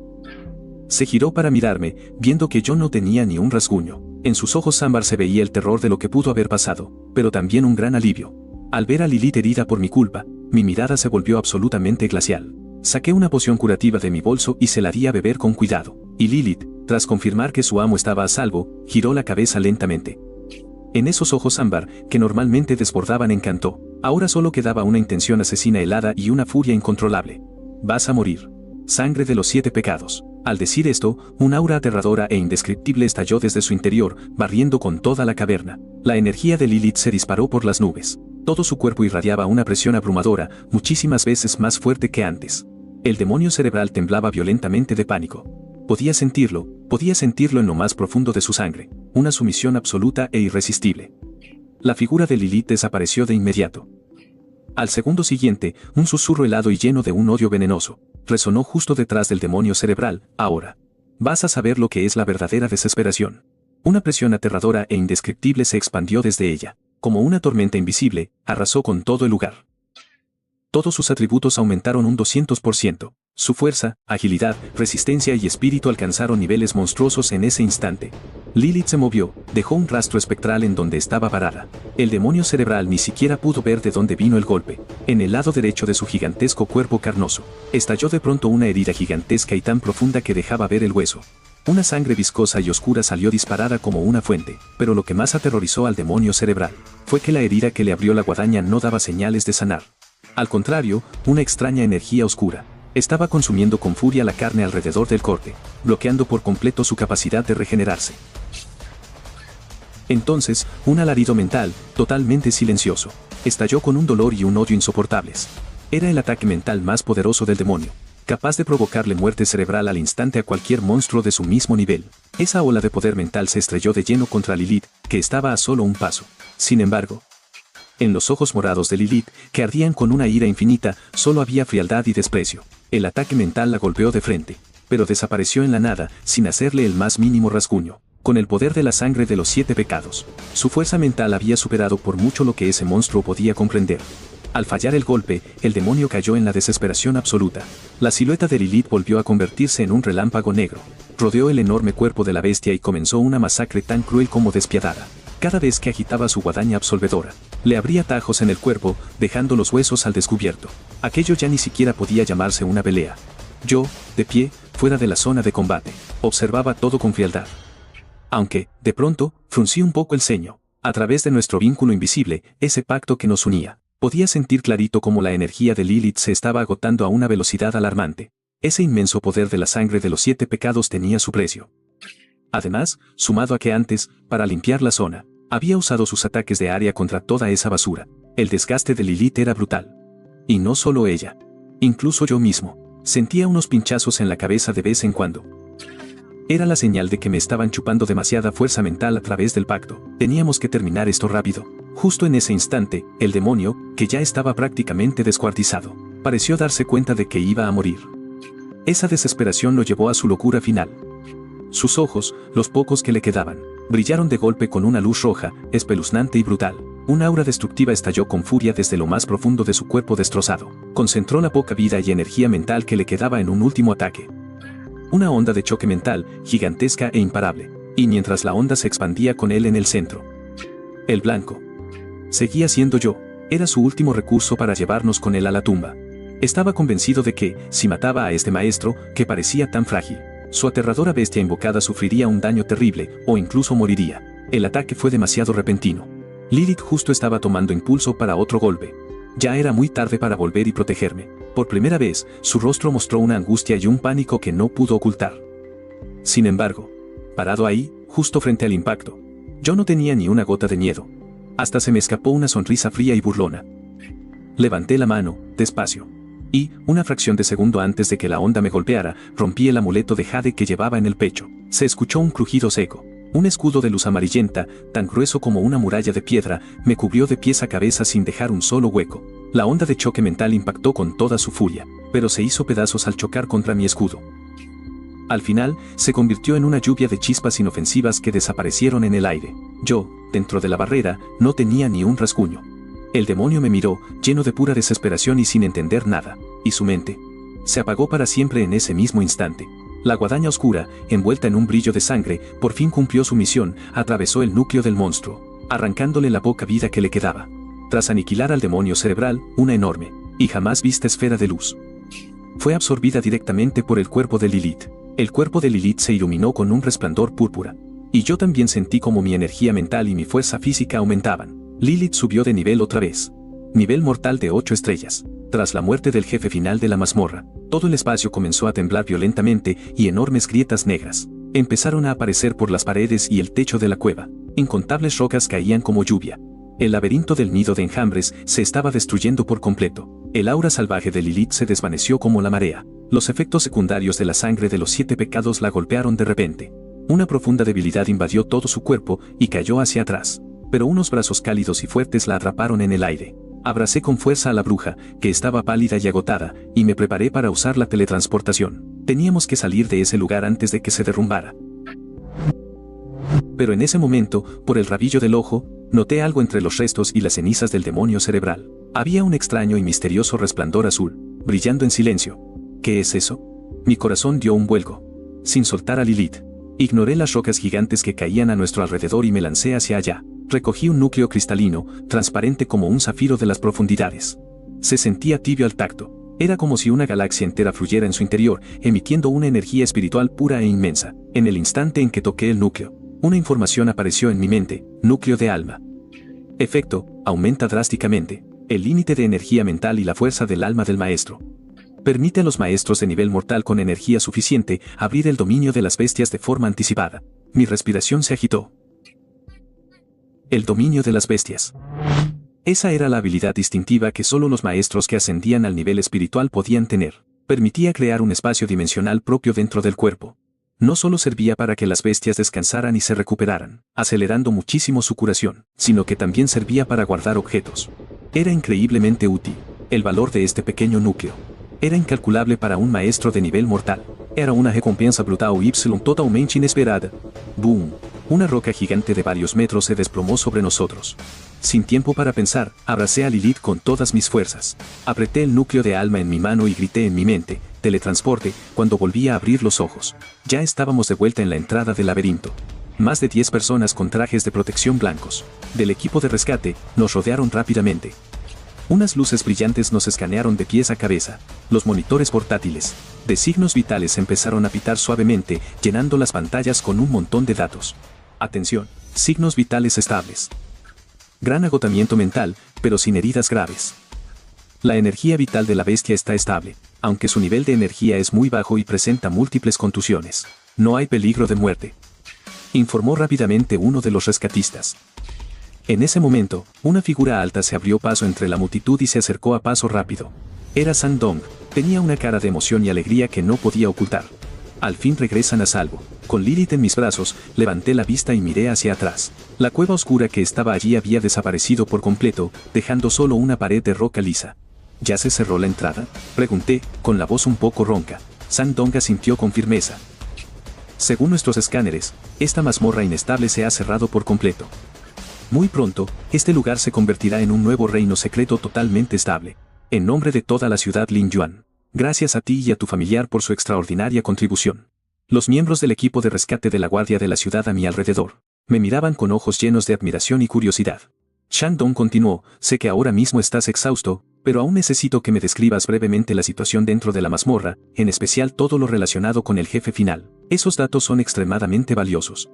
Se giró para mirarme, viendo que yo no tenía ni un rasguño. En sus ojos ámbar se veía el terror de lo que pudo haber pasado, pero también un gran alivio. Al ver a Lilith herida por mi culpa, mi mirada se volvió absolutamente glacial. Saqué una poción curativa de mi bolso y se la di a beber con cuidado. Y Lilith, tras confirmar que su amo estaba a salvo, giró la cabeza lentamente. En esos ojos ámbar, que normalmente desbordaban encanto, ahora solo quedaba una intención asesina helada y una furia incontrolable. Vas a morir. Sangre de los 7 pecados. Al decir esto, un aura aterradora e indescriptible estalló desde su interior, barriendo con toda la caverna. La energía de Lilith se disparó por las nubes. Todo su cuerpo irradiaba una presión abrumadora, muchísimas veces más fuerte que antes. El demonio cerebral temblaba violentamente de pánico. Podía sentirlo en lo más profundo de su sangre, una sumisión absoluta e irresistible. La figura de Lilith desapareció de inmediato. Al segundo siguiente, un susurro helado y lleno de un odio venenoso resonó justo detrás del demonio cerebral. Ahora vas a saber lo que es la verdadera desesperación. Una presión aterradora e indescriptible se expandió desde ella. Como una tormenta invisible, arrasó con todo el lugar. Todos sus atributos aumentaron un 200%. Su fuerza, agilidad, resistencia y espíritu alcanzaron niveles monstruosos en ese instante. Lilith se movió, dejó un rastro espectral en donde estaba parada. El demonio cerebral ni siquiera pudo ver de dónde vino el golpe. En el lado derecho de su gigantesco cuerpo carnoso, estalló de pronto una herida gigantesca y tan profunda que dejaba ver el hueso. Una sangre viscosa y oscura salió disparada como una fuente, pero lo que más aterrorizó al demonio cerebral fue que la herida que le abrió la guadaña no daba señales de sanar. Al contrario, una extraña energía oscura Estaba consumiendo con furia la carne alrededor del corte, bloqueando por completo su capacidad de regenerarse. Entonces, un alarido mental, totalmente silencioso, estalló con un dolor y un odio insoportables. Era el ataque mental más poderoso del demonio, capaz de provocarle muerte cerebral al instante a cualquier monstruo de su mismo nivel. Esa ola de poder mental se estrelló de lleno contra Lilith, que estaba a solo un paso. Sin embargo, en los ojos morados de Lilith, que ardían con una ira infinita, solo había frialdad y desprecio. El ataque mental la golpeó de frente, pero desapareció en la nada, sin hacerle el más mínimo rasguño. Con el poder de la sangre de los 7 pecados, su fuerza mental había superado por mucho lo que ese monstruo podía comprender. Al fallar el golpe, el demonio cayó en la desesperación absoluta. La silueta de Lilith volvió a convertirse en un relámpago negro. Rodeó el enorme cuerpo de la bestia y comenzó una masacre tan cruel como despiadada. Cada vez que agitaba su guadaña absolvedora, le abría tajos en el cuerpo, dejando los huesos al descubierto. Aquello ya ni siquiera podía llamarse una pelea. Yo, de pie, fuera de la zona de combate, observaba todo con frialdad. Aunque, de pronto, fruncí un poco el ceño. A través de nuestro vínculo invisible, ese pacto que nos unía, podía sentir clarito cómo la energía de Lilith se estaba agotando a una velocidad alarmante. Ese inmenso poder de la sangre de los 7 pecados tenía su precio. Además, sumado a que antes, para limpiar la zona, había usado sus ataques de área contra toda esa basura. El desgaste de Lilith era brutal. Y no solo ella. Incluso yo mismo, sentía unos pinchazos en la cabeza de vez en cuando. Era la señal de que me estaban chupando demasiada fuerza mental a través del pacto. Teníamos que terminar esto rápido. Justo en ese instante, el demonio, que ya estaba prácticamente descuartizado, pareció darse cuenta de que iba a morir. Esa desesperación lo llevó a su locura final. Sus ojos, los pocos que le quedaban, brillaron de golpe con una luz roja, espeluznante y brutal. Un aura destructiva estalló con furia desde lo más profundo de su cuerpo destrozado. Concentró la poca vida y energía mental que le quedaba en un último ataque. Una onda de choque mental, gigantesca e imparable, y mientras la onda se expandía con él en el centro. El blanco. Seguía siendo yo. Era su último recurso para llevarnos con él a la tumba. Estaba convencido de que, si mataba a este maestro, que parecía tan frágil, su aterradora bestia invocada sufriría un daño terrible, o incluso moriría. El ataque fue demasiado repentino. Lilith justo estaba tomando impulso para otro golpe. Ya era muy tarde para volver y protegerme. Por primera vez, su rostro mostró una angustia y un pánico que no pudo ocultar. Sin embargo, parado ahí, justo frente al impacto, yo no tenía ni una gota de miedo. Hasta se me escapó una sonrisa fría y burlona. Levanté la mano, despacio. Y, una fracción de segundo antes de que la onda me golpeara, rompí el amuleto de jade que llevaba en el pecho. Se escuchó un crujido seco. Un escudo de luz amarillenta, tan grueso como una muralla de piedra, me cubrió de pies a cabeza sin dejar un solo hueco. La onda de choque mental impactó con toda su furia, pero se hizo pedazos al chocar contra mi escudo. Al final, se convirtió en una lluvia de chispas inofensivas que desaparecieron en el aire. Yo, dentro de la barrera, no tenía ni un rasguño. El demonio me miró, lleno de pura desesperación y sin entender nada, y su mente se apagó para siempre en ese mismo instante. La guadaña oscura, envuelta en un brillo de sangre, por fin cumplió su misión, atravesó el núcleo del monstruo, arrancándole la poca vida que le quedaba. Tras aniquilar al demonio cerebral, una enorme y jamás vista esfera de luz fue absorbida directamente por el cuerpo de Lilith. El cuerpo de Lilith se iluminó con un resplandor púrpura. Y yo también sentí como mi energía mental y mi fuerza física aumentaban. Lilith subió de nivel otra vez. Nivel mortal de 8 estrellas. Tras la muerte del jefe final de la mazmorra, todo el espacio comenzó a temblar violentamente y enormes grietas negras empezaron a aparecer por las paredes y el techo de la cueva. Incontables rocas caían como lluvia. El laberinto del nido de enjambres se estaba destruyendo por completo. El aura salvaje de Lilith se desvaneció como la marea. Los efectos secundarios de la sangre de los 7 pecados la golpearon de repente. Una profunda debilidad invadió todo su cuerpo y cayó hacia atrás. Pero unos brazos cálidos y fuertes la atraparon en el aire. Abracé con fuerza a la bruja, que estaba pálida y agotada, y me preparé para usar la teletransportación. Teníamos que salir de ese lugar antes de que se derrumbara. Pero en ese momento, por el rabillo del ojo, noté algo entre los restos y las cenizas del demonio cerebral. Había un extraño y misterioso resplandor azul, brillando en silencio. ¿Qué es eso? Mi corazón dio un vuelco. Sin soltar a Lilith, ignoré las rocas gigantes que caían a nuestro alrededor y me lancé hacia allá. Recogí un núcleo cristalino, transparente como un zafiro de las profundidades. Se sentía tibio al tacto. Era como si una galaxia entera fluyera en su interior, emitiendo una energía espiritual pura e inmensa. En el instante en que toqué el núcleo, una información apareció en mi mente: núcleo de alma. Efecto: aumenta drásticamente el límite de energía mental y la fuerza del alma del maestro. Permite a los maestros de nivel mortal con energía suficiente abrir el dominio de las bestias de forma anticipada. Mi respiración se agitó. El dominio de las bestias. Esa era la habilidad distintiva que solo los maestros que ascendían al nivel espiritual podían tener. Permitía crear un espacio dimensional propio dentro del cuerpo. No solo servía para que las bestias descansaran y se recuperaran, acelerando muchísimo su curación, sino que también servía para guardar objetos. Era increíblemente útil. El valor de este pequeño núcleo era incalculable para un maestro de nivel mortal. Era una recompensa brutal y totalmente inesperada. ¡Boom! Una roca gigante de varios metros se desplomó sobre nosotros. Sin tiempo para pensar, abracé a Lilith con todas mis fuerzas. Apreté el núcleo de alma en mi mano y grité en mi mente, teletransporte, cuando volví a abrir los ojos. Ya estábamos de vuelta en la entrada del laberinto. Más de 10 personas con trajes de protección blancos, del equipo de rescate, nos rodearon rápidamente. Unas luces brillantes nos escanearon de pies a cabeza. Los monitores portátiles, de signos vitales empezaron a pitar suavemente, llenando las pantallas con un montón de datos. Atención, signos vitales estables. Gran agotamiento mental, pero sin heridas graves. La energía vital de la bestia está estable, aunque su nivel de energía es muy bajo y presenta múltiples contusiones. No hay peligro de muerte, informó rápidamente uno de los rescatistas. En ese momento, una figura alta se abrió paso entre la multitud y se acercó a paso rápido. Era Sang Dong. Tenía una cara de emoción y alegría que no podía ocultar. Al fin regresan a salvo. Con Lilith en mis brazos, levanté la vista y miré hacia atrás. La cueva oscura que estaba allí había desaparecido por completo, dejando solo una pared de roca lisa. ¿Ya se cerró la entrada?, pregunté, con la voz un poco ronca. Sang Dong asintió con firmeza. Según nuestros escáneres, esta mazmorra inestable se ha cerrado por completo. Muy pronto, este lugar se convertirá en un nuevo reino secreto totalmente estable. En nombre de toda la ciudad Lin Yuan, gracias a ti y a tu familiar por su extraordinaria contribución. Los miembros del equipo de rescate de la guardia de la ciudad a mi alrededor me miraban con ojos llenos de admiración y curiosidad. Sang Dong continuó, sé que ahora mismo estás exhausto, pero aún necesito que me describas brevemente la situación dentro de la mazmorra, en especial todo lo relacionado con el jefe final. Esos datos son extremadamente valiosos.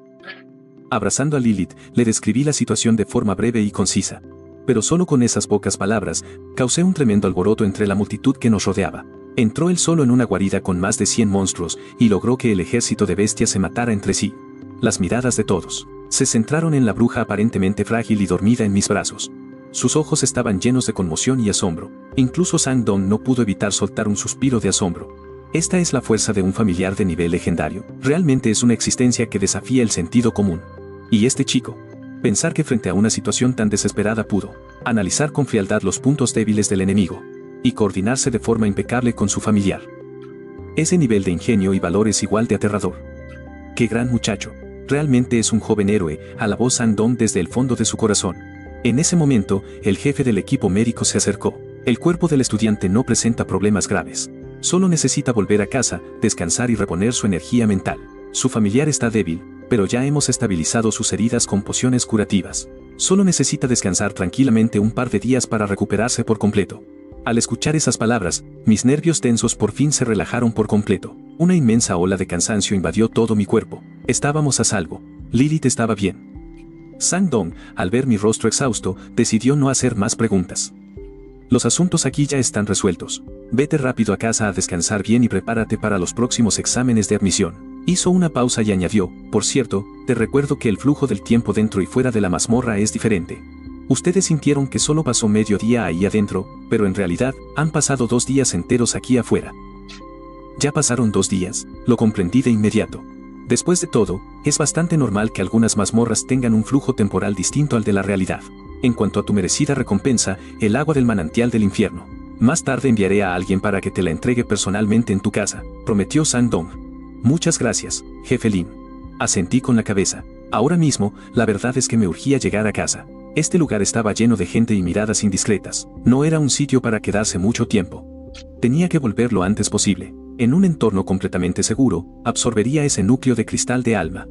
Abrazando a Lilith, le describí la situación de forma breve y concisa. Pero solo con esas pocas palabras, causé un tremendo alboroto entre la multitud que nos rodeaba. Entró él solo en una guarida con más de 100 monstruos, y logró que el ejército de bestias se matara entre sí. Las miradas de todos se centraron en la bruja aparentemente frágil y dormida en mis brazos. Sus ojos estaban llenos de conmoción y asombro. Incluso Sang Dong no pudo evitar soltar un suspiro de asombro. Esta es la fuerza de un familiar de nivel legendario. Realmente es una existencia que desafía el sentido común. Y este chico, pensar que frente a una situación tan desesperada pudo analizar con frialdad los puntos débiles del enemigo y coordinarse de forma impecable con su familiar. Ese nivel de ingenio y valor es igual de aterrador. ¡Qué gran muchacho! Realmente es un joven héroe, alabó Sang Dong desde el fondo de su corazón. En ese momento, el jefe del equipo médico se acercó. El cuerpo del estudiante no presenta problemas graves. Solo necesita volver a casa, descansar y reponer su energía mental. Su familiar está débil, pero ya hemos estabilizado sus heridas con pociones curativas. Solo necesita descansar tranquilamente un par de días para recuperarse por completo. Al escuchar esas palabras, mis nervios tensos por fin se relajaron por completo. Una inmensa ola de cansancio invadió todo mi cuerpo. Estábamos a salvo. Lilith estaba bien. Sang Dong, al ver mi rostro exhausto, decidió no hacer más preguntas. Los asuntos aquí ya están resueltos. Vete rápido a casa a descansar bien y prepárate para los próximos exámenes de admisión. Hizo una pausa y añadió, por cierto, te recuerdo que el flujo del tiempo dentro y fuera de la mazmorra es diferente. Ustedes sintieron que solo pasó medio día ahí adentro, pero en realidad, han pasado 2 días enteros aquí afuera. Ya pasaron 2 días, lo comprendí de inmediato. Después de todo, es bastante normal que algunas mazmorras tengan un flujo temporal distinto al de la realidad. En cuanto a tu merecida recompensa, el agua del manantial del infierno. Más tarde enviaré a alguien para que te la entregue personalmente en tu casa, prometió Sang Dong. Muchas gracias, jefe Lin. Asentí con la cabeza. Ahora mismo, la verdad es que me urgía llegar a casa. Este lugar estaba lleno de gente y miradas indiscretas. No era un sitio para quedarse mucho tiempo. Tenía que volver lo antes posible. En un entorno completamente seguro, absorbería ese núcleo de cristal de alma.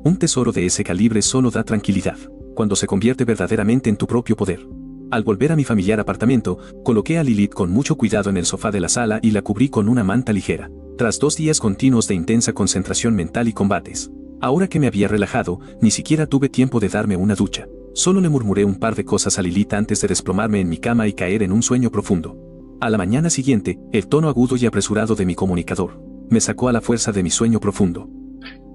Un tesoro de ese calibre solo da tranquilidad, cuando se convierte verdaderamente en tu propio poder. Al volver a mi familiar apartamento, coloqué a Lilith con mucho cuidado en el sofá de la sala y la cubrí con una manta ligera. Tras 2 días continuos de intensa concentración mental y combates, ahora que me había relajado, ni siquiera tuve tiempo de darme una ducha. Solo le murmuré un par de cosas a Lilith antes de desplomarme en mi cama y caer en un sueño profundo. A la mañana siguiente, el tono agudo y apresurado de mi comunicador me sacó a la fuerza de mi sueño profundo.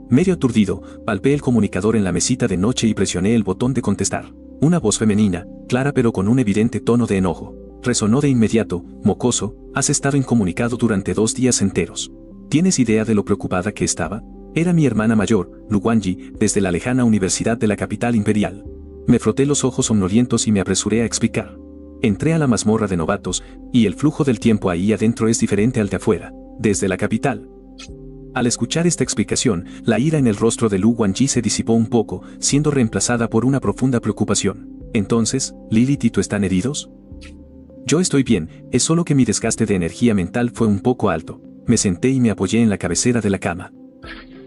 Medio aturdido, palpé el comunicador en la mesita de noche y presioné el botón de contestar. Una voz femenina, clara pero con un evidente tono de enojo, resonó de inmediato: «Mocoso, has estado incomunicado durante 2 días enteros». ¿Tienes idea de lo preocupada que estaba? Era mi hermana mayor, Luwanji, desde la lejana universidad de la capital imperial. Me froté los ojos somnolientos y me apresuré a explicar. Entré a la mazmorra de novatos, y el flujo del tiempo ahí adentro es diferente al de afuera, desde la capital. Al escuchar esta explicación, la ira en el rostro de Luwanji se disipó un poco, siendo reemplazada por una profunda preocupación. Entonces, ¿Lilith y tú están heridos? Yo estoy bien, es solo que mi desgaste de energía mental fue un poco alto. Me senté y me apoyé en la cabecera de la cama.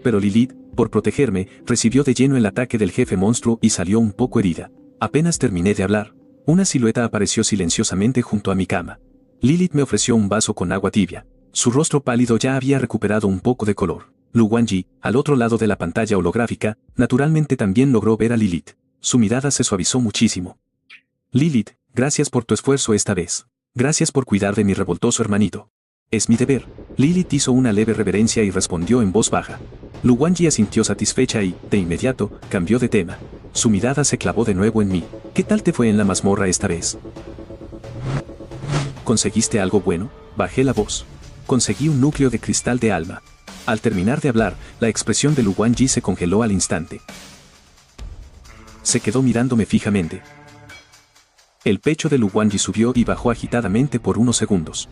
Pero Lilith, por protegerme, recibió de lleno el ataque del jefe monstruo y salió un poco herida. Apenas terminé de hablar, una silueta apareció silenciosamente junto a mi cama. Lilith me ofreció un vaso con agua tibia. Su rostro pálido ya había recuperado un poco de color. Luwanji, al otro lado de la pantalla holográfica, naturalmente también logró ver a Lilith. Su mirada se suavizó muchísimo. «Lilith, gracias por tu esfuerzo esta vez. Gracias por cuidar de mi revoltoso hermanito. Es mi deber». Lilith hizo una leve reverencia y respondió en voz baja. Luwanji asintió satisfecha y, de inmediato, cambió de tema. Su mirada se clavó de nuevo en mí. «¿Qué tal te fue en la mazmorra esta vez? ¿Conseguiste algo bueno?». Bajé la voz. «Conseguí un núcleo de cristal de alma». Al terminar de hablar, la expresión de Luwanji se congeló al instante. Se quedó mirándome fijamente. El pecho de Luwanji subió y bajó agitadamente por unos segundos.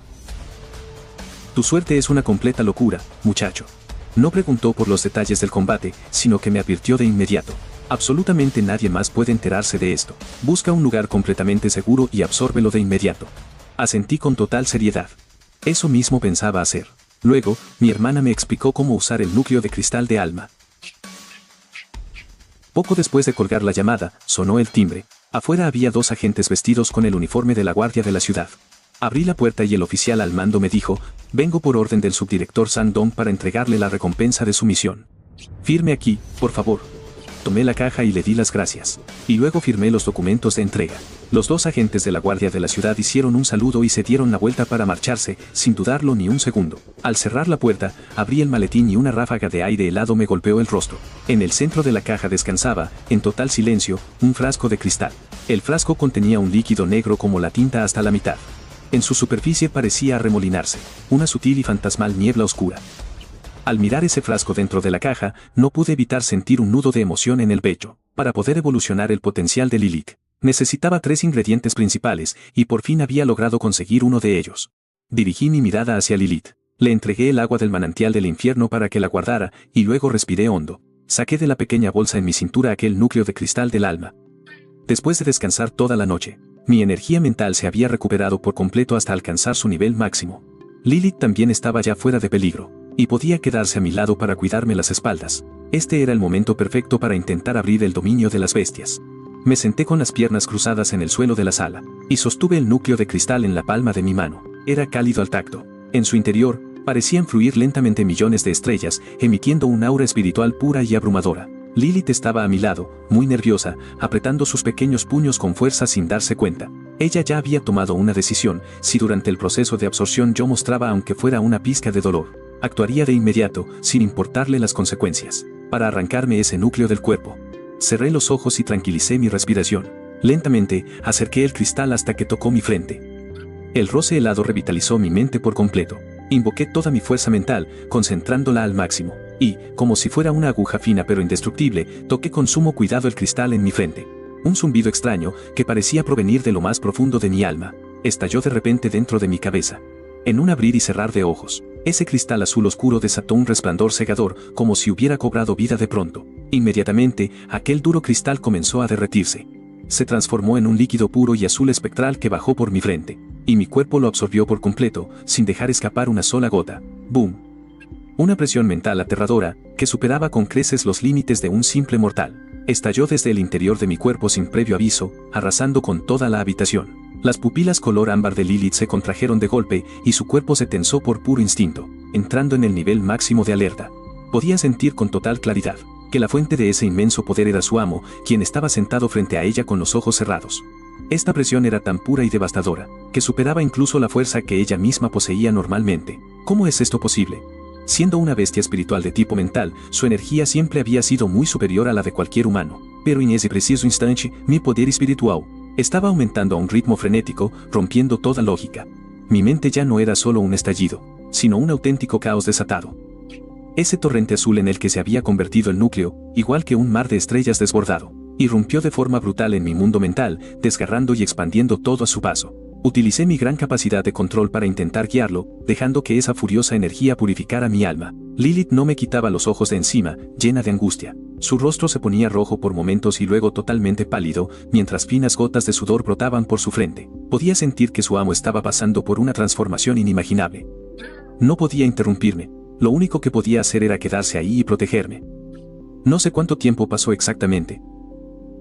«Tu suerte es una completa locura, muchacho». No preguntó por los detalles del combate, sino que me advirtió de inmediato. «Absolutamente nadie más puede enterarse de esto. Busca un lugar completamente seguro y absórbelo de inmediato». Asentí con total seriedad. Eso mismo pensaba hacer. Luego, mi hermana me explicó cómo usar el núcleo de cristal de alma. Poco después de colgar la llamada, sonó el timbre. Afuera había 2 agentes vestidos con el uniforme de la guardia de la ciudad. Abrí la puerta y el oficial al mando me dijo: «Vengo por orden del subdirector Sandong para entregarle la recompensa de su misión. Firme aquí, por favor». Tomé la caja y le di las gracias. Y luego firmé los documentos de entrega. Los 2 agentes de la guardia de la ciudad hicieron un saludo y se dieron la vuelta para marcharse, sin dudarlo ni un segundo. Al cerrar la puerta, abrí el maletín y una ráfaga de aire helado me golpeó el rostro. En el centro de la caja descansaba, en total silencio, un frasco de cristal. El frasco contenía un líquido negro como la tinta hasta la mitad. En su superficie parecía arremolinarse, una sutil y fantasmal niebla oscura. Al mirar ese frasco dentro de la caja, no pude evitar sentir un nudo de emoción en el pecho. Para poder evolucionar el potencial de Lilith, necesitaba 3 ingredientes principales, y por fin había logrado conseguir uno de ellos. Dirigí mi mirada hacia Lilith. Le entregué el agua del manantial del infierno para que la guardara, y luego respiré hondo. Saqué de la pequeña bolsa en mi cintura aquel núcleo de cristal del alma. Después de descansar toda la noche, mi energía mental se había recuperado por completo hasta alcanzar su nivel máximo. Lilith también estaba ya fuera de peligro, y podía quedarse a mi lado para cuidarme las espaldas. Este era el momento perfecto para intentar abrir el dominio de las bestias. Me senté con las piernas cruzadas en el suelo de la sala, y sostuve el núcleo de cristal en la palma de mi mano. Era cálido al tacto. En su interior, parecían fluir lentamente millones de estrellas, emitiendo un aura espiritual pura y abrumadora. Lilith estaba a mi lado, muy nerviosa, apretando sus pequeños puños con fuerza sin darse cuenta. Ella ya había tomado una decisión: si durante el proceso de absorción yo mostraba aunque fuera una pizca de dolor, actuaría de inmediato, sin importarle las consecuencias, para arrancarme ese núcleo del cuerpo. Cerré los ojos y tranquilicé mi respiración. Lentamente, acerqué el cristal hasta que tocó mi frente. El roce helado revitalizó mi mente por completo. Invoqué toda mi fuerza mental, concentrándola al máximo, y, como si fuera una aguja fina pero indestructible, toqué con sumo cuidado el cristal en mi frente. Un zumbido extraño, que parecía provenir de lo más profundo de mi alma, estalló de repente dentro de mi cabeza. En un abrir y cerrar de ojos, ese cristal azul oscuro desató un resplandor cegador, como si hubiera cobrado vida de pronto. Inmediatamente, aquel duro cristal comenzó a derretirse. Se transformó en un líquido puro y azul espectral que bajó por mi frente, y mi cuerpo lo absorbió por completo, sin dejar escapar una sola gota. ¡Boom! Una presión mental aterradora, que superaba con creces los límites de un simple mortal, estalló desde el interior de mi cuerpo sin previo aviso, arrasando con toda la habitación. Las pupilas color ámbar de Lilith se contrajeron de golpe y su cuerpo se tensó por puro instinto, entrando en el nivel máximo de alerta. Podía sentir con total claridad que la fuente de ese inmenso poder era su amo, quien estaba sentado frente a ella con los ojos cerrados. Esta presión era tan pura y devastadora, que superaba incluso la fuerza que ella misma poseía normalmente. ¿Cómo es esto posible? Siendo una bestia espiritual de tipo mental, su energía siempre había sido muy superior a la de cualquier humano. Pero en ese preciso instante, mi poder espiritual estaba aumentando a un ritmo frenético, rompiendo toda lógica. Mi mente ya no era solo un estallido, sino un auténtico caos desatado. Ese torrente azul en el que se había convertido el núcleo, igual que un mar de estrellas desbordado, irrumpió de forma brutal en mi mundo mental, desgarrando y expandiendo todo a su paso. Utilicé mi gran capacidad de control para intentar guiarlo, dejando que esa furiosa energía purificara mi alma. Lilith no me quitaba los ojos de encima, llena de angustia. Su rostro se ponía rojo por momentos y luego totalmente pálido, mientras finas gotas de sudor brotaban por su frente. Podía sentir que su amo estaba pasando por una transformación inimaginable. No podía interrumpirme. Lo único que podía hacer era quedarse ahí y protegerme. No sé cuánto tiempo pasó exactamente,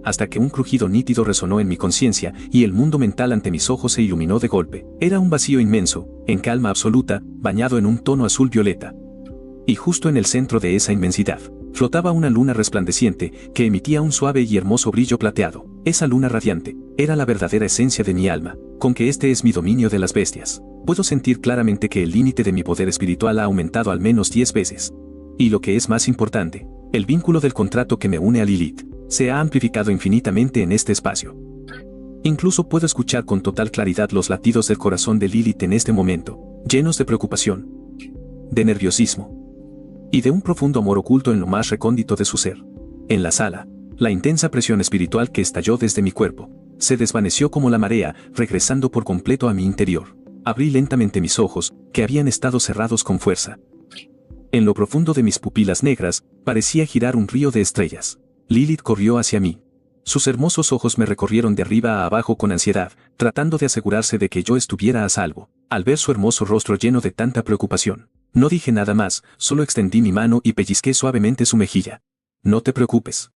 hasta que un crujido nítido resonó en mi conciencia y el mundo mental ante mis ojos se iluminó de golpe. Era un vacío inmenso, en calma absoluta, bañado en un tono azul violeta. Y justo en el centro de esa inmensidad, flotaba una luna resplandeciente que emitía un suave y hermoso brillo plateado. Esa luna radiante era la verdadera esencia de mi alma, con que este es mi dominio de las bestias. Puedo sentir claramente que el límite de mi poder espiritual ha aumentado al menos 10 veces. Y lo que es más importante, el vínculo del contrato que me une a Lilith se ha amplificado infinitamente en este espacio. Incluso puedo escuchar con total claridad los latidos del corazón de Lilith en este momento, llenos de preocupación, de nerviosismo y de un profundo amor oculto en lo más recóndito de su ser. En la sala, la intensa presión espiritual que estalló desde mi cuerpo se desvaneció como la marea, regresando por completo a mi interior. Abrí lentamente mis ojos, que habían estado cerrados con fuerza. En lo profundo de mis pupilas negras, parecía girar un río de estrellas. Lilith corrió hacia mí. Sus hermosos ojos me recorrieron de arriba a abajo con ansiedad, tratando de asegurarse de que yo estuviera a salvo. Al ver su hermoso rostro lleno de tanta preocupación, no dije nada más, solo extendí mi mano y pellizqué suavemente su mejilla. No te preocupes.